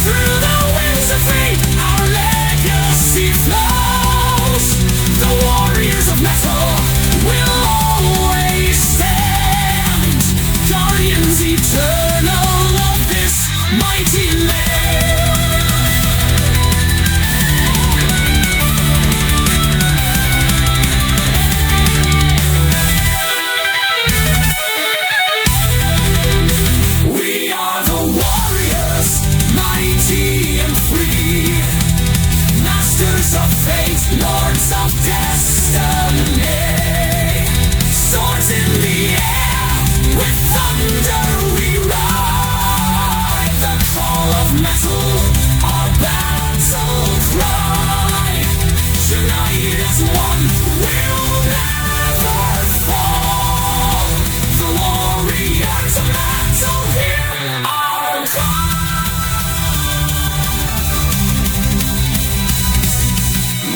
Through the winds of fate, our legacy flows. The warriors of metal will always stand, guardians eternal of this mighty land. Of fate, lords of destiny. Swords in the air, with thunder we ride. The call of metal, our battle cry. United as one, we'll never fall. The warriors of metal hear our call.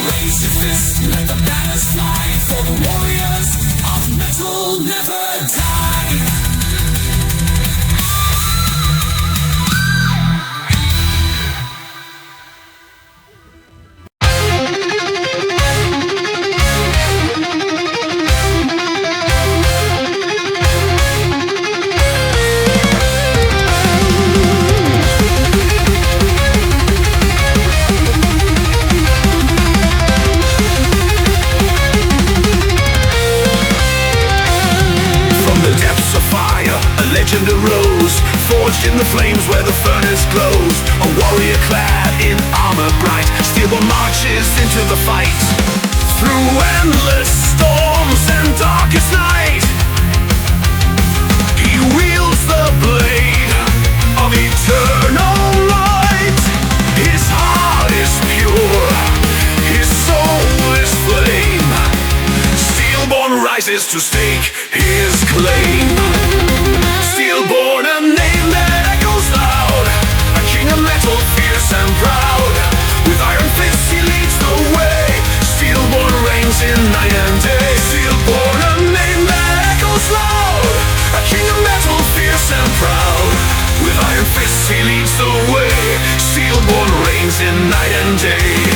Raise your fist, let the banners fly, for the warriors of metal never die. Legend arose, forged in the flames where the furnace glows. A warrior clad in armor bright, steelborn marches into the fight. Through endless storms and darkest night, he vows to stake his claim. Steel-born, a name that echoes loud, a king of metal, fierce and proud. With iron fists he leads the way, steel-born reigns in night and day. Steel-born, a name that echoes loud, a king of metal, fierce and proud. With iron fists he leads the way, steel-born reigns in night and day.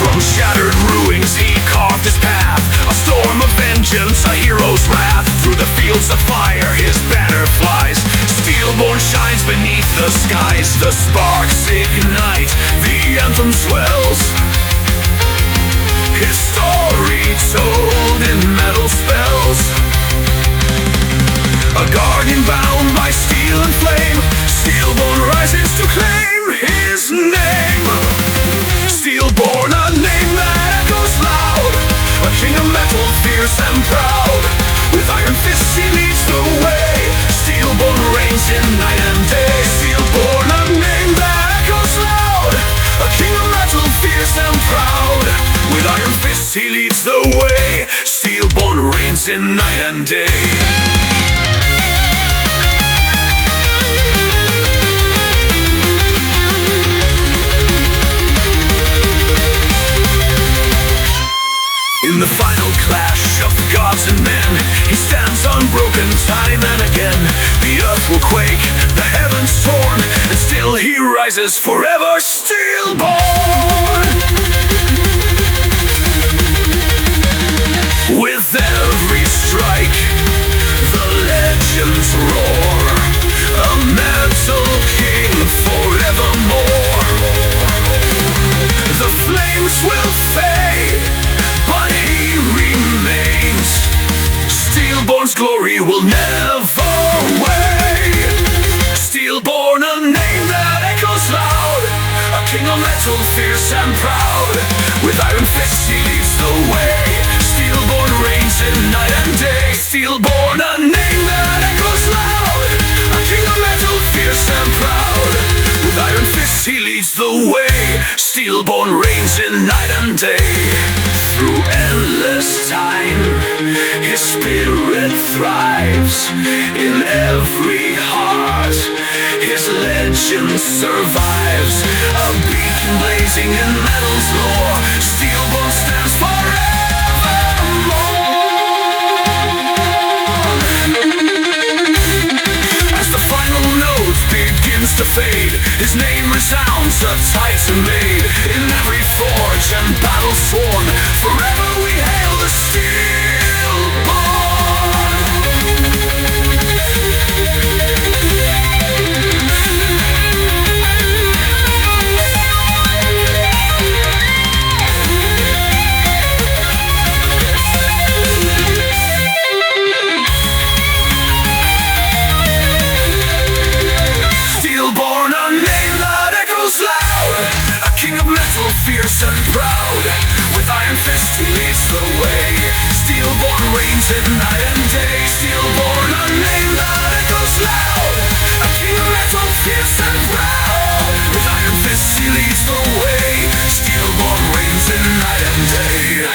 From shattered ruins he carved his path, a storm of vengeance, a hero's wrath. Through the fields of fire his banner flies, steel-born shines beneath the skies. The sparks ignite, the anthem swells, his story told in metal spells. A guardian bound by steel and flame, steel-born rises to claim his name. Steel-born, a name that echoes loud, a king of metal, fierce and proud. With iron fists he leads the way, steel-born reigns in night and day. Steel-born, a name that echoes loud, a king of metal, fierce and proud. With iron fists he leads the way, steel-born reigns in night and day. In the final clash of gods and men, he stands unbroken time and again. The earth will quake, the heavens torn, and still he rises forever, steel-born. With every strike, the legends roar, a metal king forevermore. The flames will fade, but he remains. Steel-born's glory will never wane. Steel-born, a name that echoes loud, a king of metal, fierce and proud. With iron fists he leads the way, steel-born reigns in night and day. Steel-born, a name that echoes loud, a king of metal, fierce and proud. With iron fists he leads the way, steel-born reigns in night and day. Through endless time, his spirit thrives in every heart. His legend survives, a beacon blazing in metal's lore. Steel-born stands forevermore. As the final note begins to fade, his name resounds, a titan made. In every forge and battle sworn, forever we hail the steel-born. Steel-born, a name that echoes loud, a king of metal, fierce and proud. With iron fist he leads the way, steel-born reigns in night and day. Steel-born, a name that echoes loud, a king of metal, fierce and proud. With iron fist he leads the way, steel-born reigns in night and day.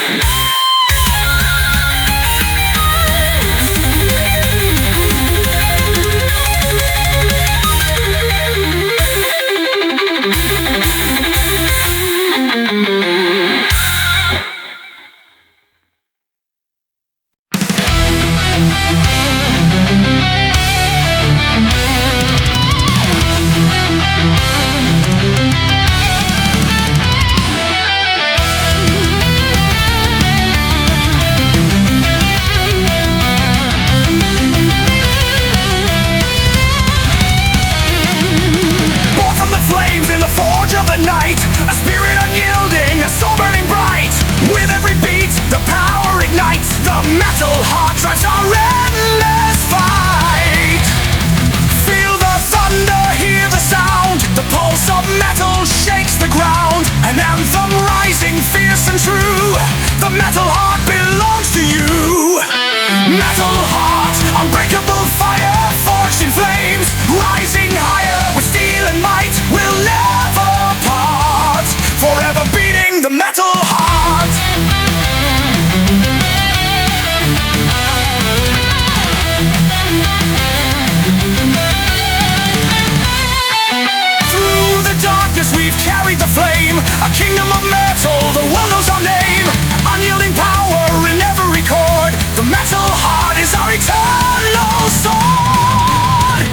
kingdom of metal, the world knows our name. Unyielding power in every chord. The metal heart is our eternal sword.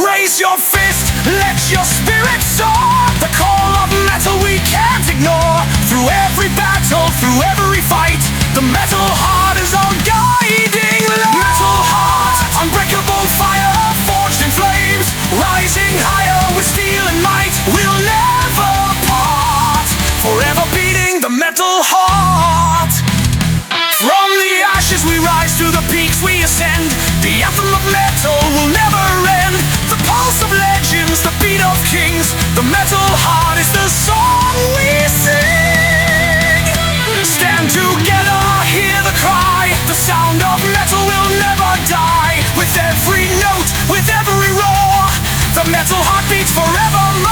Raise your fist, let your spirit soar. The call of metal we can't ignore. Through every battle, through every fight, the metal heart is our guiding light. Metal heart, unbreakable fire, forged in flames, rising higher with steel and might. We'll never part, forever beating the metal heart. From the ashes we rise, to the peaks we ascend. The anthem of metal will never end. The pulse of legends, the beat of kings. The metal heart is the song we sing. Stand together, hear the cry. The sound of metal will never die. With every note, with every roar, the metal heart beats forevermore.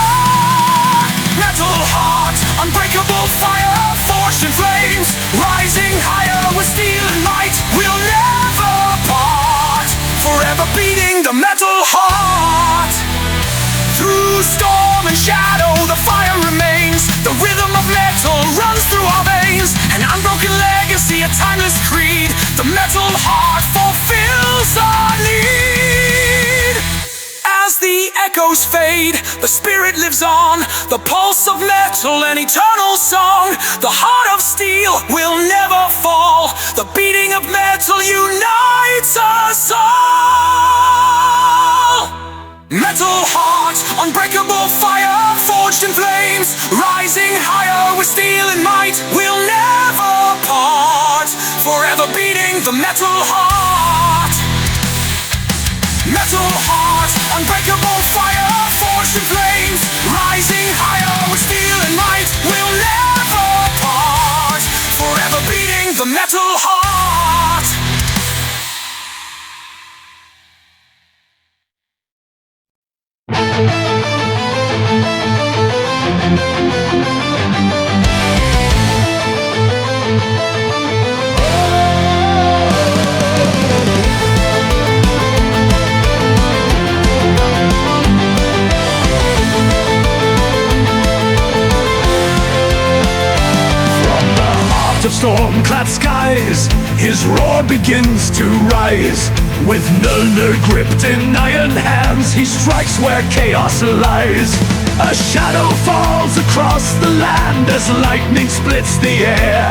Metal heart, unbreakable fire, forged in flames, rising higher with steel and might. We'll never part, forever beating the metal heart. Through storm and shadow the fire remains. The rhythm of metal runs through our veins. An unbroken legacy, a timeless creed. The metal heart fulfills our need. As the echoes fade, the spirit lives on. The pulse of metal, an eternal song. The heart of steel will never fall. The beating of metal unites us all. Metal heart, unbreakable fire, forged in flames, rising higher with steel and might. We'll never part, forever beating the metal heart. Metal heart, unbreakable fire, forged in flames, rising higher with steel and might. We'll never part, forever beating the metal heart. Of storm-clad skies, his roar begins to rise. With Mjolnir gripped in iron hands, he strikes where chaos lies. A shadow falls across the land as lightning splits the air.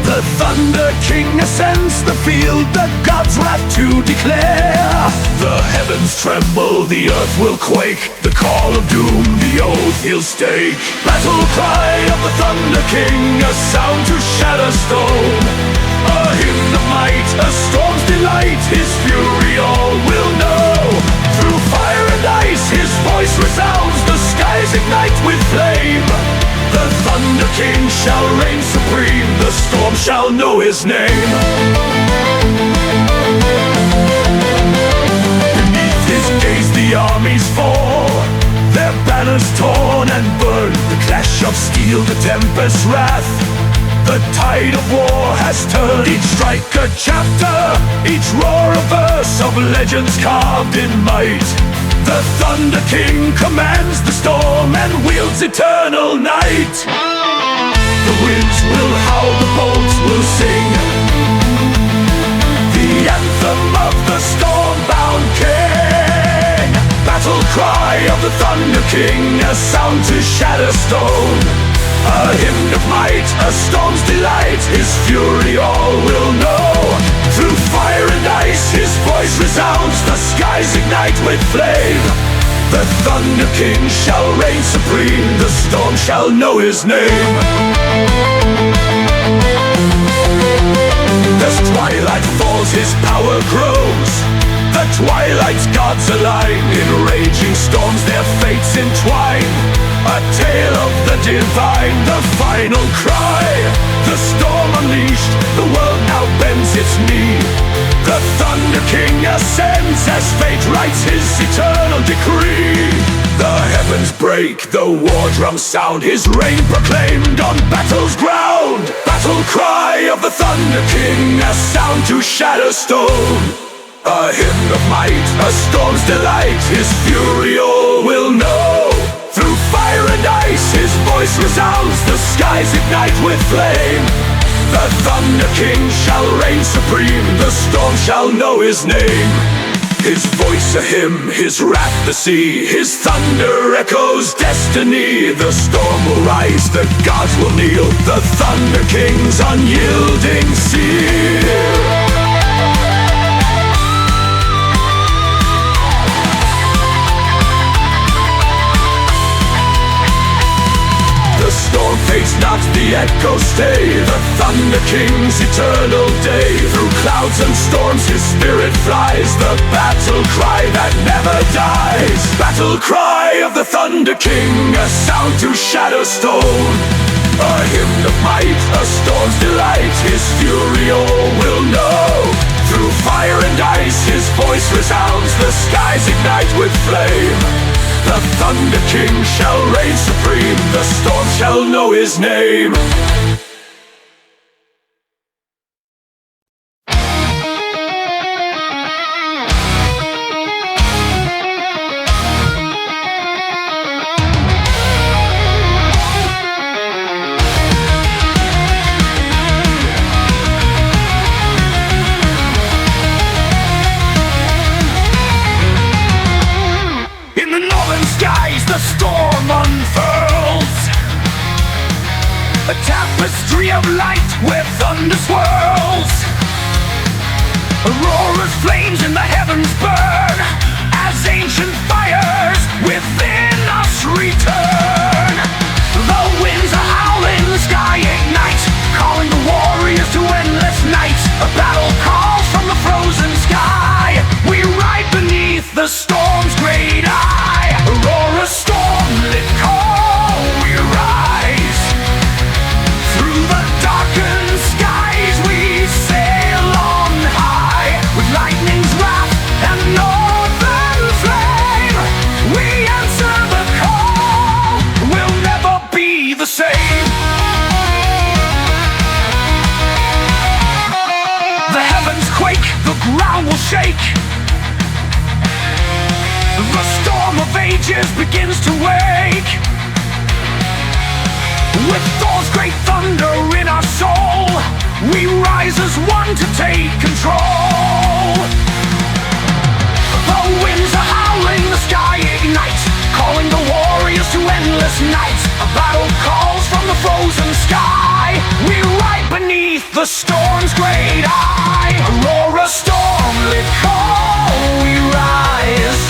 The Thunder King ascends the field, the gods' wrath to declare. The heavens tremble, the earth will quake. The call of doom, the oath he'll stake. Battle cry of the Thunder King, a sound to shatter stone. A hymn of might, a storm's delight, his fury all will know. Through fire and ice his voice resounds, the skies ignite with flame. The Thunder King shall reign supreme, the storm shall know his name. Beneath his gaze the armies fall, their banners torn and burned. The clash of steel, the tempest's wrath, the tide of war has turned. Each strike a chapter, each roar a verse of legends carved in might. The Thunder King commands the storm and wields eternal night. The winds will howl, the bolts will sing, the anthem of the storm-bound king. Battle cry of the Thunder King, a sound to shatter stone. A hymn of might, a storm's delight, his fury all will know. Through fire and ice his voice resounds, the skies ignite with flame. The Thunder King shall reign supreme, the storm shall know his name. As twilight falls his power grows, the Twilight's gods align. In raging storms their fates entwine. A tale of the divine, the final cry. The storm unleashed, the world now bends its knee. The Thunder King ascends as fate writes his eternal decree. The heavens break, the war drums sound, his reign proclaimed on battle's ground. Battle cry of the Thunder King, a sound to shatter stone. A hymn of might, a storm's delight, his fury all will know. Through fire and ice his voice voice resounds, the skies ignite with flame. The Thunder King shall reign supreme, the storm shall know his name. His voice a hymn, his wrath the sea, his thunder echoes destiny. The storm will rise, the gods will kneel, the Thunder King's unyielding seal. The storm fades not, the echoes stay, the Thunder King's eternal day. Through clouds and storms his spirit flies, the battle cry that never dies. Battle cry of the Thunder King, a sound to shatter stone. A hymn of might, a storm's delight, his fury all will know. Through fire and ice his voice resounds, the skies ignite with flame. The Thunder King shall reign supreme, the storm shall know his name. A tapestry of light where thunder swirls. Aurora's flames in the heavens burn as ancient fires within us return. The winds are howling, the sky ignites, calling the warriors to endless nights. A battle calls from the frozen sky. We ride beneath the storm's great eye. Aurora's storm-lit call, we rise. Through the darkened skies we sail on high. With lightning's wrath and northern flame, we answer the call, we'll never be the same. The heavens quake, the ground will shake. The storm of ages begins to wake. With Thor's great thunder in our soul, we rise as one to take control. The winds are howling, the sky ignites, calling the warriors to endless nights. A battle calls from the frozen sky. We ride beneath the storm's great eye. Aurora storm-lit call, we rise.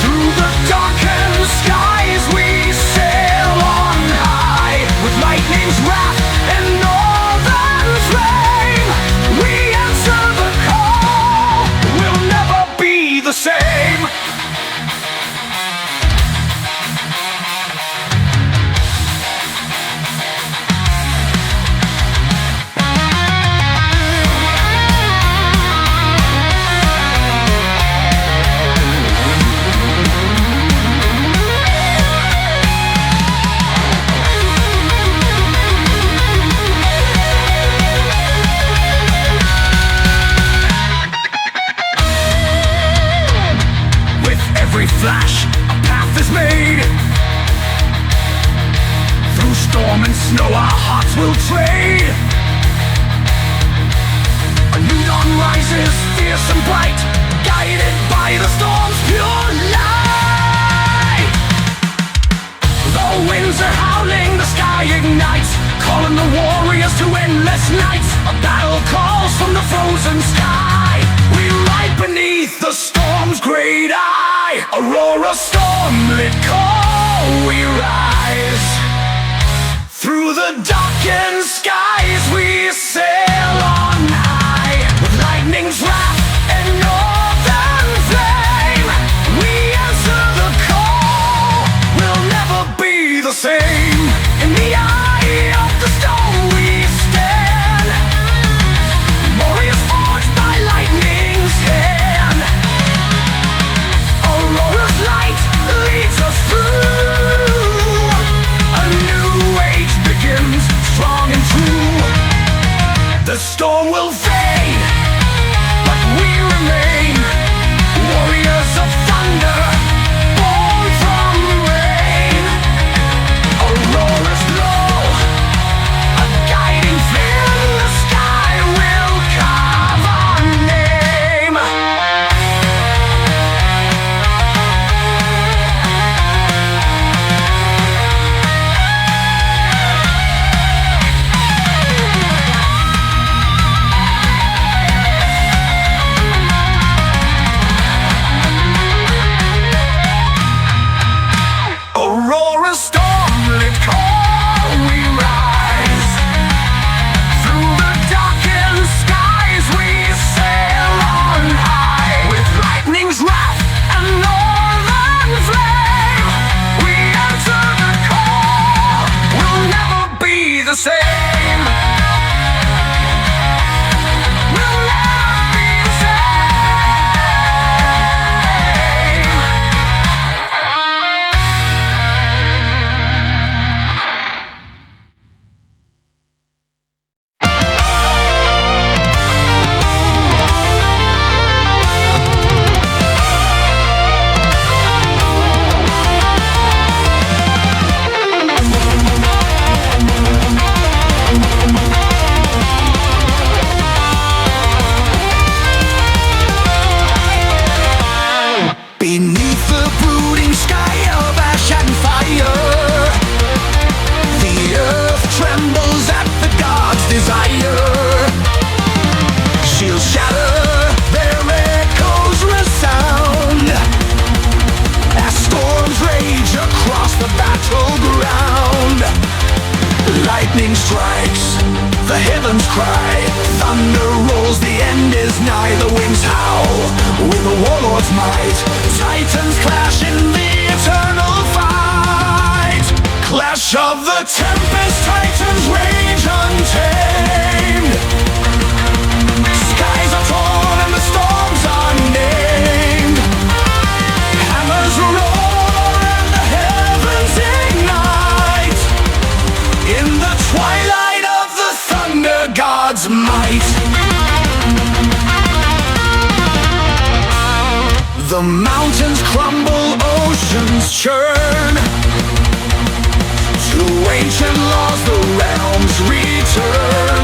Through the darkened skies we sail on high. With lightning's wrath and northern flame, we answer the call, we'll never be the same. Flash, a path is made. Through storm and snow our hearts will trade. A new dawn rises, fierce and bright, guided by the storm's pure light. The winds are howling, the sky ignites, calling the warriors to endless nights. A battle calls from the frozen sky. We ride beneath the storm's great eye. Aurora storm-lit call, we rise. Through the darkened skies we sail on high. With lightning's wrath and northern flame, we answer the call, we'll never be the same. In the eye of the storm we stand, warriors forged by lightning's hand. Aurora's light leads us through. A new age begins, strong and true. with the warlord's might. Titans clash in the eternal fight. Clash of the Tempest, Titans rage untamed. Skies are torn and the storms are named. Hammers roar and the heavens ignite in the twilight of the thunder god's might. The mountains crumble, oceans churn. To ancient laws the realms return.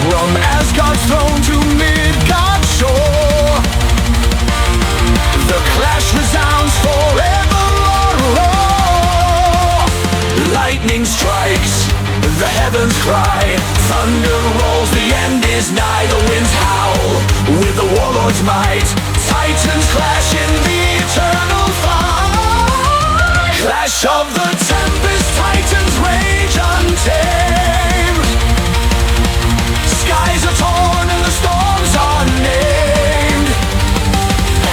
From Asgard's throne to Midgard's shore, the clash resounds forevermore. Lightning strikes, the heavens cry. Thunder rolls, the end is nigh. The winds howl with the warlord's might. Titans clash in the eternal fight. Clash of the Tempest, Titans rage untamed. Skies are torn and the storms are named.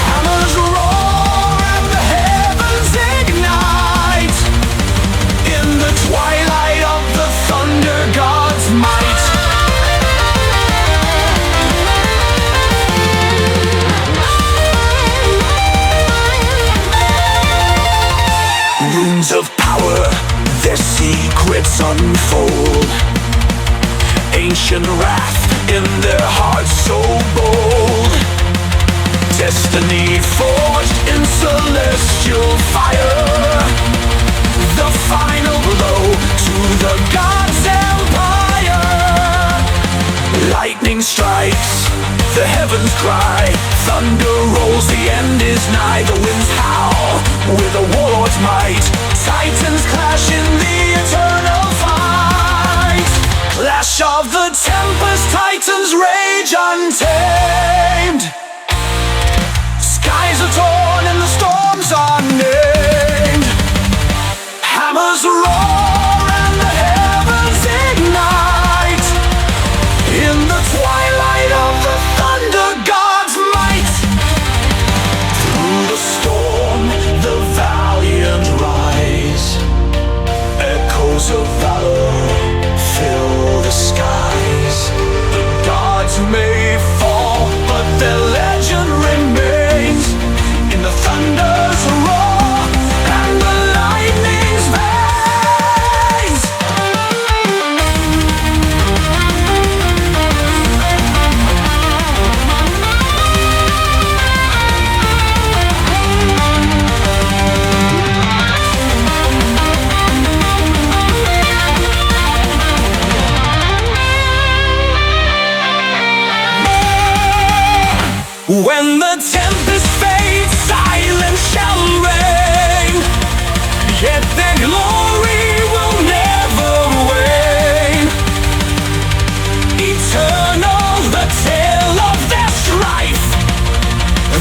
Hammers roar and the heavens ignite in the twilight of the thunder god's might. Runes of power, their secrets unfold. Ancient wrath in their hearts so bold. Destiny forged in celestial fire. The final blow to the god's empire. Lightning strikes, the heavens cry. Thunder rolls, the end is nigh. The winds howl with a warlord's might. Titans clash in the eternal fight. Clash of the Tempest, Titans rage untamed. Skies are torn and the storms are named. Hammers roar and the heavens ignite in the twilight of the thunder god's might. Through the storm, the valiant rise. Echoes of valor fill the skies. The gods may fall, but their legend remains in the thunder's roar and the lightning's veins. When the tempest fades, silence shall reign. Yet their glory will never wane. Eternal, the tale of their strife.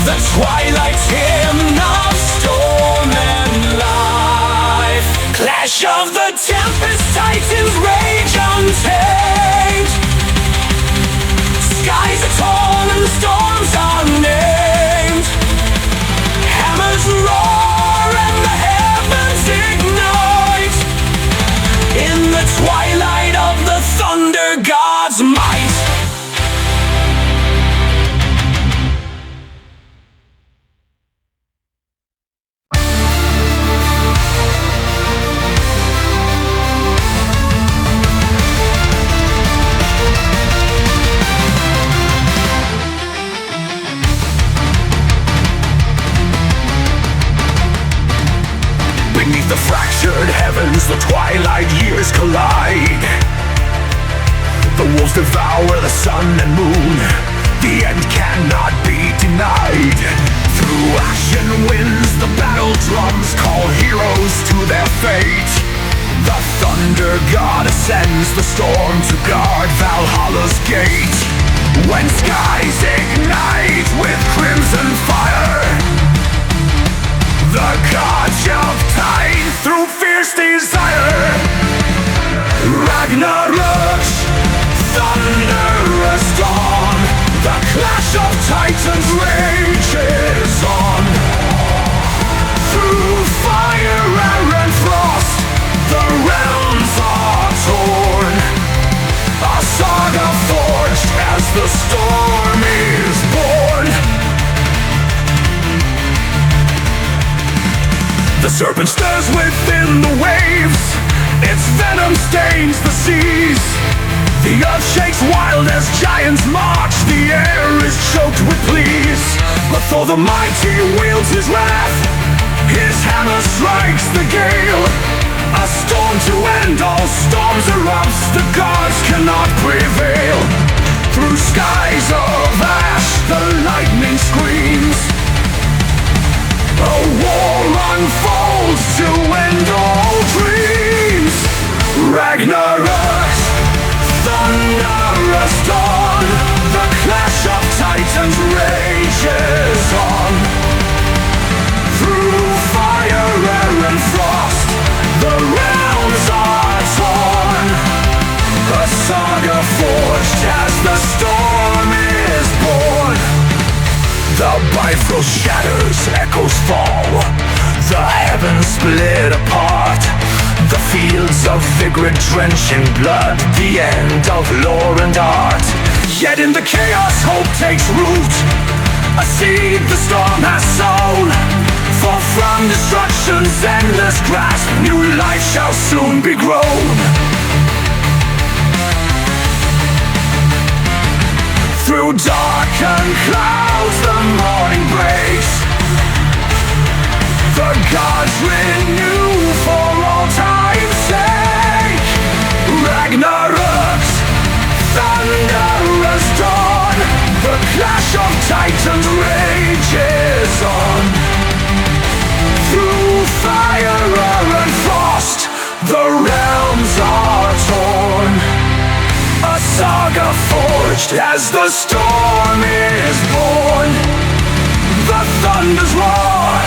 The twilight's hymn of storm and life. Clash of the tempest, Titans rage untamed. Skies are torn and the storms are named. Hammers roar and the heavens ignite in the twilight of the thunder god's might. Beneath the fractured heavens, the twilight years collide. The wolves devour the sun and moon. The end cannot be denied. Through ashen winds, the battle drums call heroes to their fate. The thunder god ascends the storm to guard Valhalla's gate. When skies ignite with crimson fire, the gods shall tide through fierce desire. Ragnarok, thunderous dawn, the clash of Titans rages on. Through fire, air and frost, the realms are torn. A saga forged as the storm is born. The serpent stirs within the waves, its venom stains the seas. The earth shakes wild as giants march, the air is choked with pleas. But Thor the mighty wields his wrath, his hammer strikes the gale. A storm to end all storms erupts, the gods cannot prevail. Through skies of ash the lightning screams. A war unfolds to end all dreams. Ragnarok, thunderous dawn, the clash of titans rages on. Through fire, air and frost, the realms are torn. A saga forged as the storm is born. The Bifrost shatters, echoes fall, the heavens split apart. The fields of vigor drench in blood, the end of lore and art. Yet in the chaos hope takes root, a seed the storm has sown. For from destruction's endless grasp, new life shall soon be grown. Through darkened clouds the morning breaks, the gods renew for all time's sake. Ragnarok's thunderous dawn, the clash of titans rages on. Through fire, air and frost, the realms are torn. A saga forged as the storm is born. The thunders roar,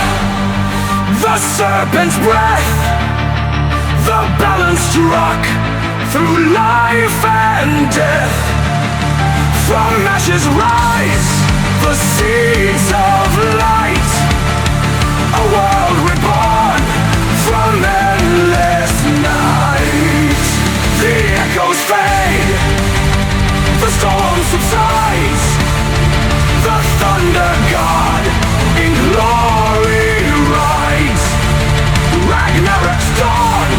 the serpent's breath, the balance struck through life and death. From ashes rise the seeds of light, a world reborn from endless night. The echoes fade, the storm subsides, the thunder god in glory rides. Ragnarok's dawn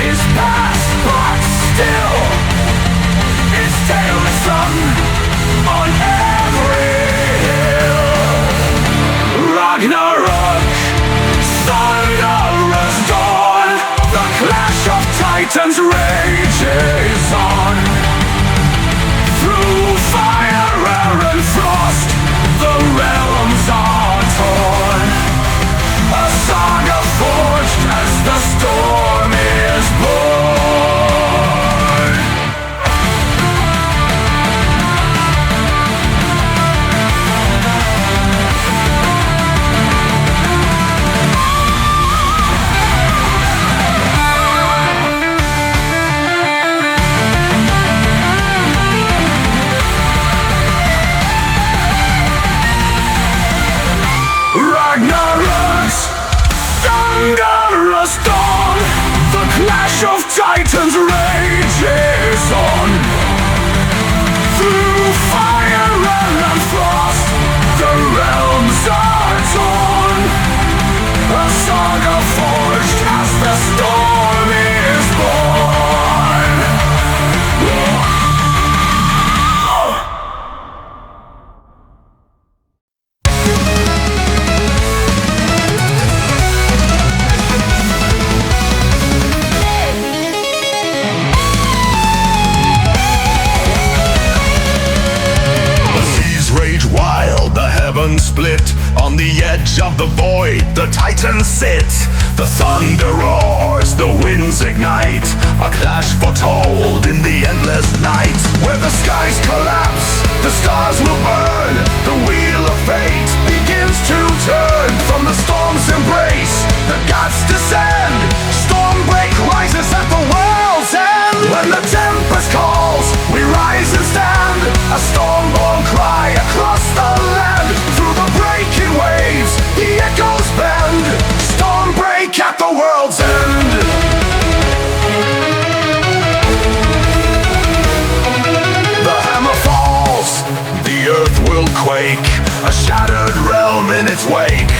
is past, but still its tale is sung on every hill. Ragnarok, thunderous dawn, the clash of titans rages on. Through fire, air and frost, the realms are torn. A saga forged as the storm is born. Ragnarok's thunderous dawn, the clash of titans rages on. Through fire, air and frost, the realms are torn. A saga forged as the storm is born. Split on the edge of the void, the titans sit. The thunder roars, the winds ignite, a clash foretold in the endless night. Where the skies collapse, the stars will burn. The wheel of fate begins to turn. From the storm's embrace, the gods descend. Stormbreak rises at the world's end. When the tempest calls, we rise and stand. A stormborn cry across the quake, a shattered realm in its wake.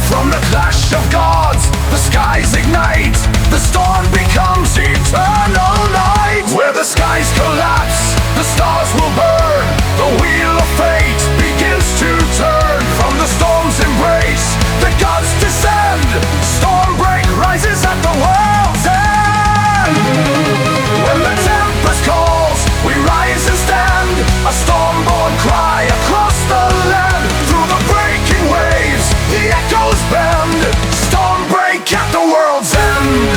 From the clash of gods, the skies ignite, the storm becomes eternal night. Where the skies collapse, the stars will burn, the wheel of fate begins to turn. From the storm's embrace, the gods descend, Stormbreak rises at the world's end. When the tempest calls, we rise and stand, a storm-born cry across the land. Through the breaking waves, the echoes bend, Stormbreak at the world's end.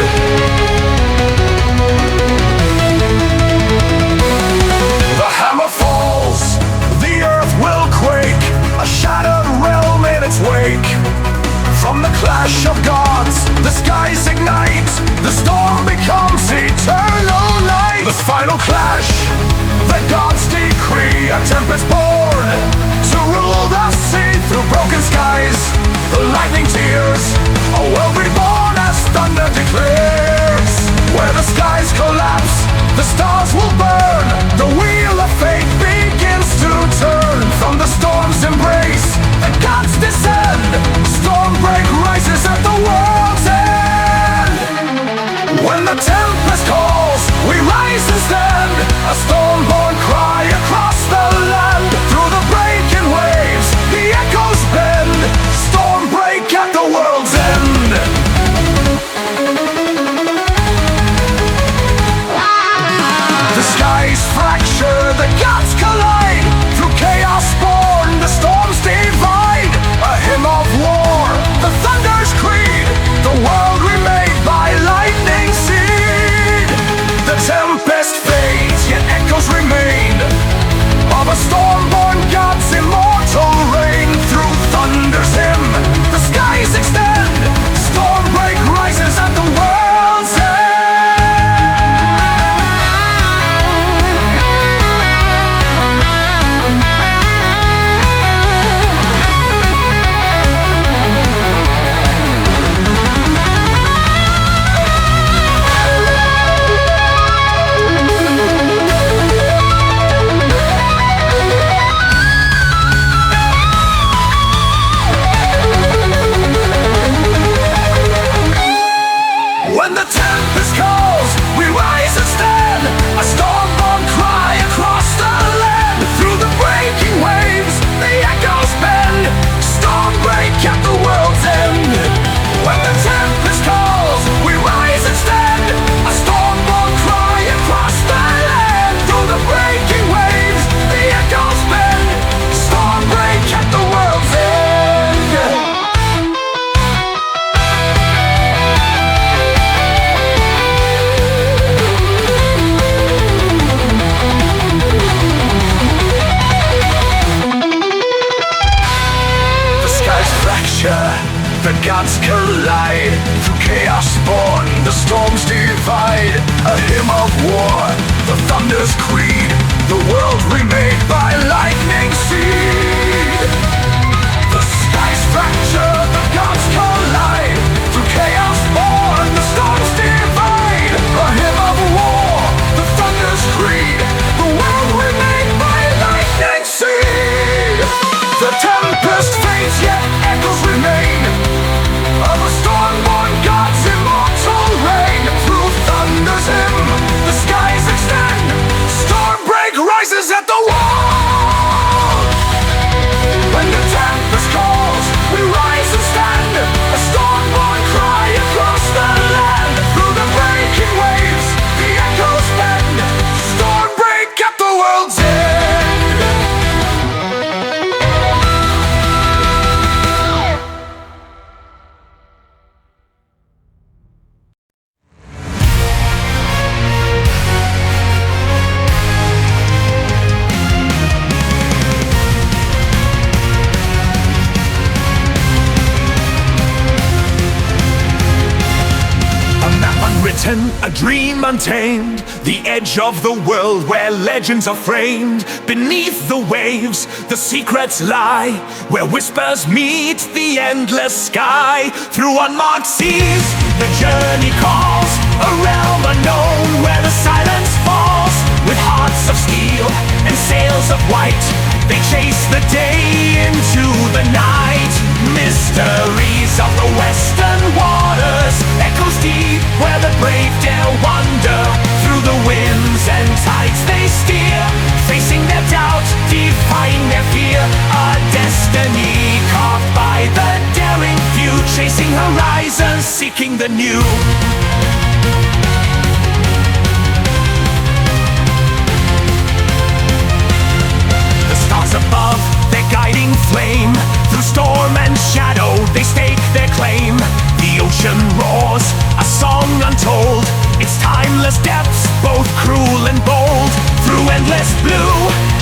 The hammer falls, the earth will quake, a shattered realm in its wake. From the clash of gods, the skies ignite, the storm becomes eternal night. The final clash, the gods decree, a tempest born to rule the sea. Through broken skies, the lightning tears, a world reborn as thunder declares. Where the skies collapse, the stars will burn, the wheel of fate begins to turn. From the storm's embrace, the gods descend, Stormbreak rises at the world's end. When the tempest calls, we rise and stand, a storm-born cry across the land. Through the breaking waves, the echoes bend, Stormbreak at the world's end. The skies fracture, the gods collide, through chaos born, the storms divide. A hymn of war, the thunder's creed, the world remade by lightning seed. The tempest fades, yet echoes remain of a storm-born god's immortal reign. Through thunder's hymn, the skies extend, Stormbreak rises at the world's end. When the tempest calls, we rise and stand, a storm-born cry across the land. Through the breaking waves, the echoes bend, Stormbreak at the world's end. When the tempest calls, we rise and stand, a storm-born cry across the land. Through the breaking waves, the echoes bend, Stormbreak at the world's end. The gods collide, through chaos born, the storms divide. A hymn of war, the thunder's creed, the world remade by lightning seed. The skies fracture, the gods collide, through chaos born, the storms divide. A hymn of war, the thunder's creed, the world remade by lightning seed. The tempest fades, yet echoes remain of a storm-born god's immortal reign. Through thunder's hymn, the skies extend, Stormbreak rises at the wall. When the tempest calls, we rise and stand, a storm-born cry across the land. Through the breaking waves, the echoes bend, Stormbreak at the world's end. A dream untamed, the edge of the world where legends are framed. Beneath the waves, the secrets lie, where whispers meet the endless sky. Through unmarked seas, the journey calls, a realm unknown where the silence falls. With hearts of steel and sails of white, they chase the day into the night. Mysteries of the western waters, echoes deep where the brave dare wander. Through the winds and tides they steer, facing their doubt, defying their fear. A destiny carved by the daring few, chasing horizons, seeking the new. The stars above, their guiding flame. Through storm and shadow they stake their claim. The ocean roars, a song untold, its timeless depths both cruel and bold. Through endless blue,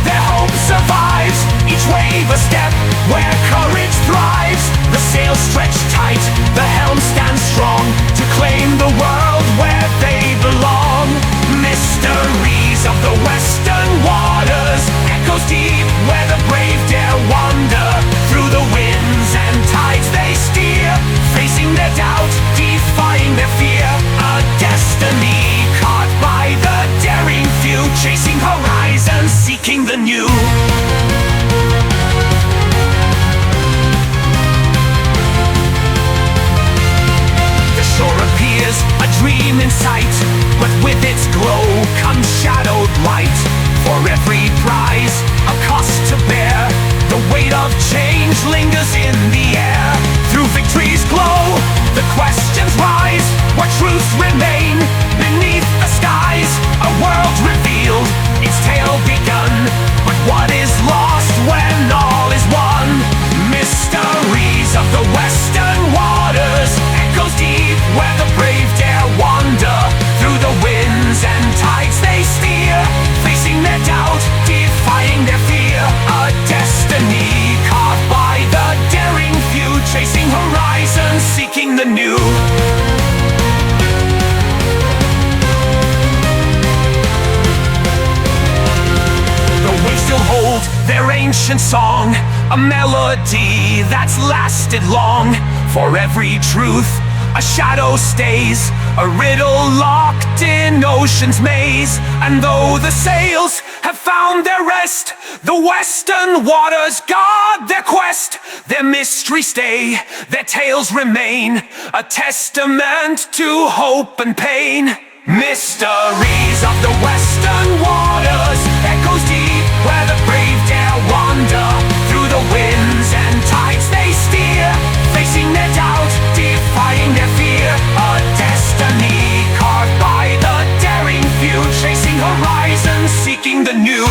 their hope survives, each wave a step where courage thrives. The sails stretch tight, the helm stands strong, to claim the world where they belong. Mysteries of the western waters, echoes deep where the brave dare wander. Through the winds and tides they steer, facing their doubt, defying their fear. A destiny caught by the daring few, chasing horizons, seeking the new. The shore appears a dream in sight, but with its glow comes shadowed light. For every prize, a cost to bear, the weight of change lingers in the air. Through victory's glow, the questions rise, what truths remain beneath the skies. A world revealed, its tale begun, but what is lost when all is won? Mysteries of the western waters, echoes deep where the brave dare wander. Through the winds and tides they steer, facing their doubt, defying their fear. A destiny carved by the daring few, chasing horizons, seeking the new. The waves still hold their ancient song, a melody that's lasted long. For every truth a shadow stays, a riddle locked in ocean's maze. And though the sails have found their rest, the western waters guard their quest. Their mysteries stay, their tales remain, a testament to hope and pain. Mysteries of the western waters, echoes deep where the brave dare wander. Through the winds and tides they steer, facing their doubt, defying their fear. A destiny carved by the daring few, chasing horizons, seeking the new.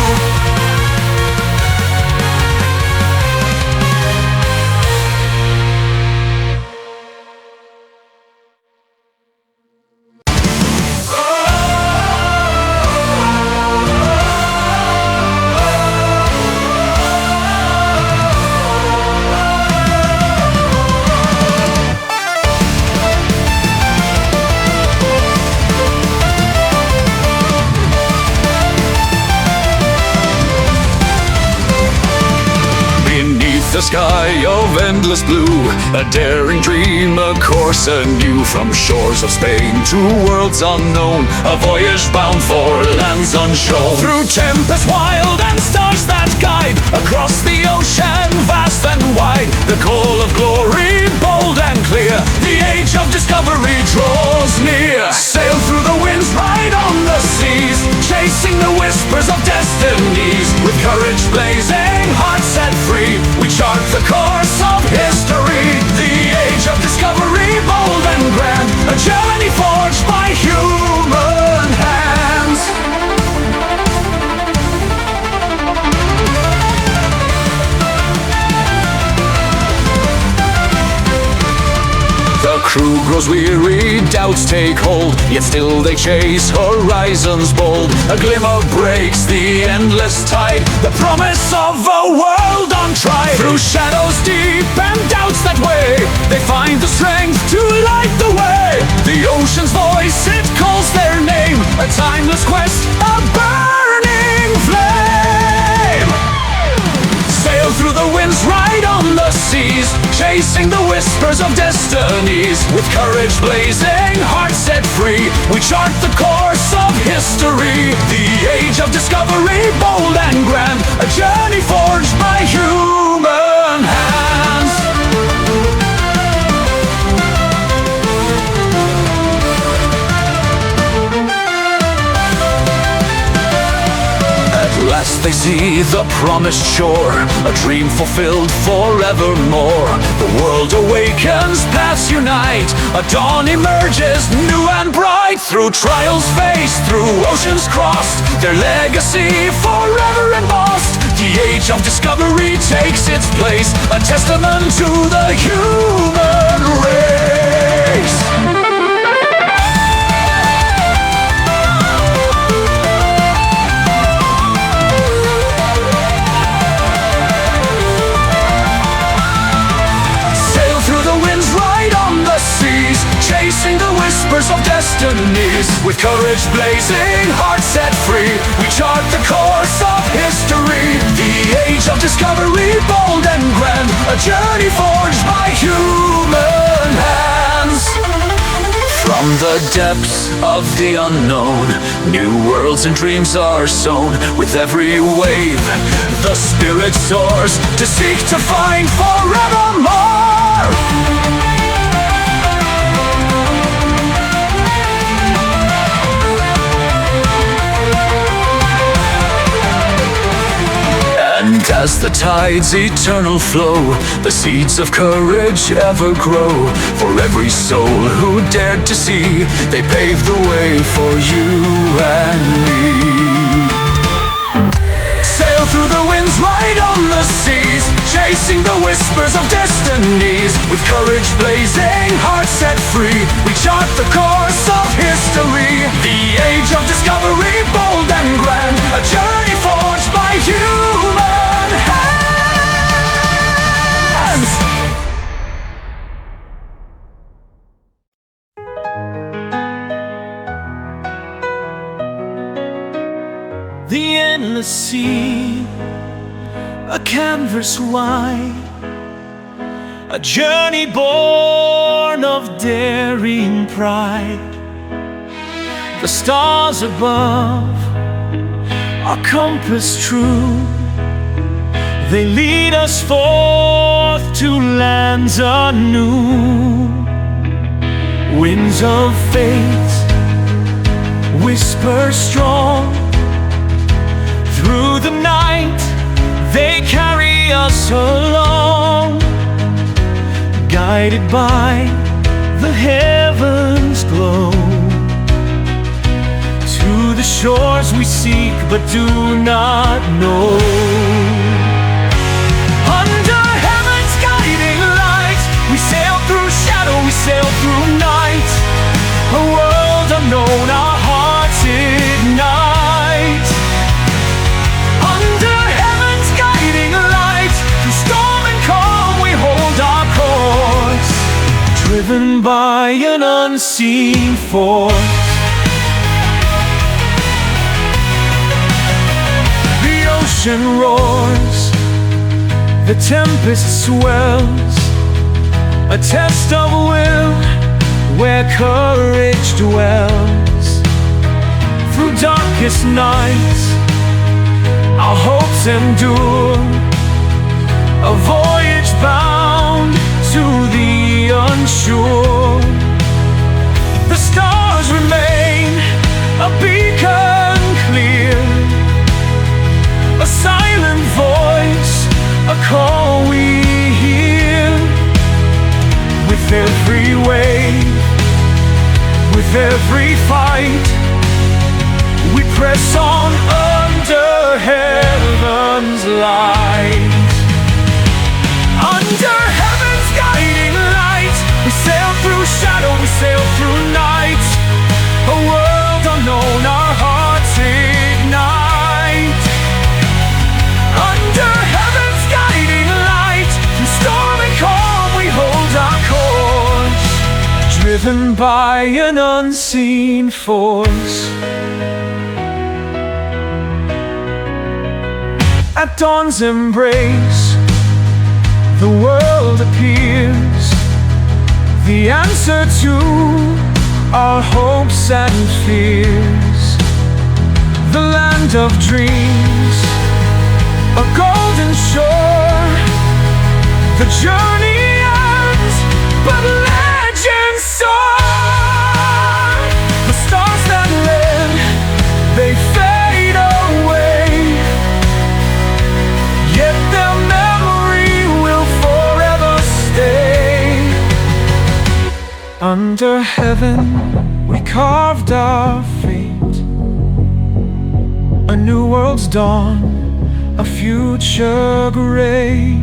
The sky of endless blue, a daring dream, a course anew. From shores of Spain to worlds unknown, a voyage bound for lands unshown. Through tempests wild and stars that guide, across the ocean vast and wide. The call of glory bold and clear, the age of discovery draws near. Sail through the winds, ride on the seas, chasing the whispers of destinies. With courage blazing, hearts set free, we chart the course of history. The age of discovery, bold and grand, a journey forged by human hands. The crew grows weary, doubts take hold, yet still they chase horizons bold. A glimmer breaks the endless tide, the promise of a world untried. Through shadows deep and doubts that weigh, they find the strength to light the way. The ocean's voice, it calls their name, a timeless quest, a burning flame. Sail through the winds, ride on the seas, chasing the whispers of destinies. With courage blazing, hearts set free, we chart the course of history. The age of discovery, bold and grand, a journey forged by human hands. At last they see the promised shore, a dream fulfilled forevermore. The world awakens, paths unite, a dawn emerges new and bright. Through trials faced, through oceans crossed, their legacy forever embossed. The age of discovery takes its place, a testament to the human race. Chasing the whispers of destinies, with courage blazing, hearts set free, we chart the course of history. The age of discovery, bold and grand, a journey forged by human hands. From the depths of the unknown, new worlds and dreams are sown. With every wave, the spirit soars, to seek to find forevermore. And as the tides eternal flow, the seeds of courage ever grow. For every soul who dared to see, they paved the way for you and me. Sail through the winds, ride on the seas, chasing the whispers of destinies. With courage blazing, hearts set free, we chart the course of history. The age of discovery, bold and grand, a journey forged by human hands. The endless sea, a canvas wide, a journey born of daring pride. The stars above are compass true, they lead us forth to lands anew. Winds of fate whisper strong, through the night they carry us along, guided by the heavens glow. To the shores we seek but do not know. Under heaven's guiding light, we sail through shadow, we sail through night. A world unknown, our hearts ignite. Under heaven's guiding light, through storm and calm we hold our course, driven by an unseen force. The ocean roars, the tempest swells, a test of will where courage dwells. Through darkest nights our hopes endure, a voyage bound to the unsure. The stars remain a beacon clear, a silent voice, a call we hear. With every wave, with every fight, we press on under heaven's light. Under heaven's guiding light, we sail through shadow, we sail through night. A world unknown, our hearts ignite. Under heaven's guiding light, through storm and calm we hold our course, driven by an unseen force. At dawn's embrace, the world appears, the answer to our hopes and fears. the land of dreams, a golden shore. The journey ends, but legends soar. The stars that live, they fade away, yet their memory will forever stay. Under heaven, we carved our fate, a new world's dawn, a future great.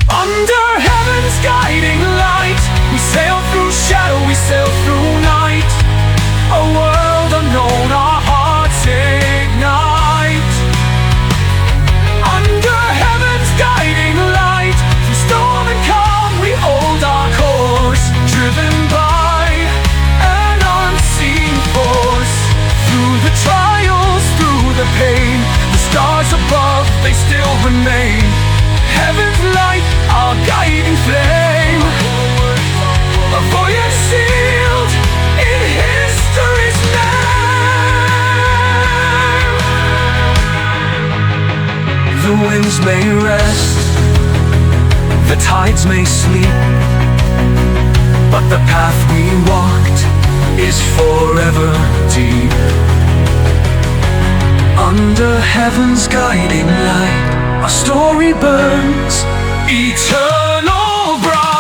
Under heaven's guiding light, we sail through shadow, we sail through night. A world unknown, our hearts ignite. Under heaven's guiding light, through storm and calm we hold our course, driven by an unseen force. Through the trials, through the pain, the stars above, they still remain. Heaven's light, our guiding flame, a voyage sealed in history's name. The winds may rest, the tides may sleep, but the path we walked is forever deep. Under heaven's guiding light, our story burns eternal bright.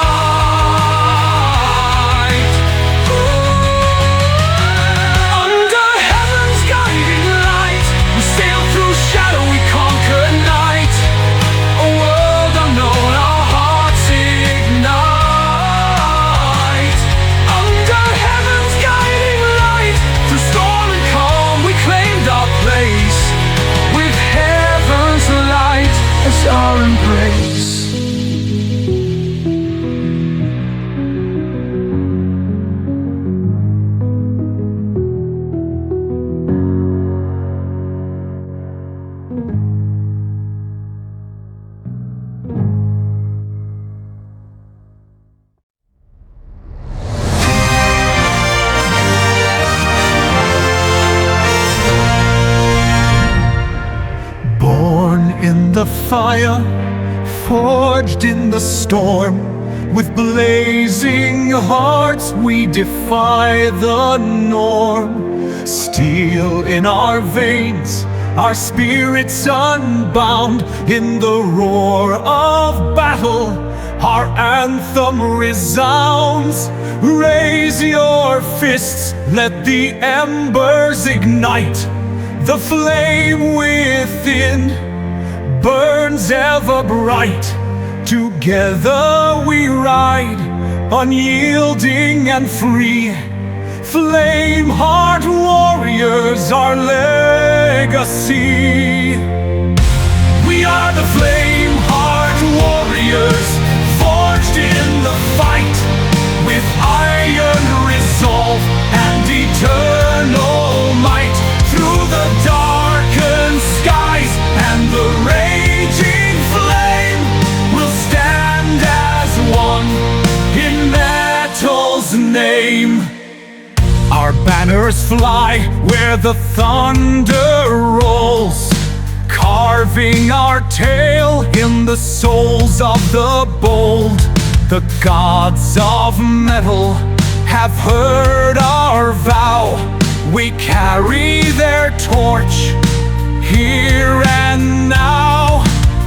Under heaven's guiding light, we sail through shadow, we conquer night. A world unknown, our hearts ignite. Under heaven's guiding light, through storm and calm we claimed our place, with heaven's light as our embrace. Born in the fire, forged in the storm, with blazing hearts we defy the norm. Steel in our veins, our spirits unbound. In the roar of battle, our anthem resounds. Raise your fists, let the embers ignite. The flame within burns ever bright. Together we ride, unyielding and free. Flameheart warriors, our legacy. We are the Flameheart warriors, forged in the fight, with iron resolve and eternal might. Through the darkened skies and the raging flame, we'll stand as one in metal's name. Our banners fly where the thunder rolls, carving our tale in the souls of the bold. The gods of metal have heard our vow. We carry their torch here and now.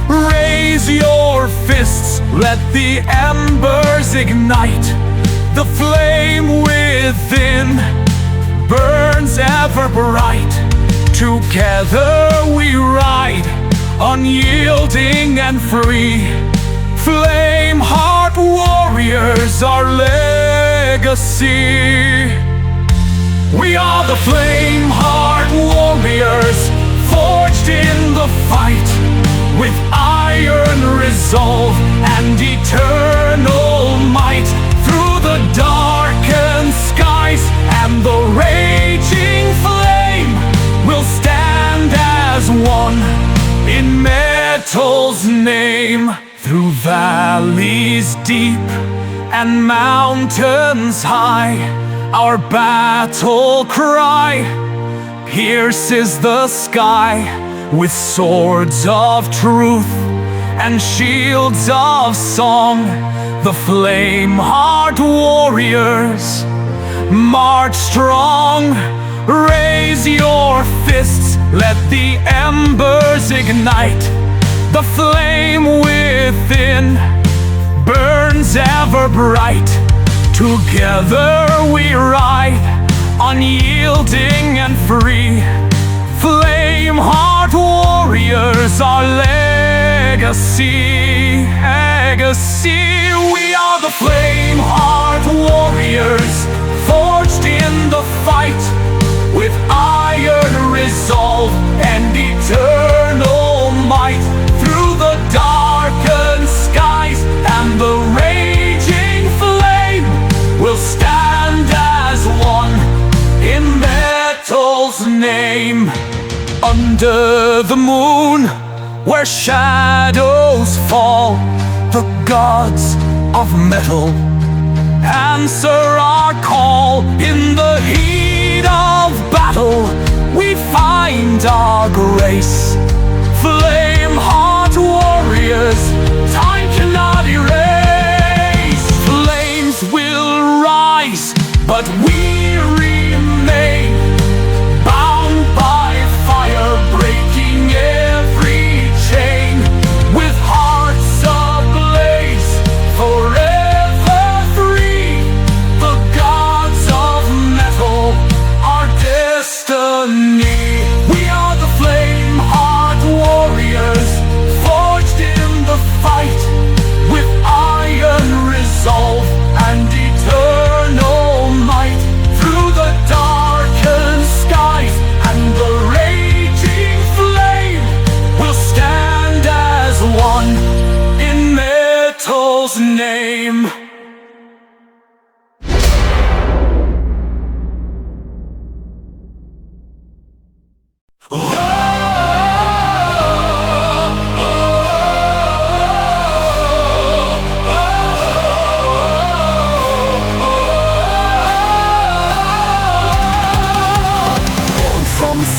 Raise your fists, let the embers ignite. The flame within burns ever bright. Together we ride, unyielding and free. Flameheart warriors, our legacy. We are the Flameheart warriors, forged in the fight, with iron resolve and eternal might. Through the darkened skies and the raging flame, we'll stand as one in metal's name. Through valleys deep and mountains high, our battle cry pierces the sky with swords of truth and shields of song. The Flameheart warriors march strong. Raise your fists, let the embers ignite. The flame within burns ever bright. Together we ride, unyielding and free. Flameheart warriors, our legacy. We are the Flameheart warriors, forged in the fight, with iron resolve and eternal might. Through the darkened skies and the raging flame, we'll stand as one in metal's name. Under the moon, where shadows fall, the gods of metal answer our call. In the heat of battle, we find our grace. Flameheart warriors, time cannot erase. Flames will rise, but we remain, bound by fire, breaking every chain. With hearts ablaze, forever free, the gods of metal, our destiny. We are the Flameheart warriors, forged in the fight, with iron resolve and eternal might. Through the darkened skies and the raging flame, we'll stand as one in metal's name.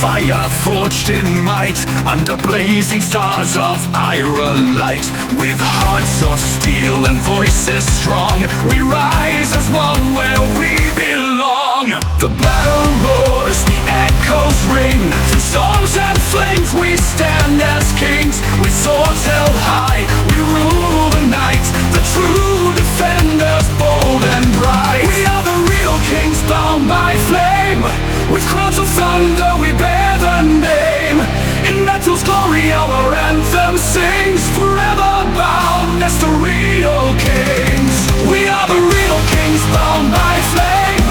Fire forged in might, under blazing stars of iron light. With hearts of steel and voices strong, we rise as one where we belong. The battle roars, the echoes ring, through storms and flames we stand as kings. With swords held high, we rule the night, the true defenders, bold and bright. We are the real kings, bound by flame, with crowns of thunder we bear the name. In metal's glory our anthem sings, forever bound as the real kings. We are the real kings, bound by flame,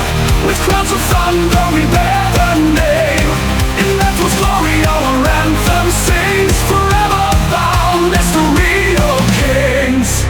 with crowns of thunder we bear the name. In metal's glory our anthem sings, forever bound as the real kings.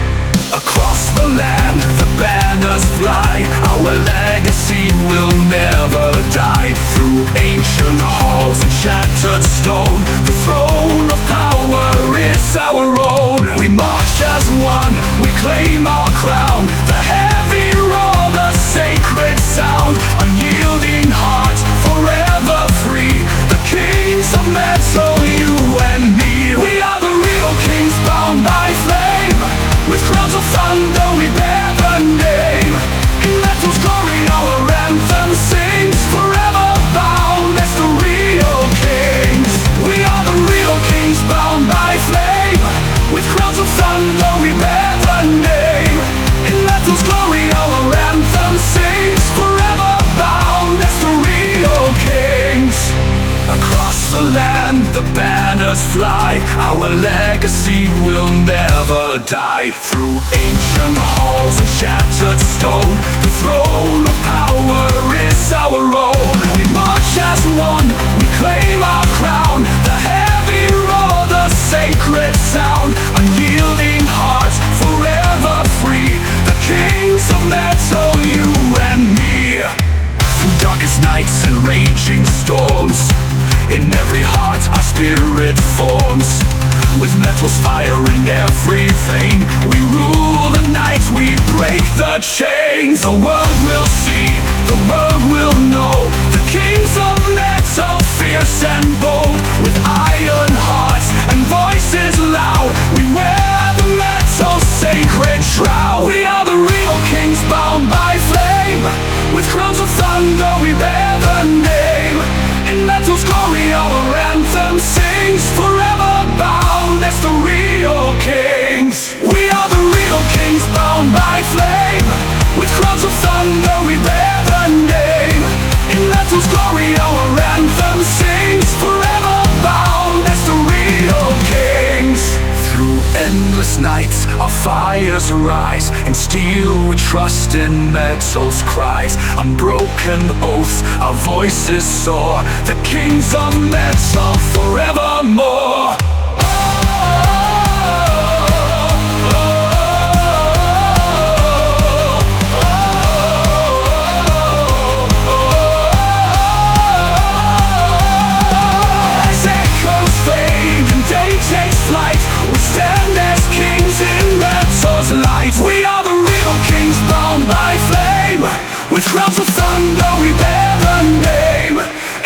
Across the land the banners fly, our legacy will never die. Through ancient halls and shattered stone, the throne of power is our own. We march as one, we claim our crown, the heavy roar, the sacred sound. Unyielding hearts, forever free, the kings of metal, you and me. We are the real kings, bound by flame, with crowns of thunder we bear the name. In metal's glory our anthem sings, forever bound as the real kings. We are the real kings, bound by flame, with crowns of thunder we bear the name. In metal's glory our anthem sings, forever bound as the real kings. Across the land the banners fly, our legacy will never die. Through ancient halls and shattered stone, the throne of power is our own. We march as one, we claim our crown, the heavy roar, the sacred sound. Unyielding hearts, forever free, the kings of metal, you and me. Through darkest nights and raging storms, in every heart our spirit forms. With metal's fire in every vein, we rule the night, we break the chains. The world will see, the world will know, the kings of metal fear. assemble with iron hearts and voices loud. We wear the metal's sacred shroud. We are the real kings bound by flame. With crowns of thunder we bear the name. In metal's glory our anthem sings. Forever bound as the real kings. We are the real kings bound by flame. With crowns of thunder we bear the name. In metal's glory our anthem sings. Forever bound as the real kings. Through endless nights our fires arise. In steel we trust in metal's cries. Unbroken oaths, our voices soar. The kings of metal forevermore. Stand as kings in metal's light. We are the real kings bound by flame. With crowns of thunder we bear the name.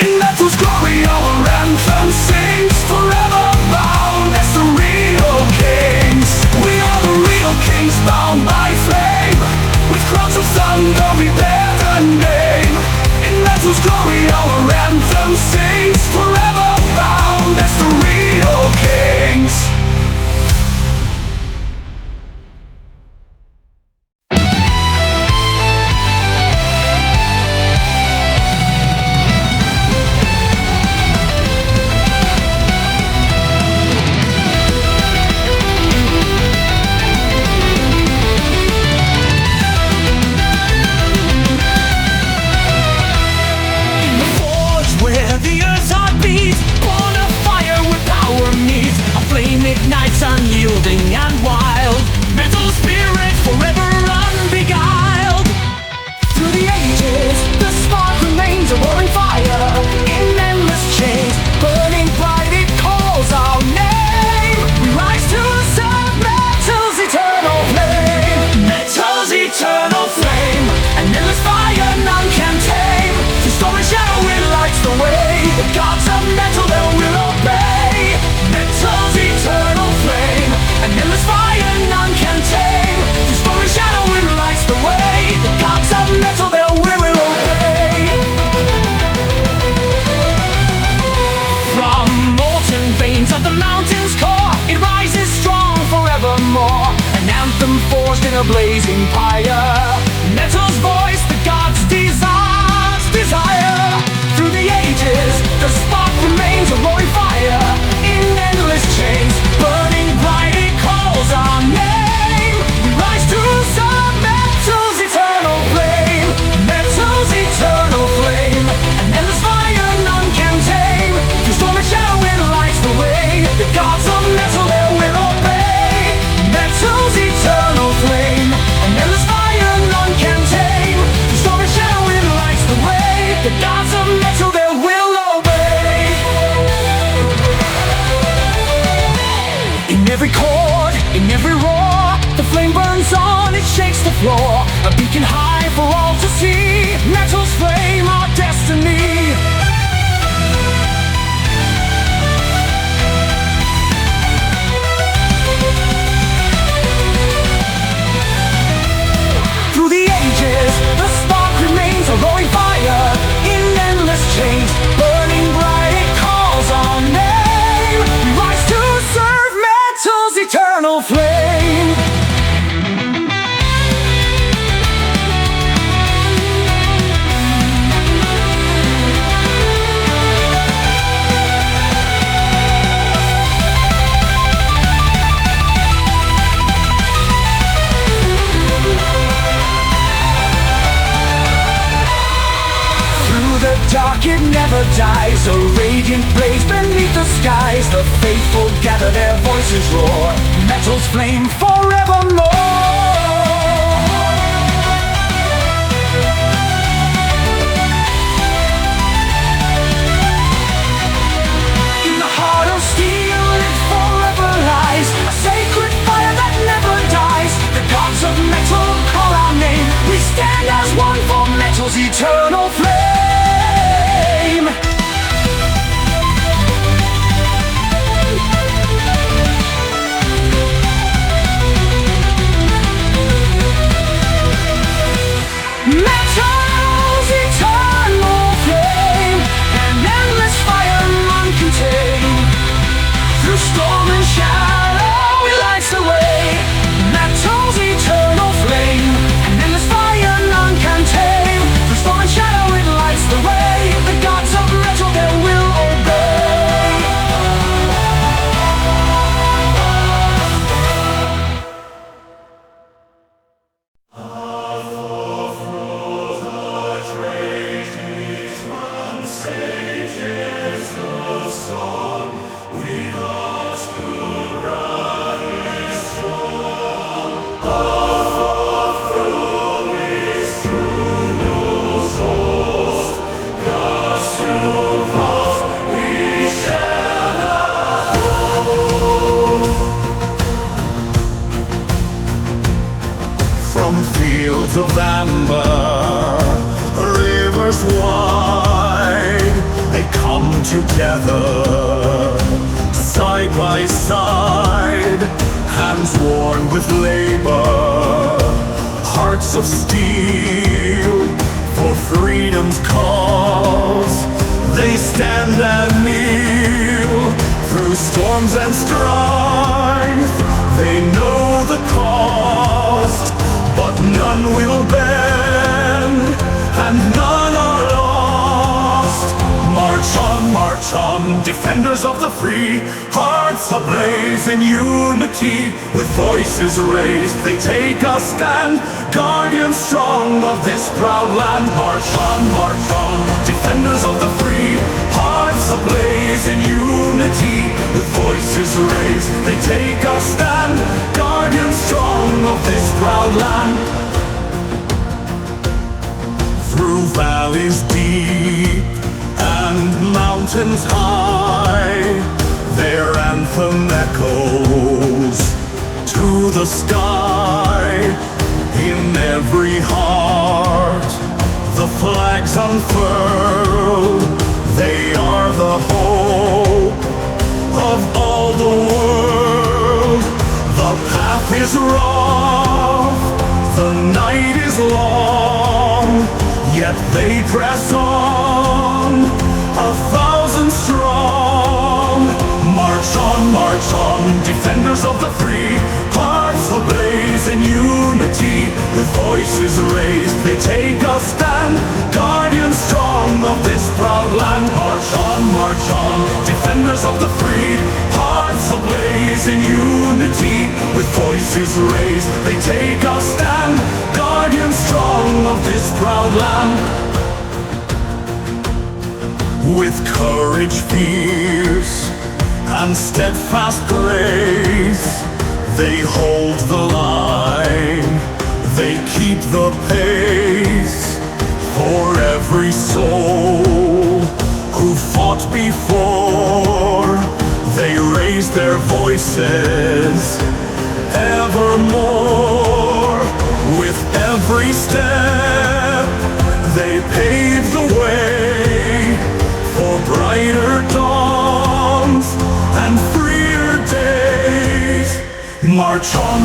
In metal's glory our anthem sings. Forever bound as the real kings. We are the real kings bound by flame. With crowns of thunder we bear the name. In metal's glory our anthem sings. Forever bound as the real kings. Ignites unyielding and wild. Metal spirit forever unbeguiled. Through the ages, the spark remains a roaring fire. In endless chains, burning bright, it calls our name. We rise to serve metal's eternal flame. Metal's eternal flame. An endless fire none can tame. Through storm and shadow it lights the way. The gods of metal they will obey. Metal's eternal flame. An endless fire none can tame. Through storm and shadow it lights the way. The gods of metal they will obey. From molten veins of the mountain's core, it rises strong forevermore. An anthem forged in a blazing pyre. Metal's voice, the gods' desire. Through the ages, the spark remains a roaring fire. In endless chains, burning bright, it calls our name. We rise to serve metal's eternal flame. Metal's eternal flame. An endless fire none can tame. Through storm and shadow it lights the way. The gods of metal they will obey. Metal's eternal flame. An endless fire none can tame. Through storm and shadow it lights the way. The gods of metal they will obey. In every chord, in every roar, the flame burns on, it shakes the floor. A beacon high for all to see. Metal's flame, our destiny. Through the ages, the spark remains a roaring fire. In endless chains, burning bright, it calls our name. We rise to serve metal's eternal flame. Dark, it never dies. A radiant blaze beneath the skies. The faithful gather, their voices roar. Metal's flame forevermore. In the heart of steel it forever lies. A sacred fire that never dies. The gods of metal call our name. We stand as one for metal's eternal flame. From fields of amber, rivers wide, they come together, side by side, hands worn with labor, hearts of steel, for freedom's cause. They stand and kneel, through storms and strife, they know the cost. But none will bend, and none are lost. March on, defenders of the free, hearts ablaze in unity, with voices raised, they take a stand, guardians strong of this proud land. March on, defenders of the free, hearts ablaze in unity, with voices raised, they take a stand, guardians strong of this proud land. Through valleys deep and mountains high, their anthem echoes to the sky. In every heart the flags unfurl, they are the hope of all the world. The path is rough, the night is long, yet they press on, 1,000 strong. March on, defenders of the free, hearts ablaze in unity, with voices raised, they take a stand, guardians strong of this proud land. March on, defenders of the free, hearts ablaze in unity, with voices raised, they take a stand, guardians strong of this proud land. With courage fierce and steadfast grace, they hold the line, they keep the pace, for every soul who fought before, they raise their voices evermore. With every step they pave the way for brighter dawns and freer days. March on,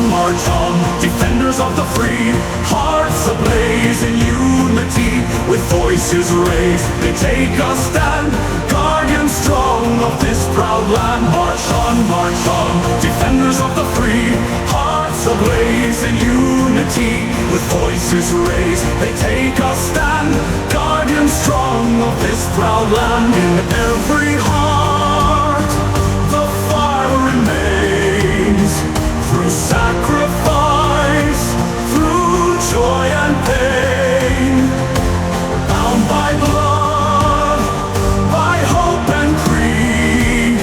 defenders of the free, hearts ablaze in unity, with voices raised, they take a stand, guardians strong of this proud land. March on, defenders of the free, hearts ablaze in unity, with voices raised, they take a stand, guardians strong of this proud land. In every heart the fire remains, through sacrifice, through joy and pain, bound by blood, by hope and creed,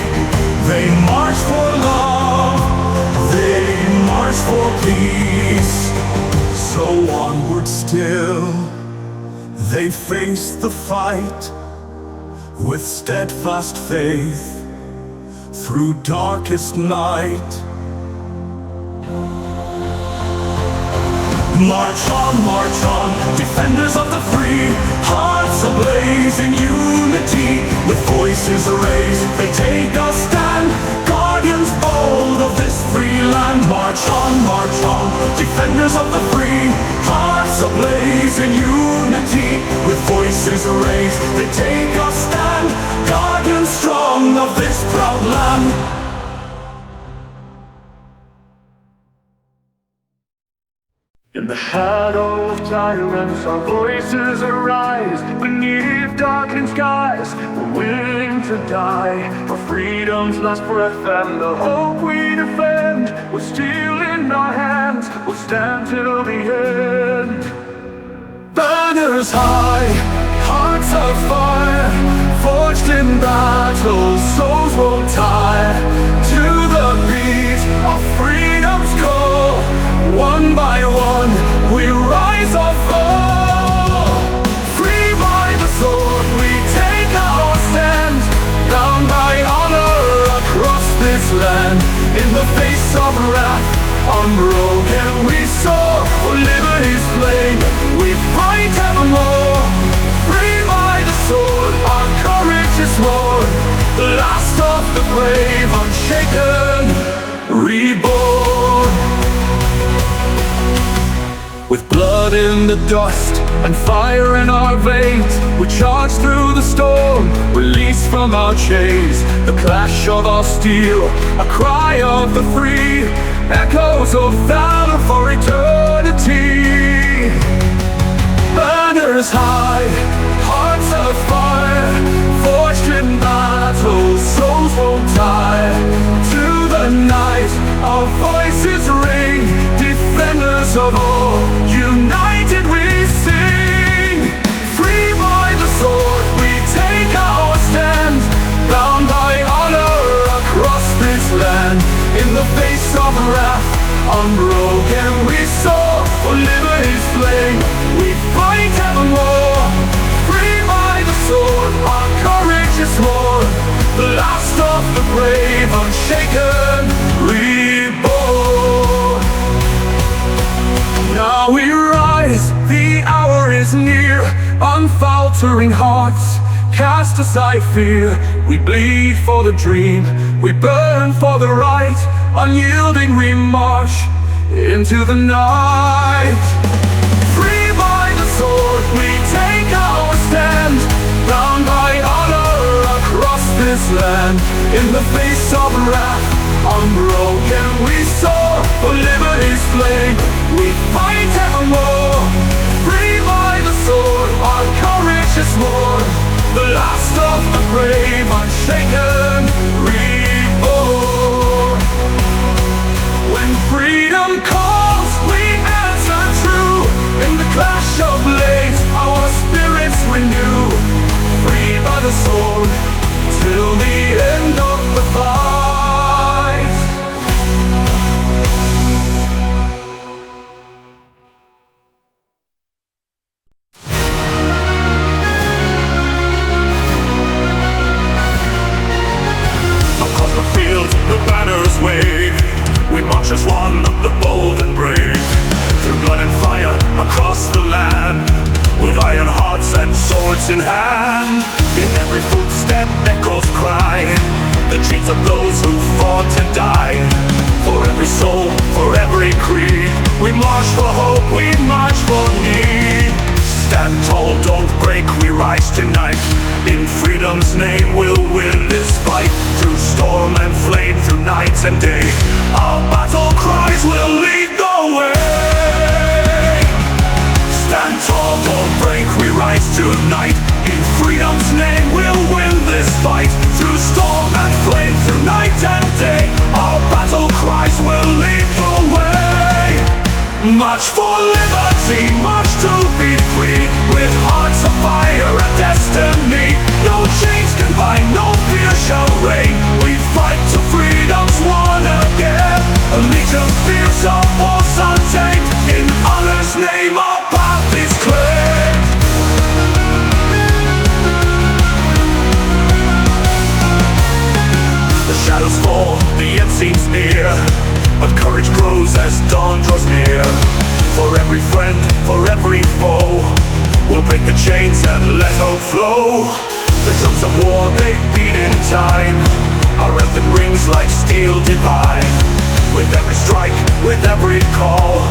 they march for love, they march for peace. So onward still, they face the fight, with steadfast faith, through darkest night. March on, defenders of the free, hearts ablaze in unity, with voices raised, they take a stand, guardians bold of this free land. March on, defenders of the free, hearts ablaze in unity, with voices raised, they take a stand, guardians strong of this proud land. In the shadow of tyrants, our voices arise. Beneath darkened skies, we're willing to die for freedom's last breath and the hope we defend. With steel in our hands, we'll stand till the end. Banners high, hearts of fire, forged in battle, souls will tie to the beat of freedom's call. One unshaken, reborn. With blood in the dust and fire in our veins, we charge through the storm, released from our chains. The clash of our steel, a cry of the free, echoes of valor for eternity. Banners high, hearts of fire, forged in battle, souls won't die. To the night, our voices ring, defenders of all, united we sing. Free by the sword, we take our stand, bound by honor across this land. In the face of wrath, unbroken we soar, for liberty's flame we fight evermore. Free by the sword, our courage is more, the last of the brave, unshaken, reborn. Now we rise, the hour is near, unfaltering hearts, cast aside fear. We bleed for the dream, we burn for the right, unyielding we march into the night. Free by the sword, we take our stand, bound by honor across this land. In the face of wrath, unbroken we soar, for liberty's flame we fight evermore. Free by the sword, our courage is more, the last of the brave, unshaken, reborn. When freedom calls, we answer true. In the clash of blades, our spirits renew. Free by the sword, till the end of the fight. Across the fields, the banners wave, we march as one, the bold and brave. Through blood and fire, across the land, with iron hearts and swords in hand. In every footstep echoes cry, the dreams of those who fought and died. For every soul, for every creed, we march for hope, we march for need. Stand tall, don't break, we rise tonight. In freedom's name we'll win this fight. Through storm and flame, through night and day, our battle cries will lead the way. Stand tall, don't break, we rise tonight. In freedom's name we'll win this fight. Through storm and flame, through night and day, our battle cries will lead the way. March for liberty, march to be free, with hearts of fire and destiny. No chains can bind, no fear shall reign. We fight till freedom's won again. A legion fierce, our force untamed. In honor's name our path is claimed. The shadows fall, the end seems near, but courage grows as dawn draws near. For every friend, for every foe, we'll break the chains and let hope flow. The drums of war, they beat in time, our anthem rings like steel divine. With every strike, with every call,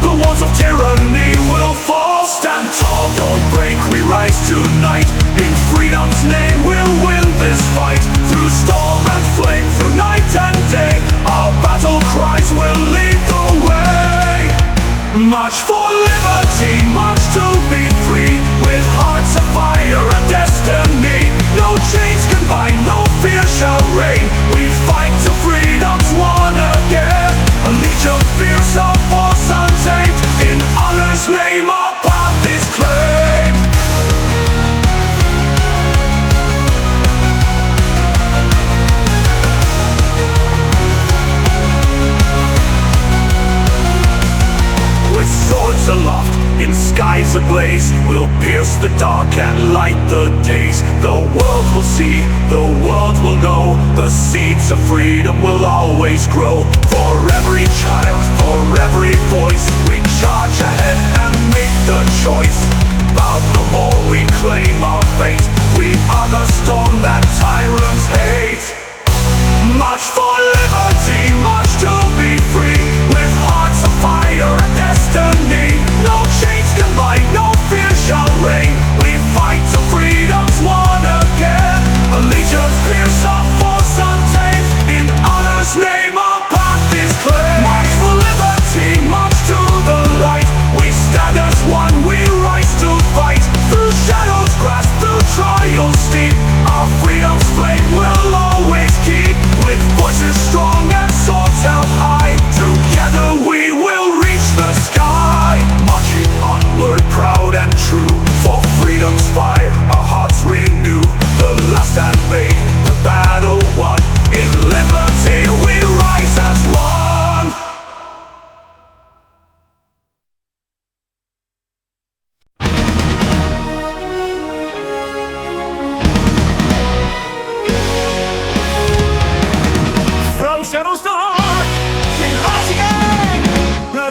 the walls of tyranny will fall. Stand tall, don't break, we rise tonight. In freedom's name we'll win this fight. Through storm and flame, through night and day, our battle cries will lead the way. March for liberty, march to be free, with hearts of fire and destiny. No chains can bind, no fear shall reign. We fight till freedom's won again. A legion fierce, our force untamed. In honor's name our path is claimed. With swords aloft, in skies ablaze, we'll pierce the dark and light the days. The world will see, the world will know, the seeds of freedom will always grow. For every child, for every voice, we charge ahead and make the choice. Bow no more, we claim our fate. We are the storm that tyrants hate. March for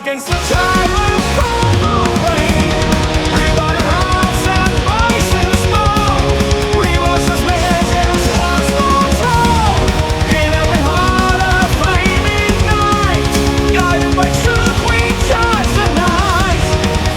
against the tyrant from the rain. We got hearts and voices small. We watch as legends once more tall. In every heart a flaming night. Guided by truth we charge the night.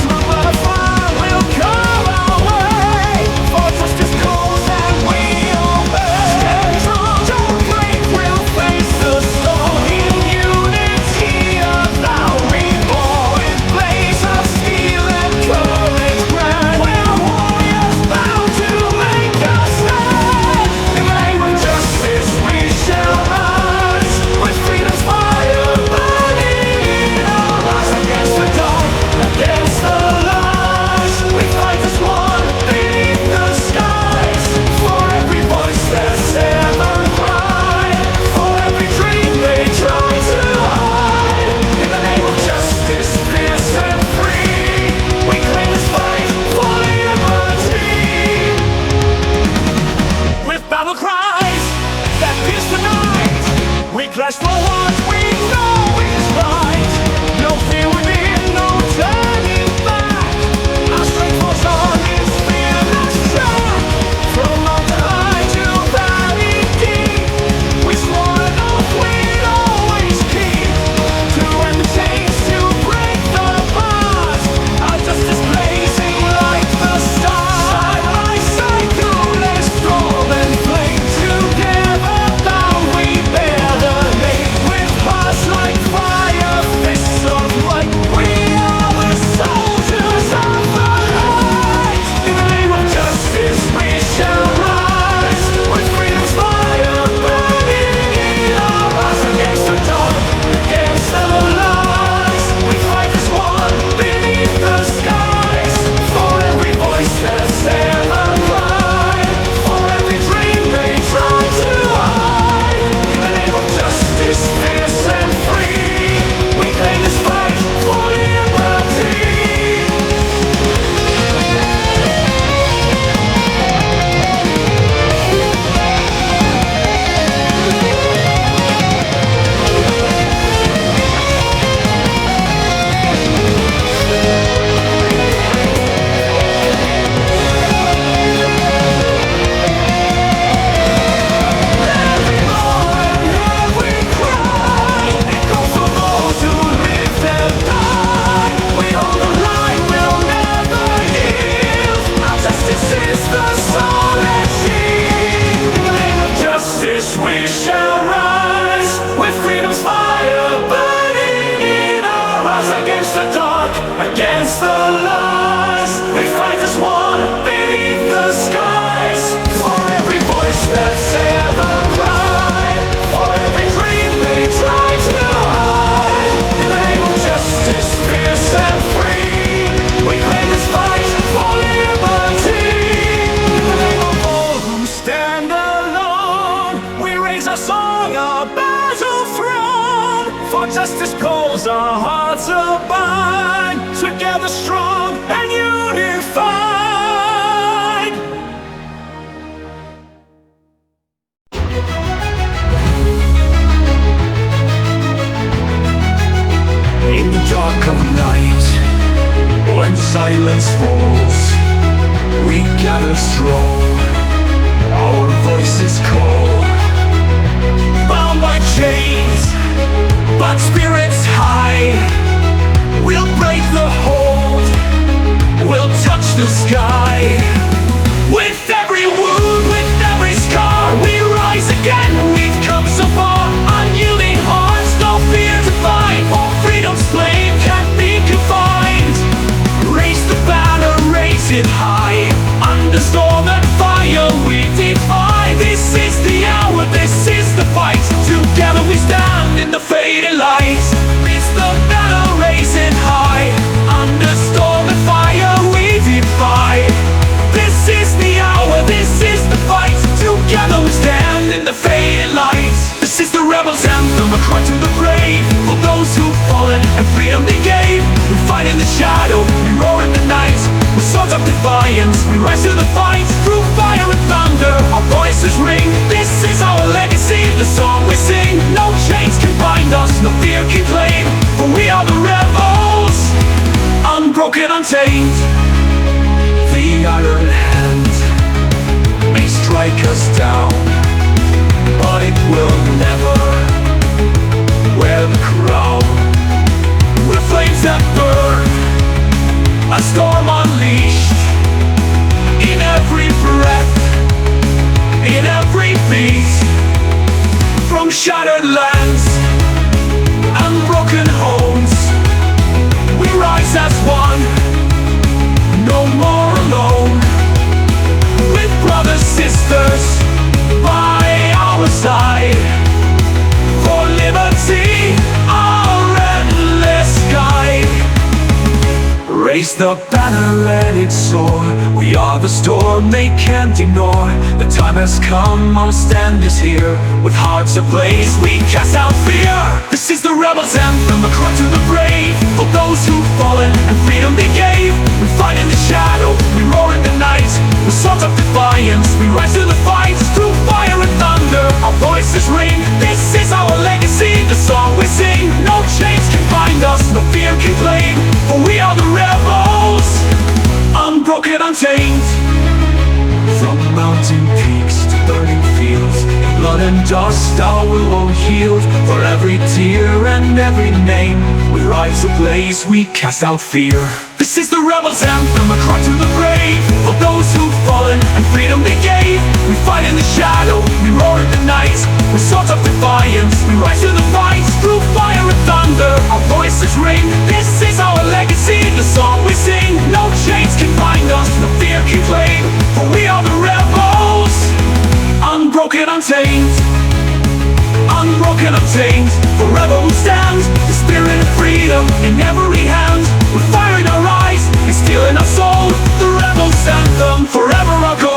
Through the fire we'll come our way. For justice calls and we obey. Stand strong, don't break, we'll face the storm. In unity of thou reborn. In blaze of steel and courage grand. We're warriors bound to make a stand. In the name of justice we shall rise. With freedom's fire burning in our hearts. Against the dark, against the lies. We fight as one beneath the skies. For every voice that's ever cried. For every dream they try to hide. In the name of justice, fierce and free. We claim this fight for liberty. With battle cries that pierce the night. We clash for what we know is right. No fear within, no turning back. Our strength falls on this fearless track. From mountain high to valley deep. We swore an oath we'd always keep. To end the chains, to break the bars. Our justice blazing like the stars. Side by side through this storm and flame. Together bound we bear the name. With hearts like fire, fists of light. We are the soldiers of the light. In the name of justice we shall rise. With freedom's fire burning in our hearts. Against the dark, against the lies. We fight as one beneath the skies. For every voice that's ever cried. For every dream they try to hide. In the name of justice, fierce and free. We claim this fight for liberty. Every moment, every cry, echoes for those who live and die. We hold the line, we'll never yield. Our justice is the soul and shield. In the name of justice we shall rise. With freedom's fire burning in our hearts. Against the dark, against the lies. We fight as one beneath the skies. For every voice that's ever cried. For every dream they try to hide. In the name of justice, fierce and free. We claim this fight for liberty. In the name of all who stand alone. We raise our song, our battle throne. For justice calls our hearts abide. Together strong and unified. In the dark of night, when silence falls, we gather strong, our voices call. Bound by chains, but spirits high. We'll break the hold, we'll touch the sky. With every wound, with every scar, we rise again. We've come so far, unyielding hearts, no fear to fight. For freedom's flame can't be confined. Raise the banner, raise it high. Under storm and fire we defy. This is the hour, this is the fight. Together we stand in the fading light. It's the banner raising high. Under storm and fire we defy. This is the hour, this is the fight. Together we stand in the fading light. This is the rebel's anthem, a cry to the brave. For those who've fallen and freedom they gave. We fight in the shadow, we roar in the night. With swords of defiance, we rise to the fight. Through fire and thunder, our voices ring. This is our legacy, the song we sing. No chains can bind us, no fear can claim. For we are the rebels. untamed. The iron hand may strike us down, but it will never wear the crown. With flames that burn, a storm unleashed, in every breath, in every beat. From shattered lands and broken homes, we rise as one, no more alone. With brothers, sisters by our side, for liberty, our endless guide. Raise the banner, let it soar. We are the storm they can't ignore. The time has come, our stand is here. With hearts ablaze, we cast out fear. This is the rebel's anthem, a cry to the brave. For those who've fallen and freedom they gave. We fight in the shadow, we roar in the night. With songs of defiance, we rise to the fight. Through fire and thunder, our voices ring. This is our legacy, the song we sing. No chains can bind us, no fear can claim. For we are the rebels, unbroken, untamed. From mountain peaks to burning fields, in blood and dust our will won't yield. For every tear and every name, we rise ablaze, we cast out fear. This is the rebel's anthem, a cry to the brave. For those who've fallen and freedom they gave. We fight in the shadow, we roar in the night. With swords of defiance, we rise to the fight. Through fire and thunder, our voices ring. This is our legacy, the song we sing. No chains can bind us, no fear can claim. For we are the rebels, unbroken, untamed. Unbroken, untamed, forever we stand. The spirit of freedom in every hand. With fire in our eyes and steel in our soul. The rebel's anthem, forever our goal.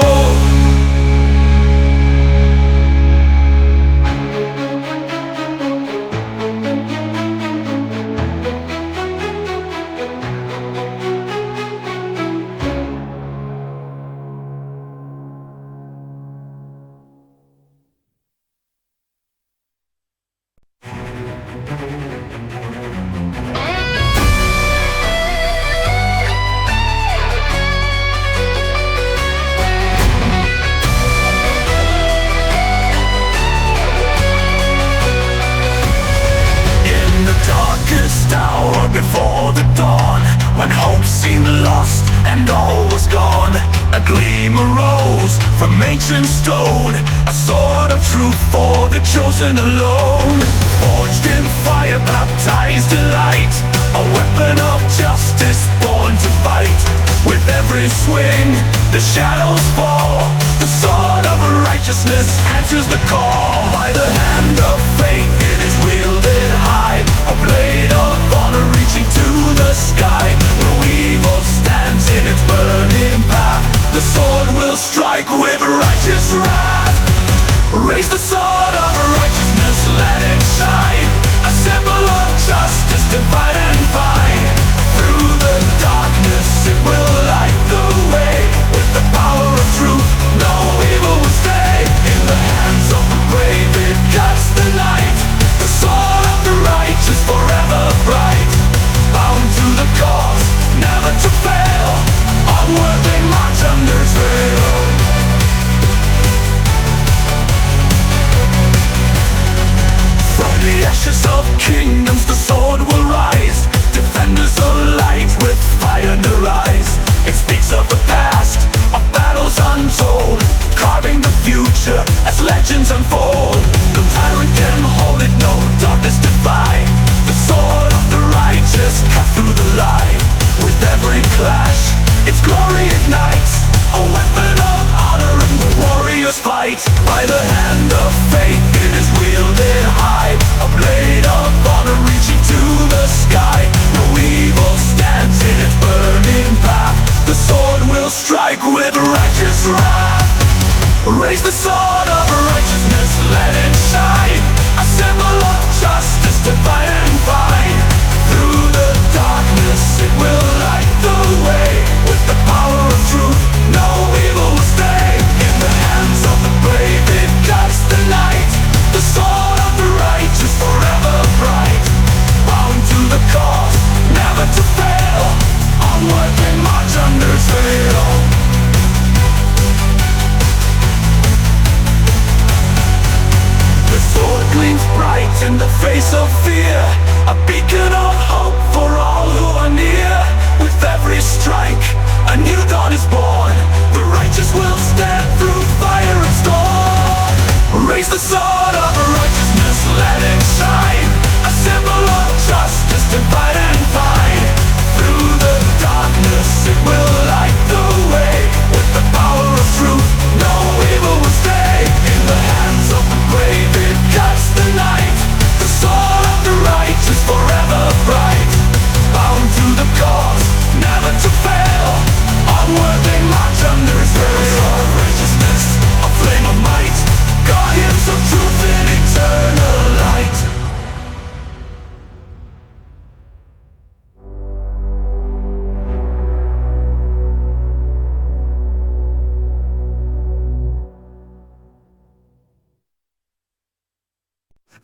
Before the dawn, when hope seemed lost and all was gone, a gleam arose from ancient stone, a sword of truth for the chosen alone. Forged in fire, baptized in light, a weapon of justice born to fight. With every swing, the shadows fall. The sword of righteousness answers the call. By the hand of faith it is wielded high, a blade of honor reaching to the sky. Where evil stands in its burning path, the sword will strike with righteous wrath. Raise the sword of righteousness, let it shine, a symbol of justice, divide and fight. Through the darkness it will light the way. With the power of truth, no evil will stay. In the hands of the brave it cuts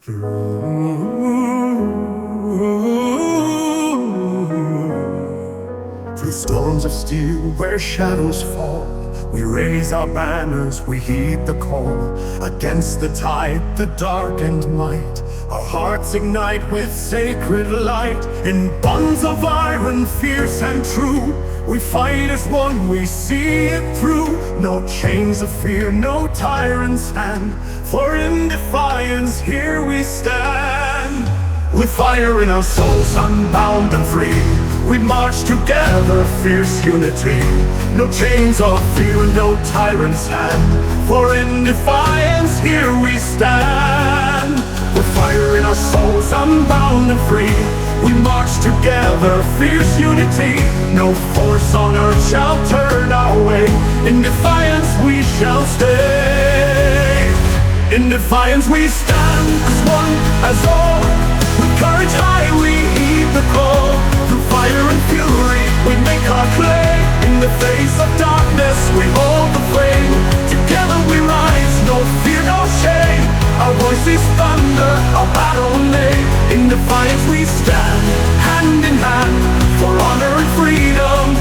Through storms of steel where shadows fall, we raise our banners, we heed the call. Against the tide, the darkened might, our hearts ignite with sacred light. In bonds of iron, fierce and true, we fight as one, we see it through. No chains of fear, no tyrant's hand, for in defiance here we stand. With fire in our souls, unbound and free, we march together, fierce unity. No chains of fear, no tyrant's hand, for in defiance here we stand. With fire in our souls, unbound and free, we march together, fierce unity. No force on earth shall turn our way, in defiance we shall stay. In defiance we stand, as one, as all. With courage high we heed the call. Through fire and fury we make our claim. In the face of darkness we hold the flame. Together we rise, no fear, no shame. Our voice is thunder, our battle name. In defiance we stand, hand in hand, for honor and freedom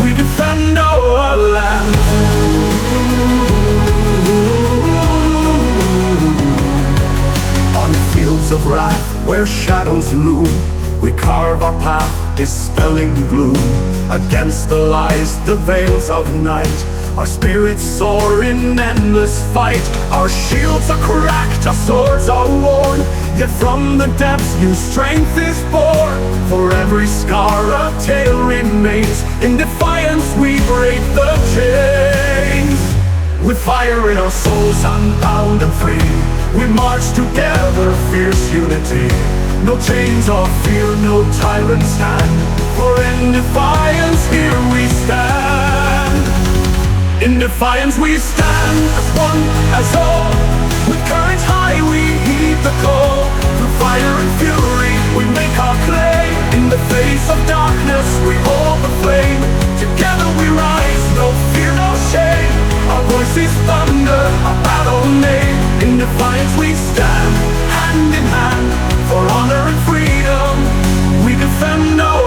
we defend our land. On fields of wrath where shadows loom, we carve our path, dispelling gloom. Against the lies, the veils of night, our spirits soar in endless fight. Our shields are cracked, our swords are worn, yet from the depths new strength is born. For every scar a tale remains, in defiance we break the chains. With fire in our souls, unbound and free, we march together, fierce unity. No chains of fear, no tyrant's hand, for in defiance here we stand. In defiance we stand, as one, as all. With courage high we heed the call. Through fire and fury we make our claim. In the face of darkness we hold the flame. Together we rise, no fear, no shame. Our voice is thunder, our battle name. In defiance we stand, hand in hand, for honor and freedom we defend our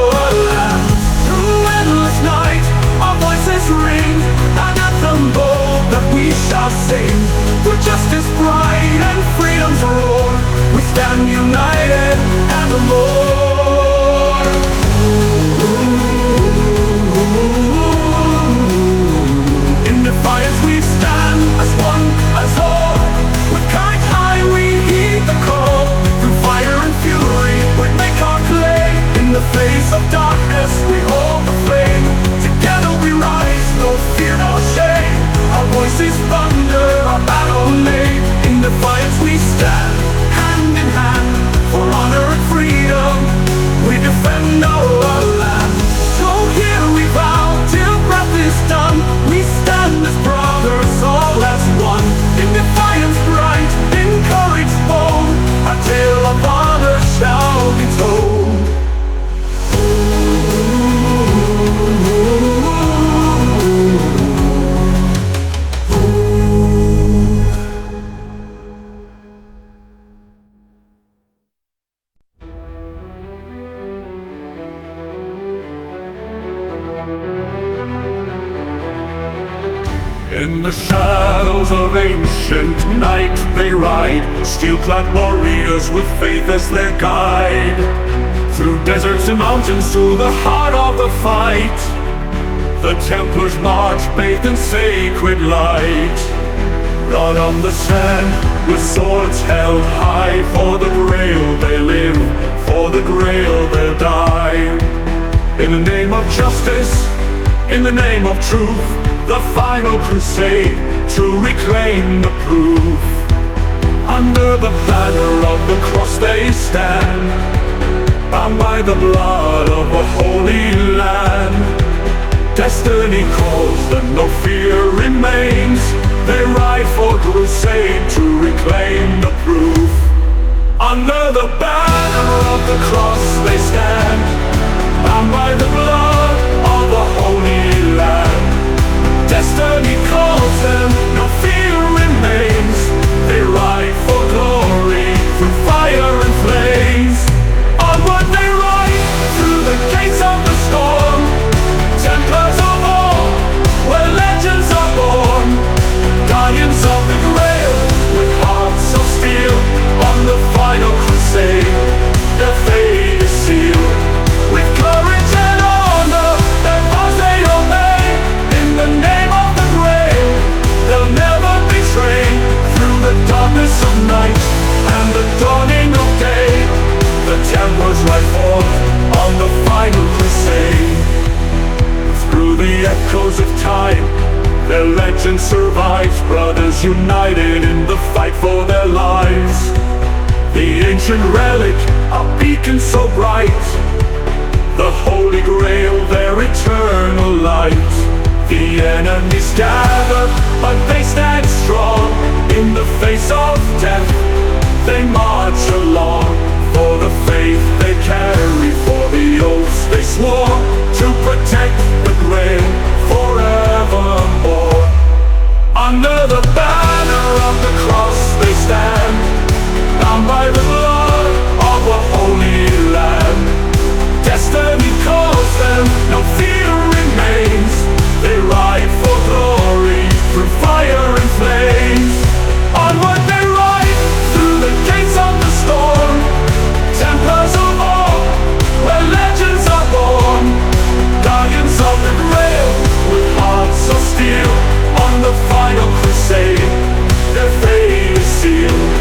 land. Through endless night our voices ring, an anthem bold that we shall sing. For justice, pride and freedom's roar, we stand united and more. In defiance we stand, as one, as all. With courage high we heed the call. Through fire and fury we make our claim. In the face of darkness we hold the flame. Together we rise, no fear, no shame. Our voice is thunder, our battle name. In defiance we stand, hand in hand, for honor and freedom we defend our land. So here we vow, till breath is done, we stand as brothers, all as one. In defiance bright, in courage bold, a tale of honor shall be told. In the shadows of ancient night they ride, steel-clad warriors with faith as their guide. Through deserts and mountains to the heart of the fight, the Templars march bathed in sacred light. Blood on the sand, with swords held high. For the Grail they live, for the Grail they'll die. In the name of justice, in the name of truth, the final crusade to reclaim the proof. Under the banner of the cross they stand, bound by the blood of a holy land. Destiny calls and no fear remains. They ride for crusade to reclaim the proof. Under the banner of the cross they stand, bound by the blood of a holy land. Destiny calls them, no fear remains. They ride for glory through fire echoes of time. Their legend survives, brothers united in the fight for their lives. The ancient relic, a beacon so bright, the Holy Grail, their eternal light. The enemies gather, but they stand strong. In the face of death, they march along. For the faith they carry, for the oaths they swore, to protect the Grail forevermore. Under the banner of the cross they stand, bound by the blood of a holy Lamb. Destiny calls them, no fear remains. They ride for glory through fire and flames. Onward they ride through the gates of the storm, Templars of all, where legends are born. Guardians of the Grail, with hearts of steel, on the final crusade, their fate is sealed.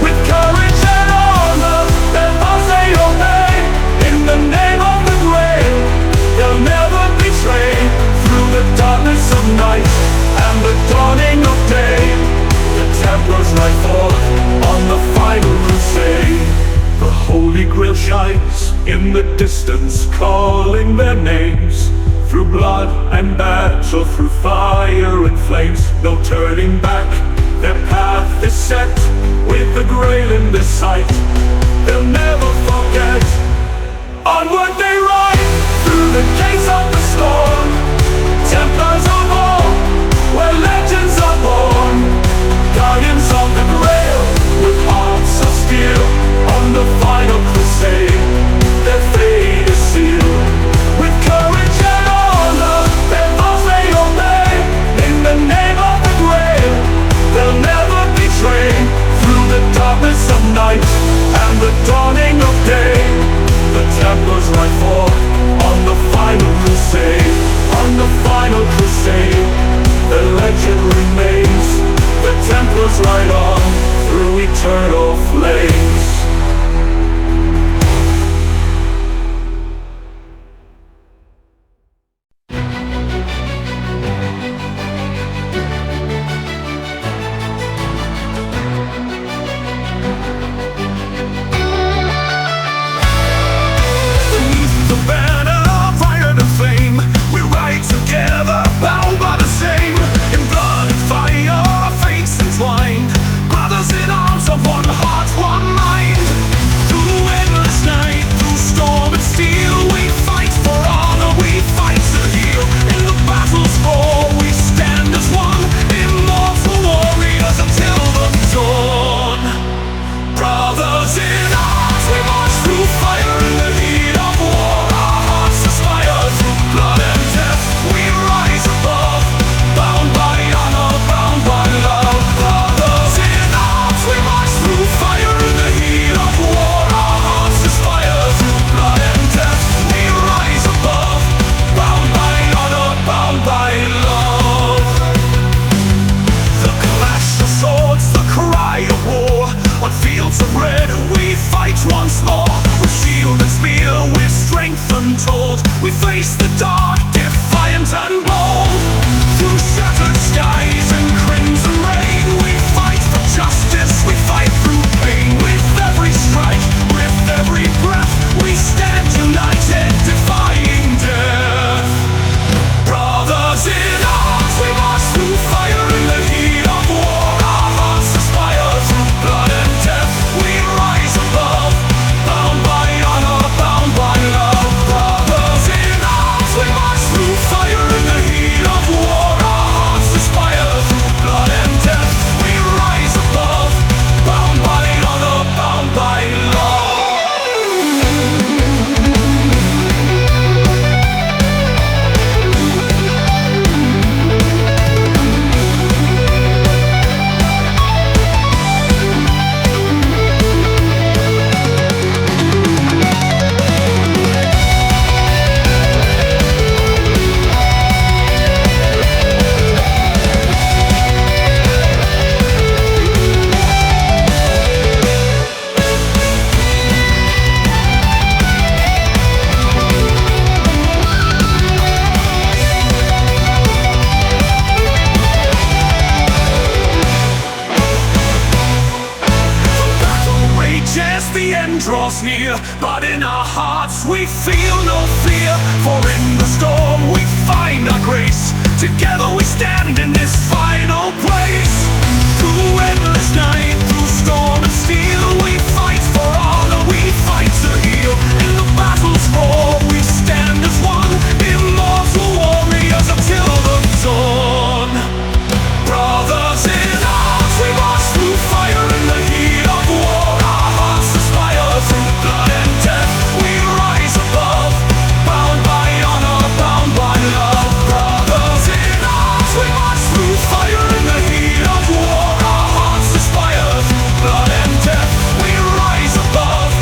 With courage and honor, their vows they obey. In the name of the Grail, they'll never betray. Through the darkness of night and the dawning of day, the Templars ride forth on the final crusade. The Holy Grail shines in the distance, calling their names. Through blood and battle, through fire and flames, no turning back. Their path is set with the Grail in their sight. They'll never forget. Onward they ride through the gates of the storm, Templars of all, where legends are born. Guardians of the Grail, with hearts of steel, on the final crusade, their fate is sealed. With courage and honor, their vows they obey. In the name of the Grail, they'll never betray. Through the darkness of night and the dawning of day, the Templars ride forth on the final crusade. On the final crusade, the legend remains. The Templars ride on through eternal flames. Brothers in arms of one heart, one mind. Fire in the is near, but in our hearts we feel no fear. For in the storm we find our grace. Together we stand in this final place. Through endless night, through storm and steel, we fight for honor, we fight to heal. In the battle's roar we stand as one, immortal warriors until the dawn. Brothers in arms, we march through fire in the heat of war. Our hearts aspire through blood and death. We rise above, bound by honor, bound by love. Brothers in arms, we march through fire in the heat of war. Our hearts aspire through blood and death. We rise above,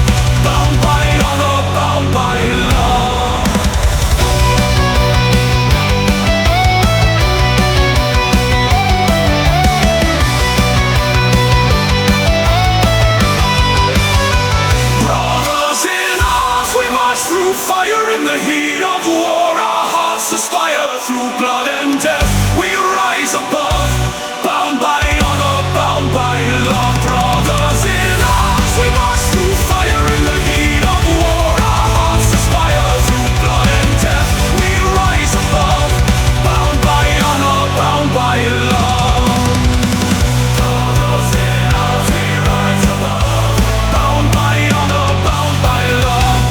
bound by honor, bound by love. Through fire in the heat of war, our hearts aspire through blood and death. We rise above, bound by honor, bound by love. Brothers in arms, we march through fire in the heat of war. Our hearts aspire through blood and death. We rise above, bound by honor, bound by love. Brothers in arms, we rise above, bound by honor, bound by love.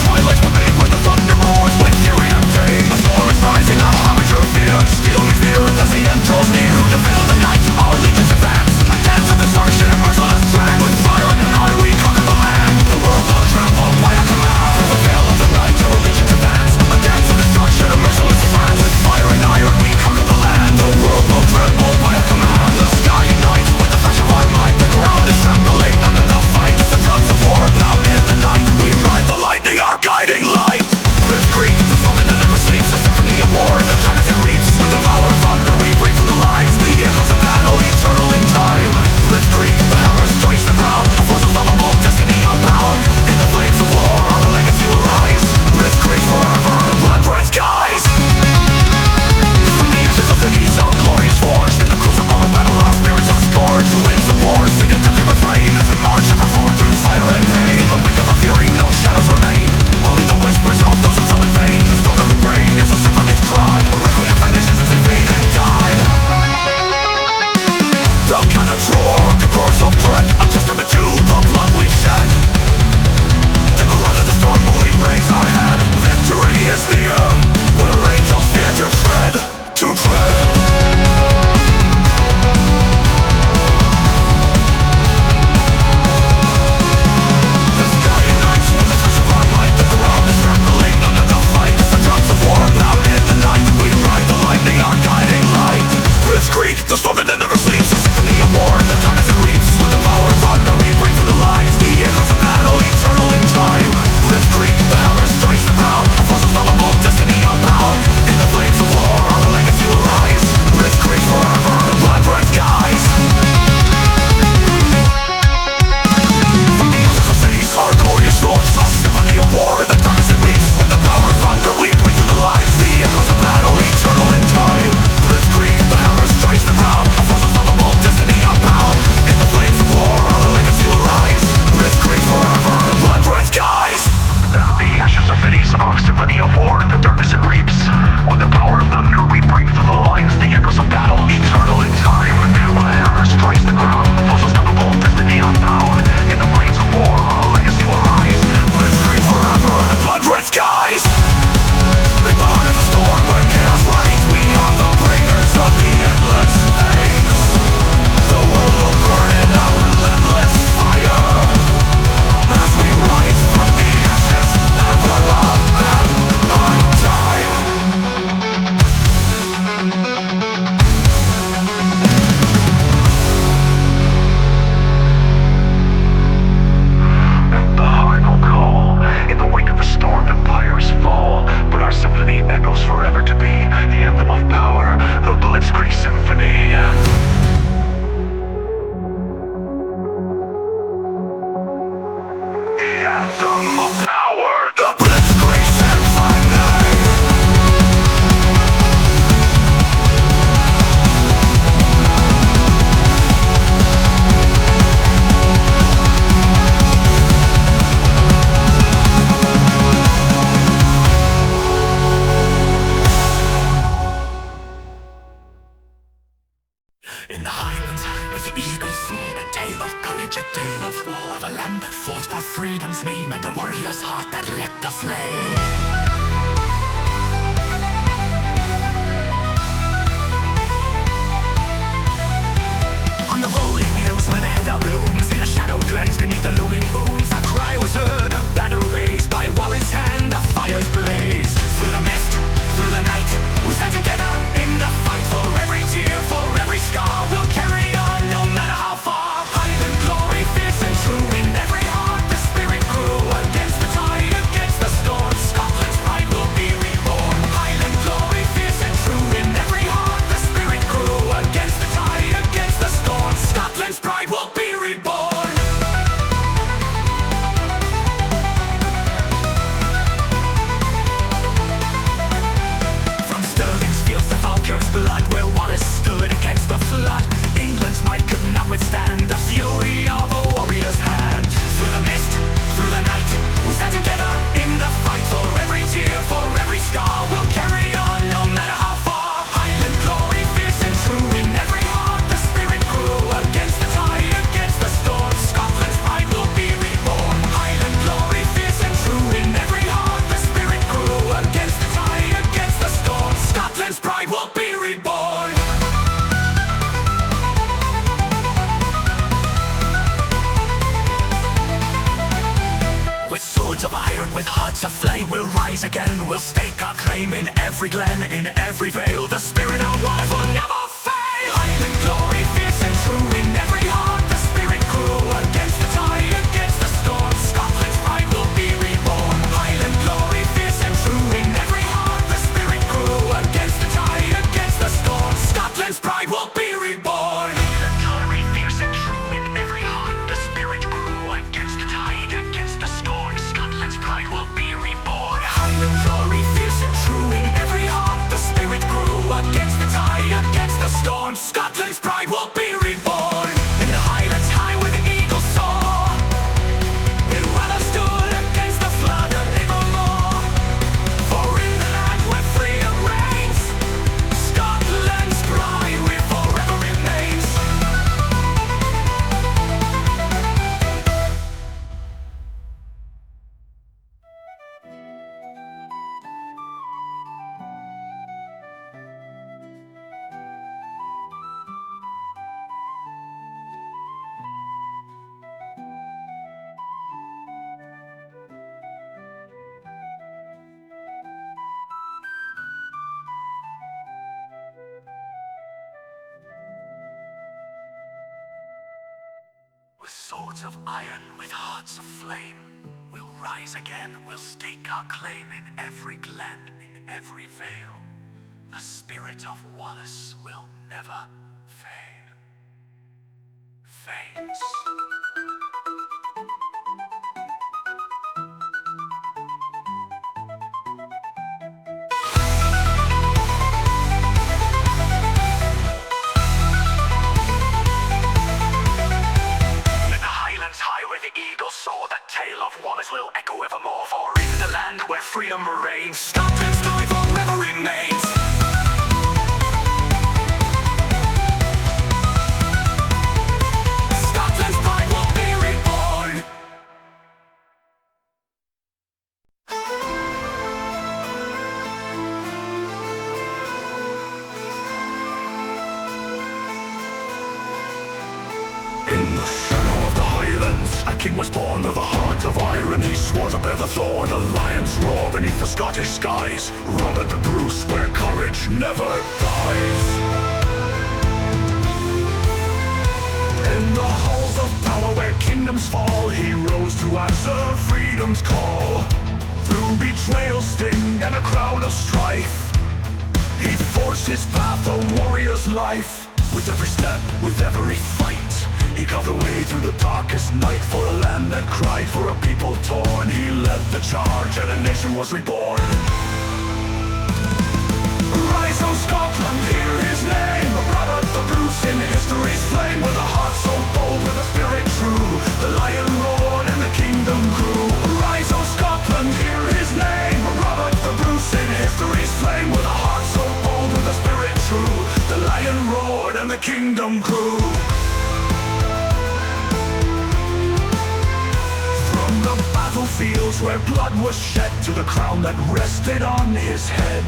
Twilight, where the thunder roars with fury and pain. A storm is rising, our homage of fear. Steel we fear as the end draws near. To fill the night, our legions advance. A dance of destruction, a merciless drag. With fire and eye we conquer the land. The world will tremble by a command. Through the veil of the night, our legions advance. A dance of destruction, a merciless drag. With fire and iron we conquer the land. The world will tremble by a command. The sky unites with the flash of our might. The ground is trembling under the fight. The drums of war loud in the night. We ride the lightning, our guiding light. With grief, the summon that never sleeps. A symphony of war, the time as it reaps. With the power of thunder, we break from the lines. The echoes of battle, eternal in time. With grief, the hammers strikes the ground. A force unlovable, destiny unbound. In the flames of war, our legacy will rise. With grief forever, blood-red skies. From the ashes of the east, our glory is forged. In the crucible of battle, our spirits are scourged. Who wins the war, sing a deadly refrain. As we march and perform through fire and pain. The wake of our fury, no shadows remain. Only the whispers of those who fell in vain. The storm of the brain is a symphony's cry. A requiem vanishes as they fade and die. The cannons roar, the roars of dread. A testament to the blood we shed. In the light of the storm we raise our head. Victory is near, where angels fear to tread. To tread. The storm that never sleeps, a symphony of war, the time as it reaps. With the power of thunder we break through the lines. The echoes of battle, eternal in time. With grief, the hammer strikes the ground. A force unlovable, destiny unbound. In the flames of war, our legacy will rise. With grief forever, blood-red skies. From the ashes of cities, our glorious lords. A symphony of war, the time as it reaps. With the power of thunder we break through the lines. The echoes of battle, eternal in time. With grief, the hammer strikes the ground. A force unstoppable, destiny unbound. In the flames of war, our legacy will rise. With grief forever, blood-red skies. The ashes of cities, our symphony of war. The darkness it reaps. With the power of thunder we break through the lines. The echoes of battle, eternal in time. When the hammer strikes the ground. A force unstoppable, destiny unbound. In the flames of war, our legacy will rise. With grief forever, blood-red skies. They burn in the storm where chaos reigns. We are the bringers of the endless things. The world will burn in our relentless fire. As we rise from the ashes, never love and untie. The heart will call. In the wake of a storm, empires fall. But our symphony echoes forever to be the anthem of power, the Blitzkrieg Symphony. The anthem of power, the Blitzkrieg Symphony. fought for freedom's name and the warrior's heart that lit the flame. On the rolling hills where the heather blooms, in a shadow cleansed beneath the looming booms, a cry was heard, a banner raised by Warren's hand, the fires blaze. Through the mist, through the night, we stand together in the fight. For every tear, for every scar, we'll carry on no matter how far. Highland glory, fierce and true, in every heart the spirit grew. Against the tide, against the storm, Scotland's pride will be reborn. Highland glory, fierce and true, in every heart the spirit grew. Against the tide, against the storm, Scotland's pride will be reborn. From Stirling's fields to Falkirk's blood, where Wallace stood against the flood, England's might could not withstand the fury of a warrior's hand. Through the mist, through the night, we stand together in the fight. For every tear, for every scar, we'll carry on no matter how far. Highland glory, fierce and true, in every heart the spirit grew. Against the tide, against the storm, Scotland's pride will be reborn. Highland glory, fierce and true, in every heart the spirit grew. Against the tide, against the storm, Scotland's pride will be reborn. With swords of iron, with hearts of flame, we'll rise again. We'll stake our claim in every glen, in every vale. The spirit of life will never fail. Highland glory, fierce and true, in every heart the spirit grew. Against the tide, against the storm, Scotland's pride will be reborn. Highland glory, fierce and true, in every heart the spirit grew. Against the tide, against the storm, Scotland's pride will be reborn. Highland glory, fierce and true, in every heart the spirit grew. Against the tide, against the storm, Scotland's pride will be reborn. Highland glory, fierce and true, in every heart the spirit grew. Against the tide, against the storm, Scotland's pride will be reborn. In the Highlands high where the eagle soar, it rather stood against the flood and evermore. For in the land where freedom reigns, Scotland's pride will forever remains. With swords of iron, with hearts of flame, we'll rise again, we'll stake our claim in every glen, in every vale. The spirit of Wallace will never fail. Faints. Will echo evermore, for in the land where freedom reigns, Scotland's pride forever remains. Scotland's pride will be reborn. In the shadow of the Highlands, a king was born with a heart of iron. He swore to bear the thorn, a lion's roar beneath the Scottish skies. Robert the Bruce, where courage never dies. In the halls of power where kingdoms fall, he rose to answer freedom's call. Through betrayal, sting, and a crown of strife, he forged his path, a warrior's life. With every step, with every fight, he carved a way through the darkest night. For a land that cried, for a people torn, he led the charge and a nation was reborn. Rise, O Scotland, hear his name. Robert the Bruce in history's flame. With a heart so bold, with a spirit true, the lion roared and the kingdom grew. Rise, O Scotland, hear his name. Robert the Bruce in history's flame. With a heart so bold, with a spirit true, the lion roared and the kingdom grew. battlefields where blood was shed to the crown that rested on his head.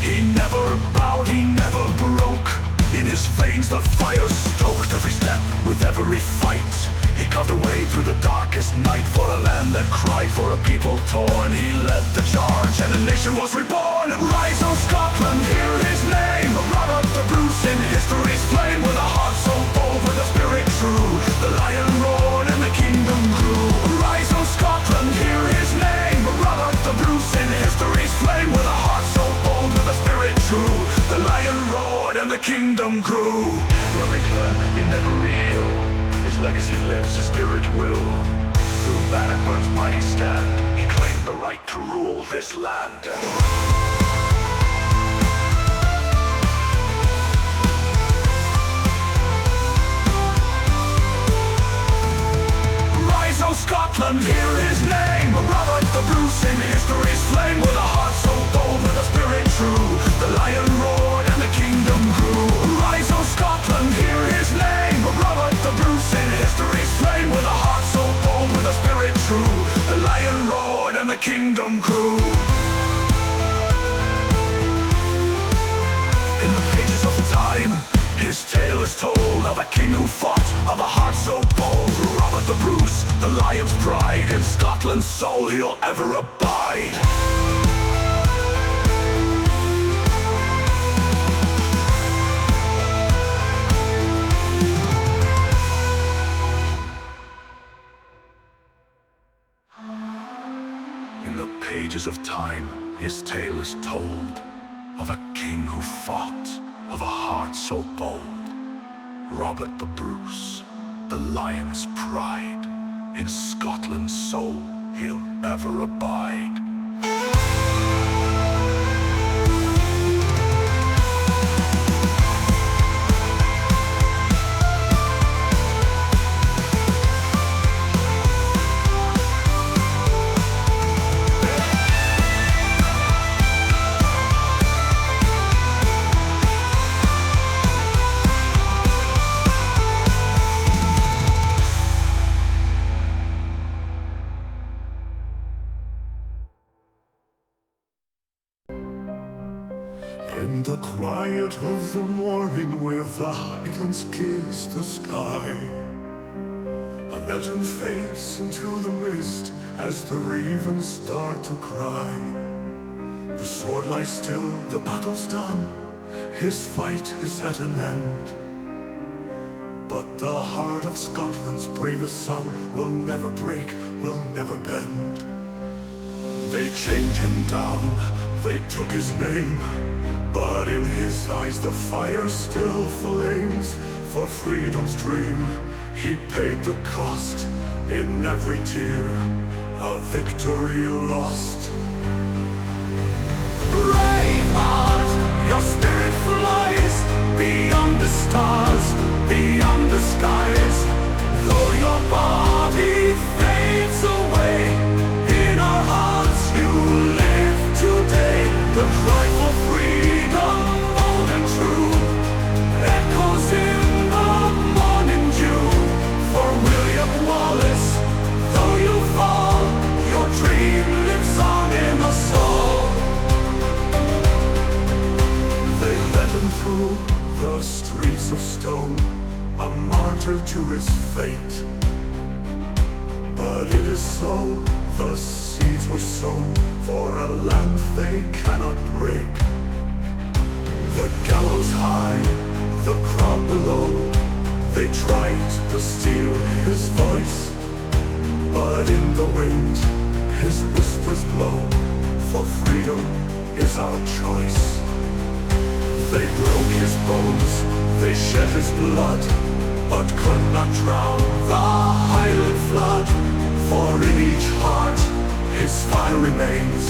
He never bowed, he never broke. In his veins the fire stoked every step with every fight. He carved a way through the darkest night for a land that cried, for a people torn. He led the charge and a nation was reborn. Rise, O Scotland, hear his name. Robert the Bruce in history's flame, with a heart so bold, with a spirit true. The lion roared and the kingdom grew. Rise, O Scotland, hear his name. Robert the Bruce in history's flame, with a heart so bold, with a spirit true. The lion roared and the kingdom grew. Rubicon, he never real. His legacy lives, his spirit will. Through Bannockburn's mighty stand, he claimed the right to rule this land. Rise, O Scotland, hear his name. Robert the Bruce in history's flame, with a heart so bold, with a spirit true. The lion roared and the kingdom grew. Rise, O Scotland, hear his name. Robert the Bruce in history's flame, with a heart so bold, with a spirit true. The lion roared and the kingdom grew. In the pages of time, his tale is told of a king who fought, of a heart so bold. Robert the Bruce, the lion's pride, in Scotland's soul he'll ever abide. In the pages of time, his tale is told of a king who fought, of a heart so bold. Robert the Bruce, the lion's pride, in Scotland's soul he'll ever abide. In the quiet of the morning, where the highlands kiss the sky, a legend fades into the mist as the ravens start to cry. The sword lies still, the battle's done, his fight is at an end. But the heart of Scotland's bravest son will never break, will never bend. They chained him down, they took his name, but in his eyes the fire still flames. For freedom's dream, he paid the cost. In every tear, a victory lost. Braveheart, your spirit flies beyond the stars, beyond the skies. Though your body fades away, in our hearts you live today. The cry for freedom, bold and true, echoes in the morning dew. For William Wallace, though you fall, your dream lives on in us all. They led him through the streets of stone, a martyr to his fate. But it is so, the seeds were sown for a land they cannot break. The gallows high, the crowd below, they tried to steal his voice. But in the wind, his whispers blow, for freedom is our choice. They broke his bones, they shed his blood, but could not drown the Highland flood. For in each heart, his fire remains,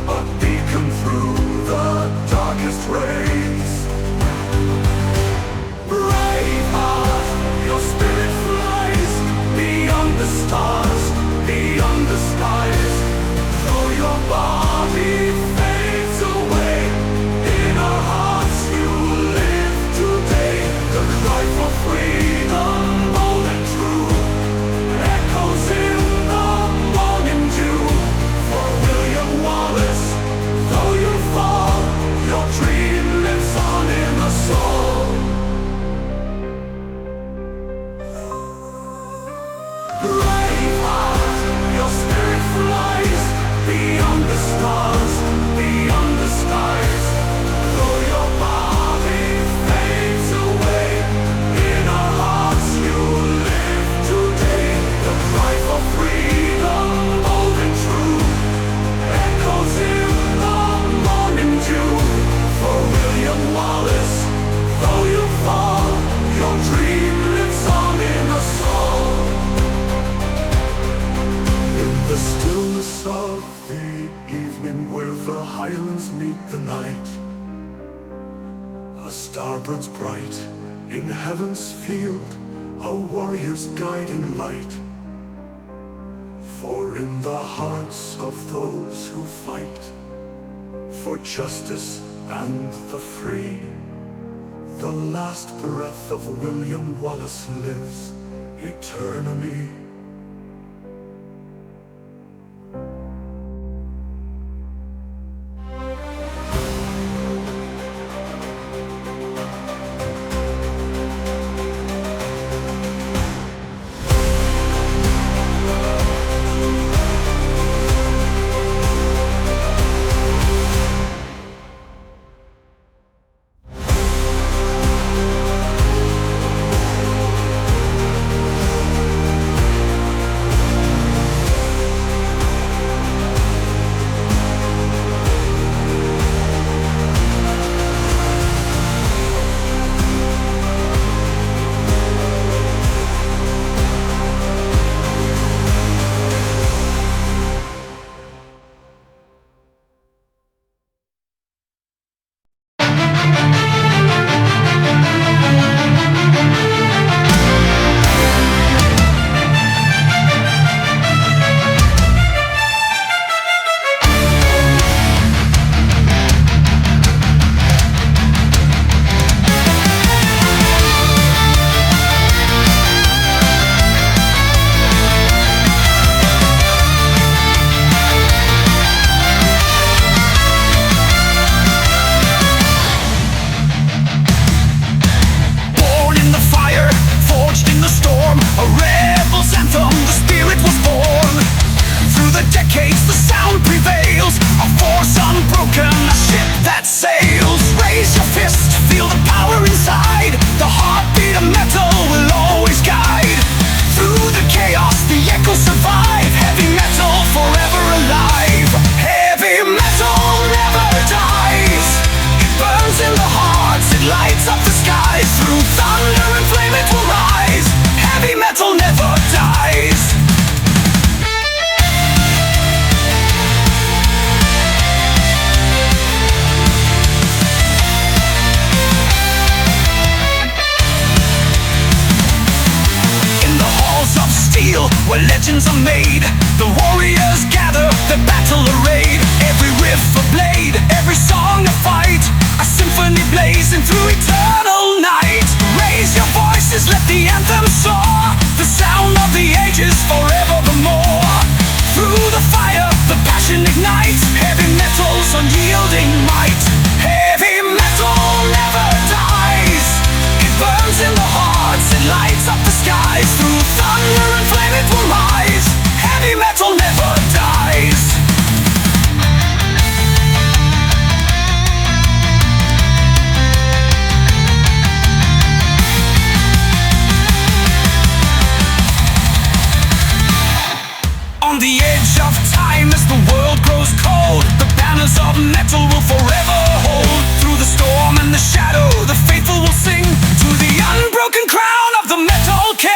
a beacon through the darkest rains. Braveheart, your spirit flies beyond the stars, beyond the skies. Though your body fades away, in our hearts you live today. The cry for freedom, bold and true, echoes in the morning dew. the evening where the highlands meet the night, a star burns bright in heaven's field, a warrior's guiding light. For in the hearts of those who fight for justice and the free, the last breath of William Wallace lives eternally. Where legends are made, the warriors gather, the battle arrayed. Every riff a blade, every song a fight, a symphony blazing through eternal night. Raise your voices, let the anthem soar, the sound of the ages forevermore. Through the fire, the passion ignites, heavy metal's unyielding might. Heavy metal never dies, it burns in the hearts, it lights up the skies. Through thunder and flame it will rise, heavy metal never dies. On the edge of time as the world grows cold, the banners of metal will forever hold. Through the storm and the shadow, the faithful will sing to the unbroken crown of the Metal King.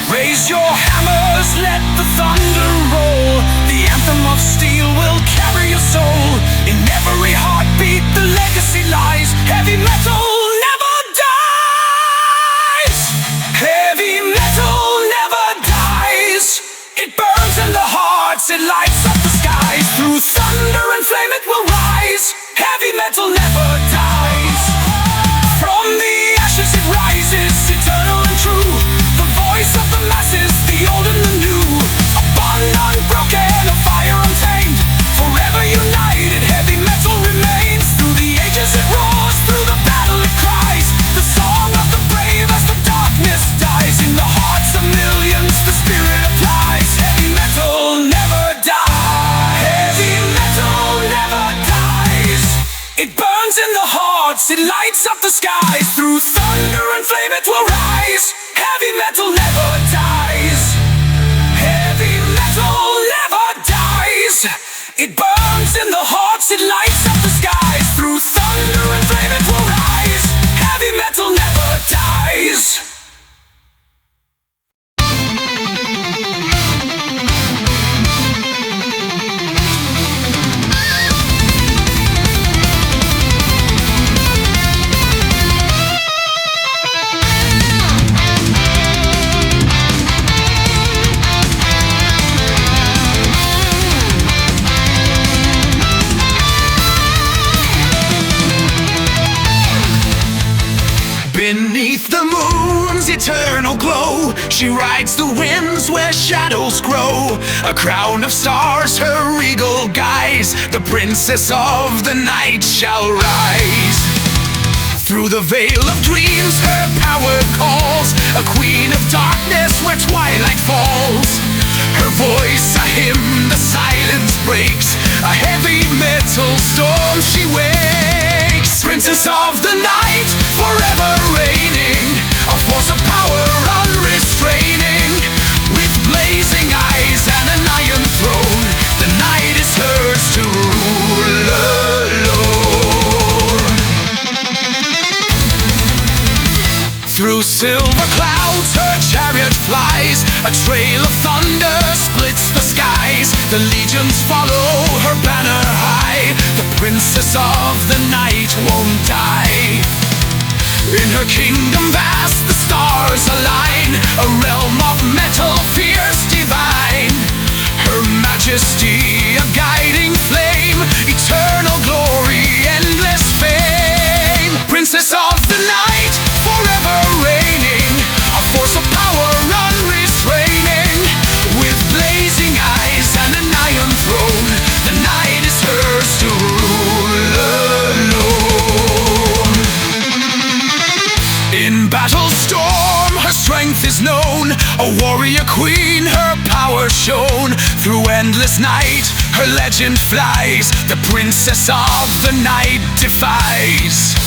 Raise your hammers, let the thunder roll. The anthem of steel will carry your soul. In every heartbeat the legacy lies. Heavy metal never dies. Heavy metal never dies. It burns in the hearts, it lights up the skies. Through thunder and flame it will rise. Heavy metal never dies. From the ashes it rises, eternal and true. The voice of the masses, the old and the new. A bond unbroken, a fire untamed, forever united, heavy metal remains. Through the ages it roars, through the battle it cries. The song of the brave as the darkness dies. In the hearts of millions the spirit applies. Heavy metal never dies. Heavy metal never dies. It burns in the hearts, it lights up the skies. Through thunder and flame it will rise. Heavy metal never dies. Heavy metal never dies. It It burns in the hearts, it lights up the skies. Through thunder and flame it will rise. Heavy metal never dies. Beneath the moon's eternal glow, she rides the winds where shadows grow. A crown of stars, her regal guise, the princess of the night shall rise. Through the veil of dreams, her power calls, a queen of darkness where twilight falls. Her voice a hymn, the silence breaks, a heavy metal storm she wakes. Princess of the night, forever reigning, a force of power unrestraining. With blazing eyes and an iron throne, the night is hers to rule alone. Through silver clouds her chariot flies, a trail of thunder splits the skies. The legions follow her banner high, the princess of the night won't die. In her kingdom vast the stars align, a realm of metal fierce divine. Her majesty a guiding flame, eternal glory, endless fame. Princess of the night, forever reigning, a force of power unrestraining. With blazing eyes and an iron throne, the night is hers to rule alone. In battle storm her strength is known, a warrior queen her power shown. Through endless night her legend flies, the princess of the night defies.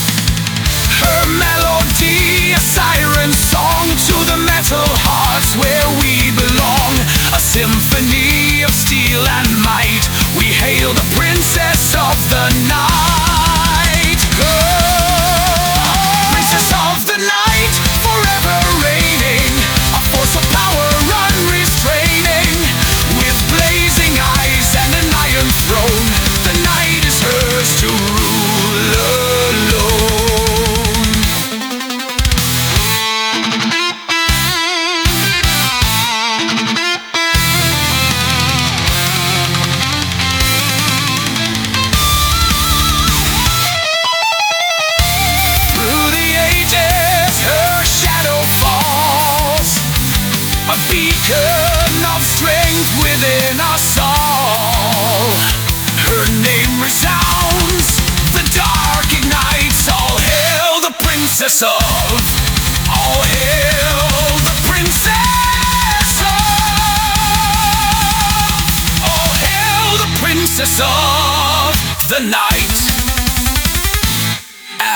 Her melody, a siren song to the metal hearts where we belong. A symphony of steel and might, we hail the princess of the night. Oh, princess of the night, forever reigning, a force of power unrestraining. With blazing eyes and an iron throne, the night is hers to rule alone. Beacon of strength within us all. Her name resounds, the dark ignites. All hail the princess of, all hail the princess of, all hail the princess of the night.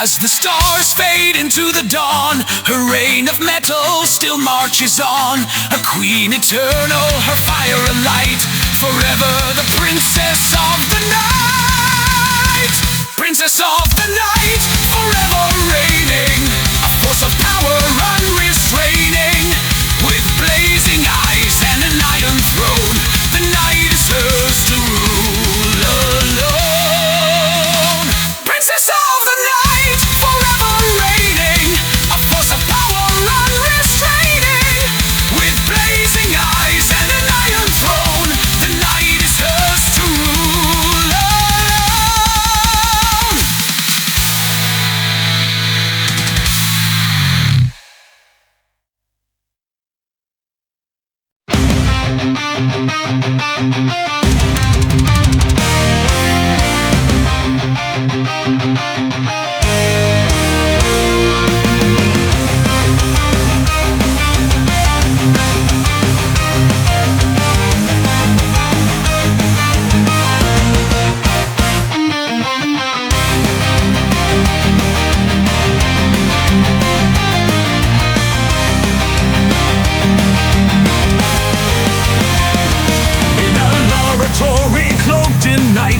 As the stars fade into the dawn, her reign of metal still marches on. A queen eternal, her fire alight, forever the princess of the night. Princess of the night, forever reigning, a force of power unrestraining. With blazing eyes and an iron throne, the night is hers to rule alone. Princess of the night, forever reigning, a force of power unrestraining. With blazing eyes and an iron throne, the night is hers to rule alone.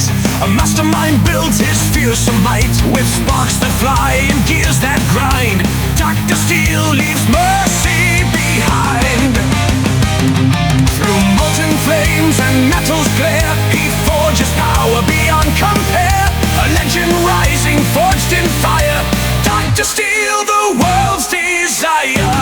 fight. A mastermind builds his fearsome might with sparks that fly and gears that grind. Dr. Steel leaves mercy behind. Through molten flames and metal's glare, he forges power beyond compare. A legend rising, forged in fire. Dr. Steel, the world's desire.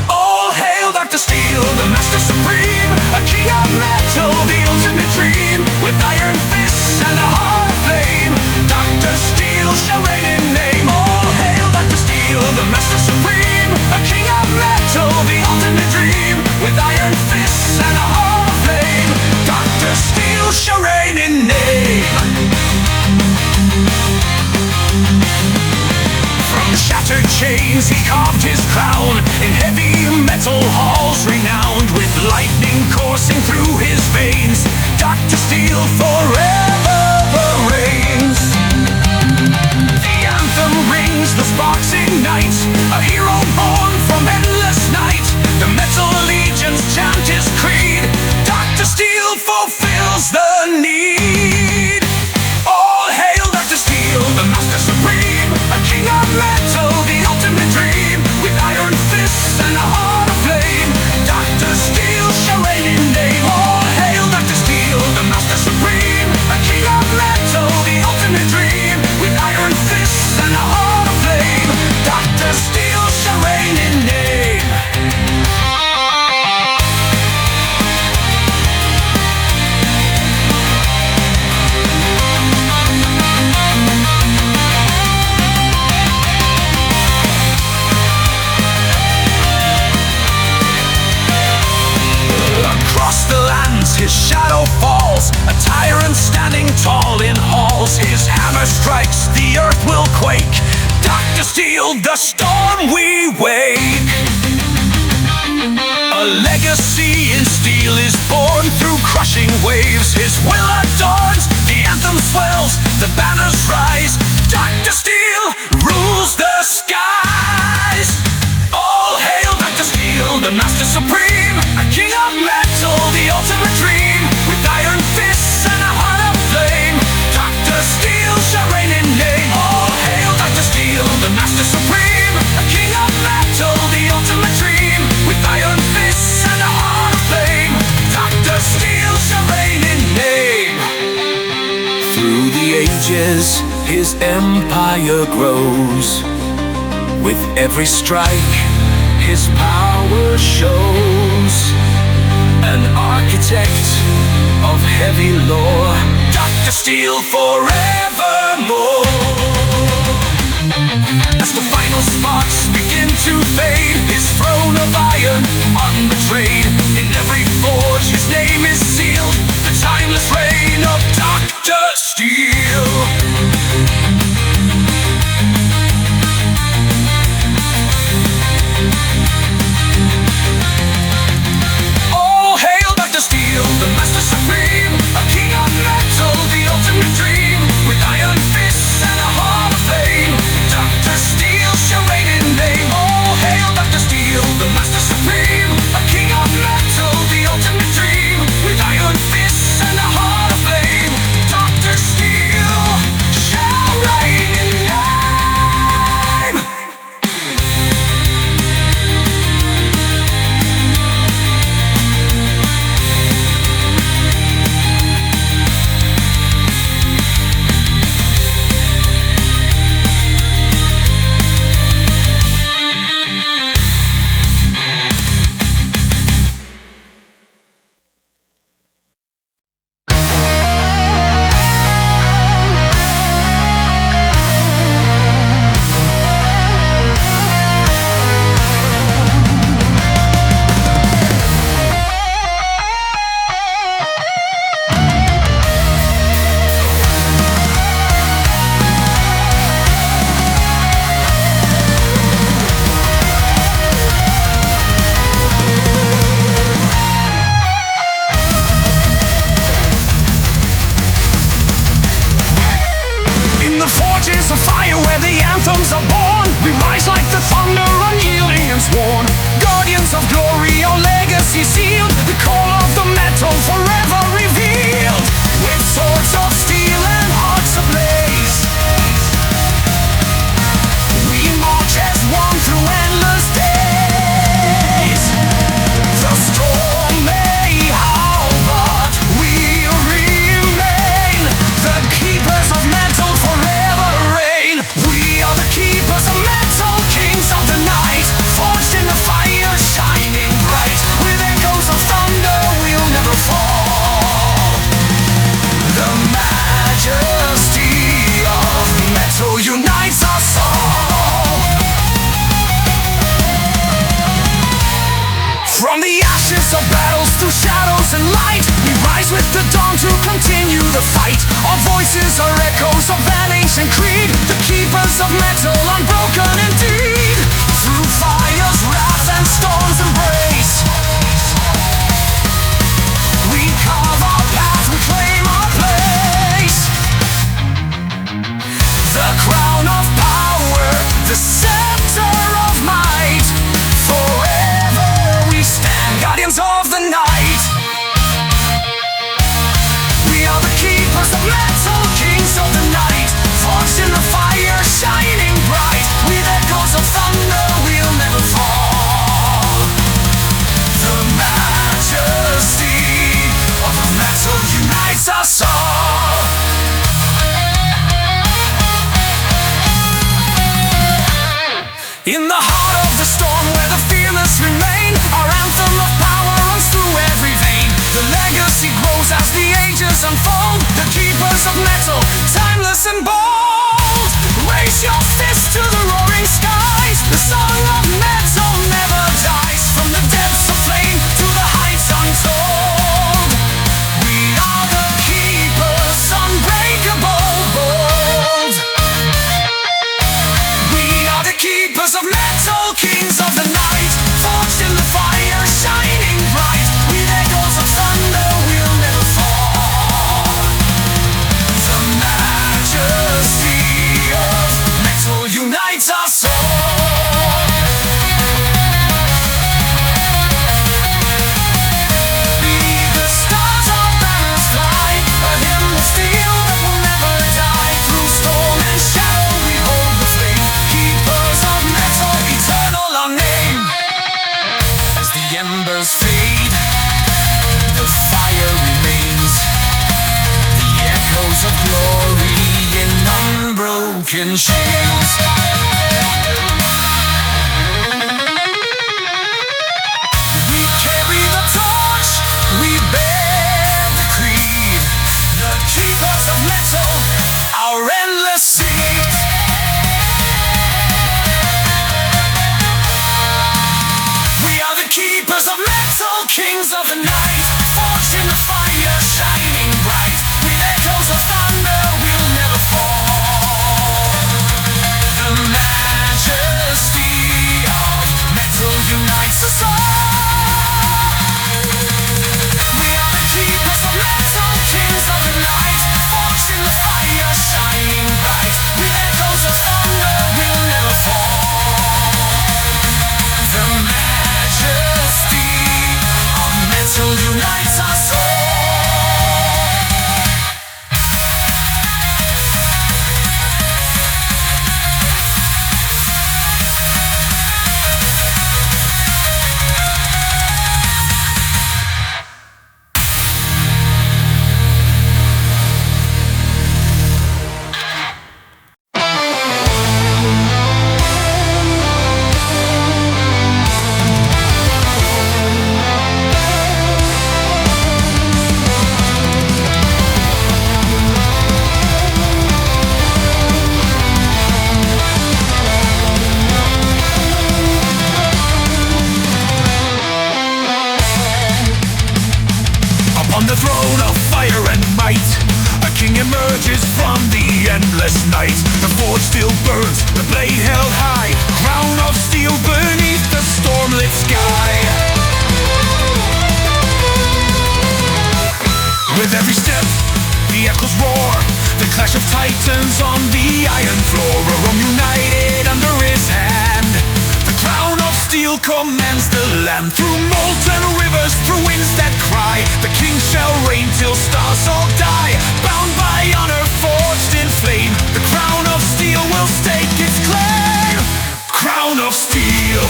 All hail Dr. Steel, the master supreme, a king of metal, the ultimate dream. With iron fists and a heart of flame, Dr. Steel shall reign in name. All hail Dr. Steel, the master supreme, a king of metal, the ultimate dream. With iron fists and a heart of flame, Dr. Steel shall reign in name. From shattered chains he carved his crown, in heavy metal halls renowned. With lightning coursing through his veins, Dr. Steel forever reigns. The anthem rings, the sparks ignite, a hero born from endless night. The metal legions chant his creed, Dr. Steel fulfills the need. All hail Dr. Steel, the master supreme, a king of metal, the ultimate dream. With iron fists and a heart of flame, Dr. Steel shall reign in name. All hail Dr. Steel, the master supreme, a king of metal, the ultimate dream. With iron fists and a heart of flame, Dr. Steel shall reign in name. Across the lands his shadow falls, a tyrant standing tall in halls. His hammer strikes, the earth will quake. Dr. Steel, the storm we wake. A legacy in steel is born through crushing waves. His will adorns, the anthem swells, the banners rise. Dr. Steel rules the skies. All hail Dr. Steel, the master supreme, a king of metal, the ultimate dream. With iron fists and a heart of flame, Dr. Steel shall reign in name. All hail Dr. Steel, the master supreme, a king of metal, the ultimate dream. With iron fists and a heart of flame, Dr. Steel shall reign in name. Through the ages his empire grows. With every strike his power shows. An architect of heavy lore, Dr. Steel forevermore. As the final sparks begin to fade, his throne of iron unbetrayed. In every forge his name is sealed, the timeless reign of Dr. Steel. The master supreme, a king of metal, the ultimate dream. With iron fists and a heart of flame, Dr. Steel shall reign in name. All hail Dr. Steel, the master supreme, a king of metal, the ultimate dream. With iron fists and a heart of flame, Dr. Steel shall reign in name. of glory, our legacy sealed, the call of the metal forever revealed. with swords of steel and hearts ablaze. We march as one through endless days. The storm may howl, but we'll remain. The keepers of metal forever reign. We are the keepers of metal, kings of the night, forged in the fire, shining bright. With echoes of thunder, we'll never fall. The majesty of metal unites us all. From the ashes of battles through shadows and light, we rise with the dawn to continue the fight. Our voices are echoes of that ancient creed, the keepers of metal, unbroken indeed. Through fire's wrath and storm's embrace, we carve our path, we claim our place. The crown of power, the scepter of might, forever we stand, guardians of the night. We are the keepers of metal, kings of the night, forged in the fire, shining bright. With echoes of thunder, we'll never fall. The majesty of metal unites us all. In the heart of the storm where the fearless remain, our anthem of power runs through every vein. The legacy grows as the ages unfold, the keepers of metal, timeless and bold. Raise your fist to the roaring skies, the song of metal never dies. From the depths of flame to the heights untold, we are the keepers, unbreakable, bold. We are the keepers of metal, kings of the night, forged in the fire, shining bright. With echoes of thunder, we'll never fall. The majesty of metal unites us all. Be the stars our banners fly, a hymn of steel that will never die. Through storm and shadow we hold the flame, keepers of metal, eternal our name. As the embers fade, the fire remains, the echoes of glory in unbroken chains. We carry the torch, we bear the creed, the keepers of metal, our endless seed. We are the keepers of metal, kings of the night, forged in the fire, shining bright. With echoes of thunder, we'll never fall. The majesty of metal unites us all. We are the keepers of metal, kings of the night, forged in the fire, shining bright. With echoes of thunder, we'll never fall. The majesty of metal unites us all. On the throne of fire and might, a king emerges from the endless night. The forge still burns, the blade held high, crown of steel beneath the stormlit sky. With every step, the echoes roar, the clash of titans on the iron floor. A Rome united under his hand, the crown of steel steel commands the land. Through molten rivers, through winds that cry, the king shall reign till stars all die. Bound by honor, forged in flame, the crown of steel will stake its claim. Crown of steel,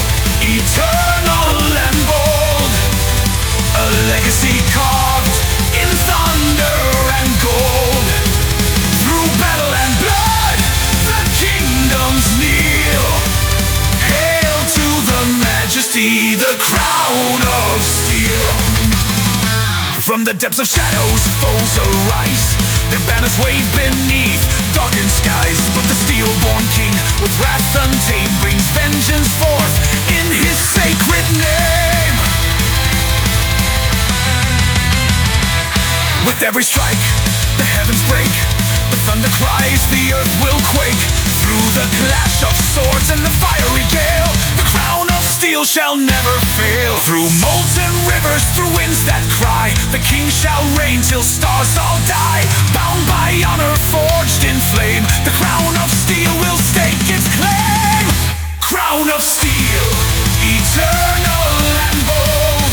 eternal and bold, a legacy carved in thunder and gold. Through battle and blood, the kingdoms kneel. Hail to the majesty, the crown of steel. From the depths of shadows, foes arise, their banners wave beneath darkened skies. But the steel-born king, with wrath untamed, brings vengeance forth in his sacred name. With every strike, the heavens break, the thunder cries, the earth will quake. Through the clash of swords and the fiery gale, the crown of steel shall never fail. Through molten rivers, through winds that cry, the king shall reign till stars all die. Bound by honor, forged in flame, the crown of steel will stake its claim. Crown of steel, eternal and bold,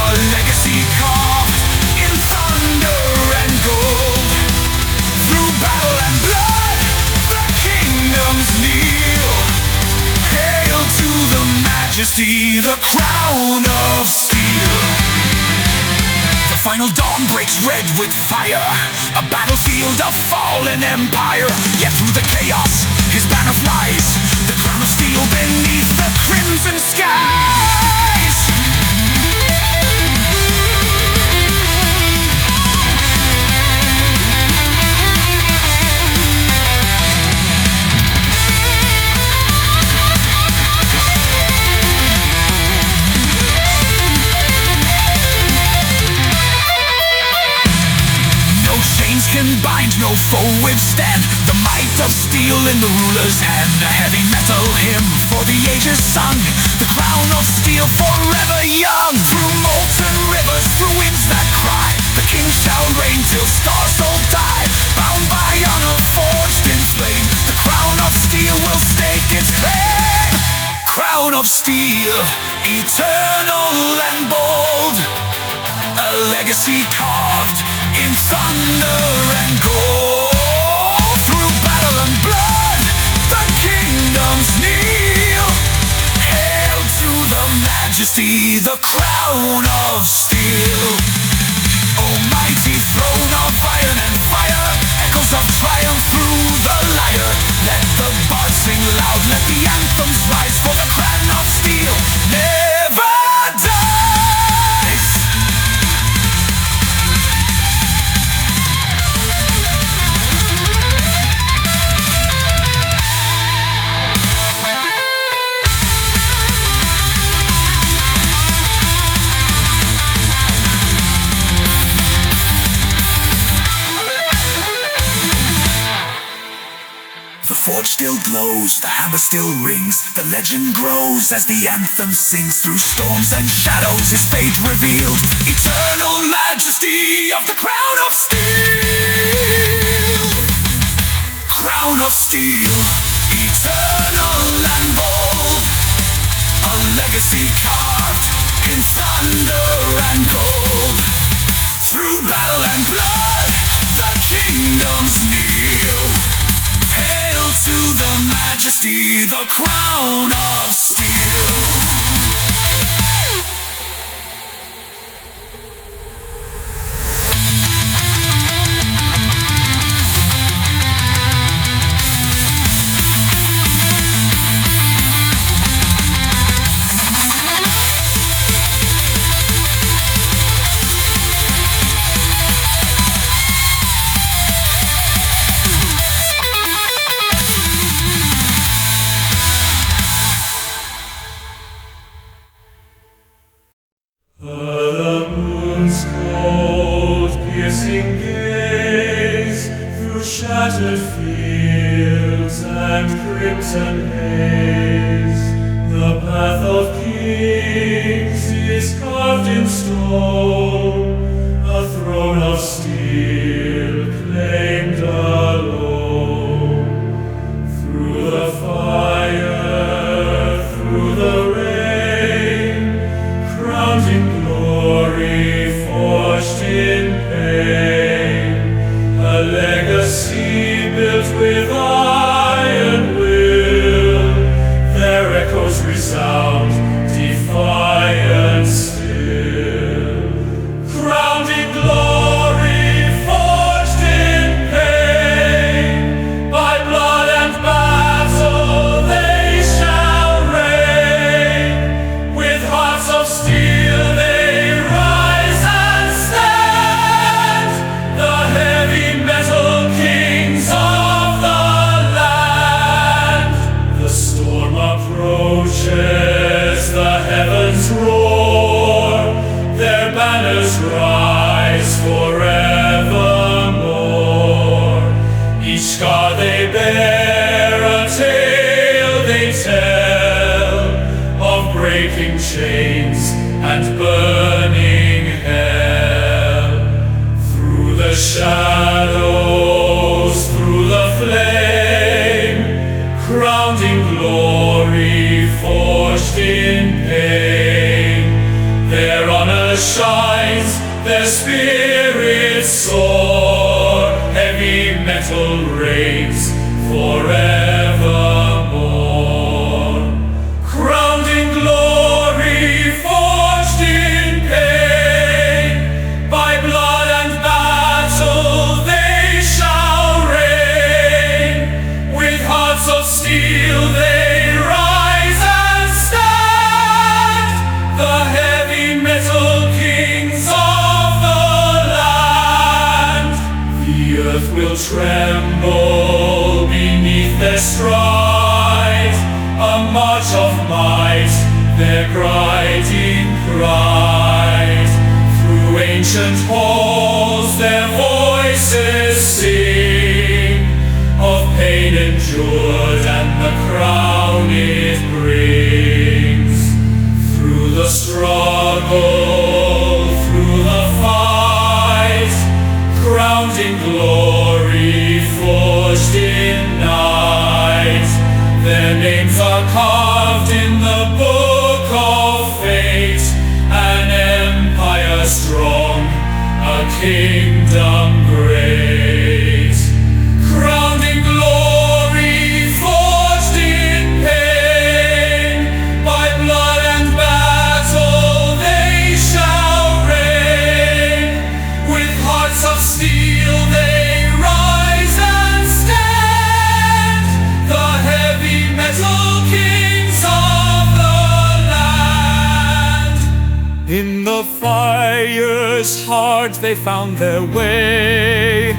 a legacy carved in thunder and gold. Through battle and blood, the kingdoms kneel. Hail to the majesty, the crown of steel. The final dawn breaks red with fire, a battlefield of fallen empire. Yet through the chaos, his banner flies, the crown of steel beneath the crimson skies. Can bind, no foe withstand the might of steel in the ruler's hand. A heavy metal hymn for the ages sung, the crown of steel forever young. Through molten rivers, through winds that cry, the king shall reign till stars all die. Bound by honor, forged in flame, the crown of steel will stake its claim. Crown of steel, eternal and bold, a legacy carved in thunder and gold. Through battle and blood, the kingdoms kneel. Hail to the majesty, the crown of steel. Almighty throne of iron and fire, echoes of triumph through the lyre. Let the bards sing loud, let the anthems rise, for the crown of steel never dies. The forge still glows, the hammer still rings, the legend grows as the anthem sings. Through storms and shadows his fate revealed, eternal majesty of the crown of steel. Crown of steel, eternal and bold, a legacy carved in thunder and gold. Through battle and blood, the kingdoms kneel. Hail to the majesty, the crown of steel. Shattered fields and crimson haze, the path of kings is carved in stone, a throne of steel claimed alone. Through the fire, through the rain, with iron will, their echoes resound, defiant still. Crowned in glory, forged in pain, by blood and battle they shall reign. With hearts of steel they rise and stand, the heavy metal kings of the land. The storm approaches, the heavens roar, their banners rise forevermore. Each scar they bear, a tale they tell, of breaking chains and burning hell. Through the shadows, through the flame, crowned in glory, forged in pain. Their honor shines, their spirits soar, heavy metal reigns forevermore. Crowned in glory, forged in pain, by blood and battle they shall reign. With hearts of steel they rise and stand, the heavy metal kings of the land. The earth will tremble beneath their stride, a march of might, their griding pride. Through ancient halls their voices sing, of pain endured and the crown it brings. Through the struggle, through the fight, crowned in glory, forged in night. Their names are carved in the book of fate, an empire strong, a kingdom great. Crowned in glory, forged in pain, by blood and battle they shall reign. With hearts of steel they rise and stand, the heavy metal kings of the land. In the fire's heart they found their way,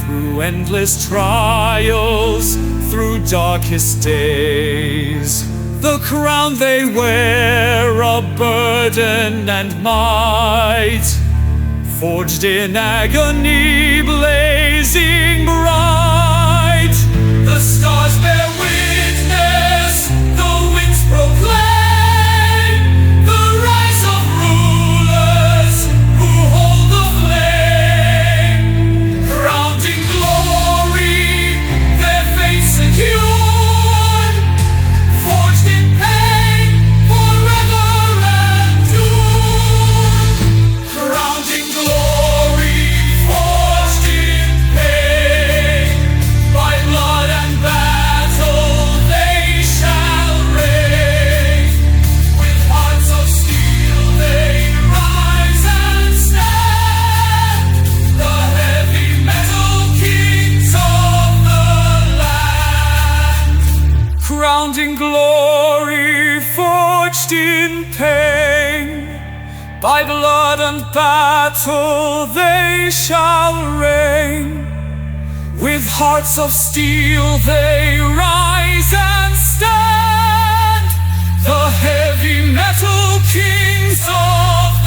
through endless trials, through darkest days. The crown they wear, a burden and might, forged in agony, blazing bright. The stars bear witness, the winds proclaim, the rise of rulers who hold the flame. Crowned in glory, their fate secured, forged in pain, forever endured. Crowned in glory, forged in pain, by blood and battle they shall reign. With hearts of steel they rise and stand, the heavy metal kings of the land. Crowned in glory, forged in pain, by blood and battle they shall reign. With hearts of steel they rise and stand, the heavy metal kings of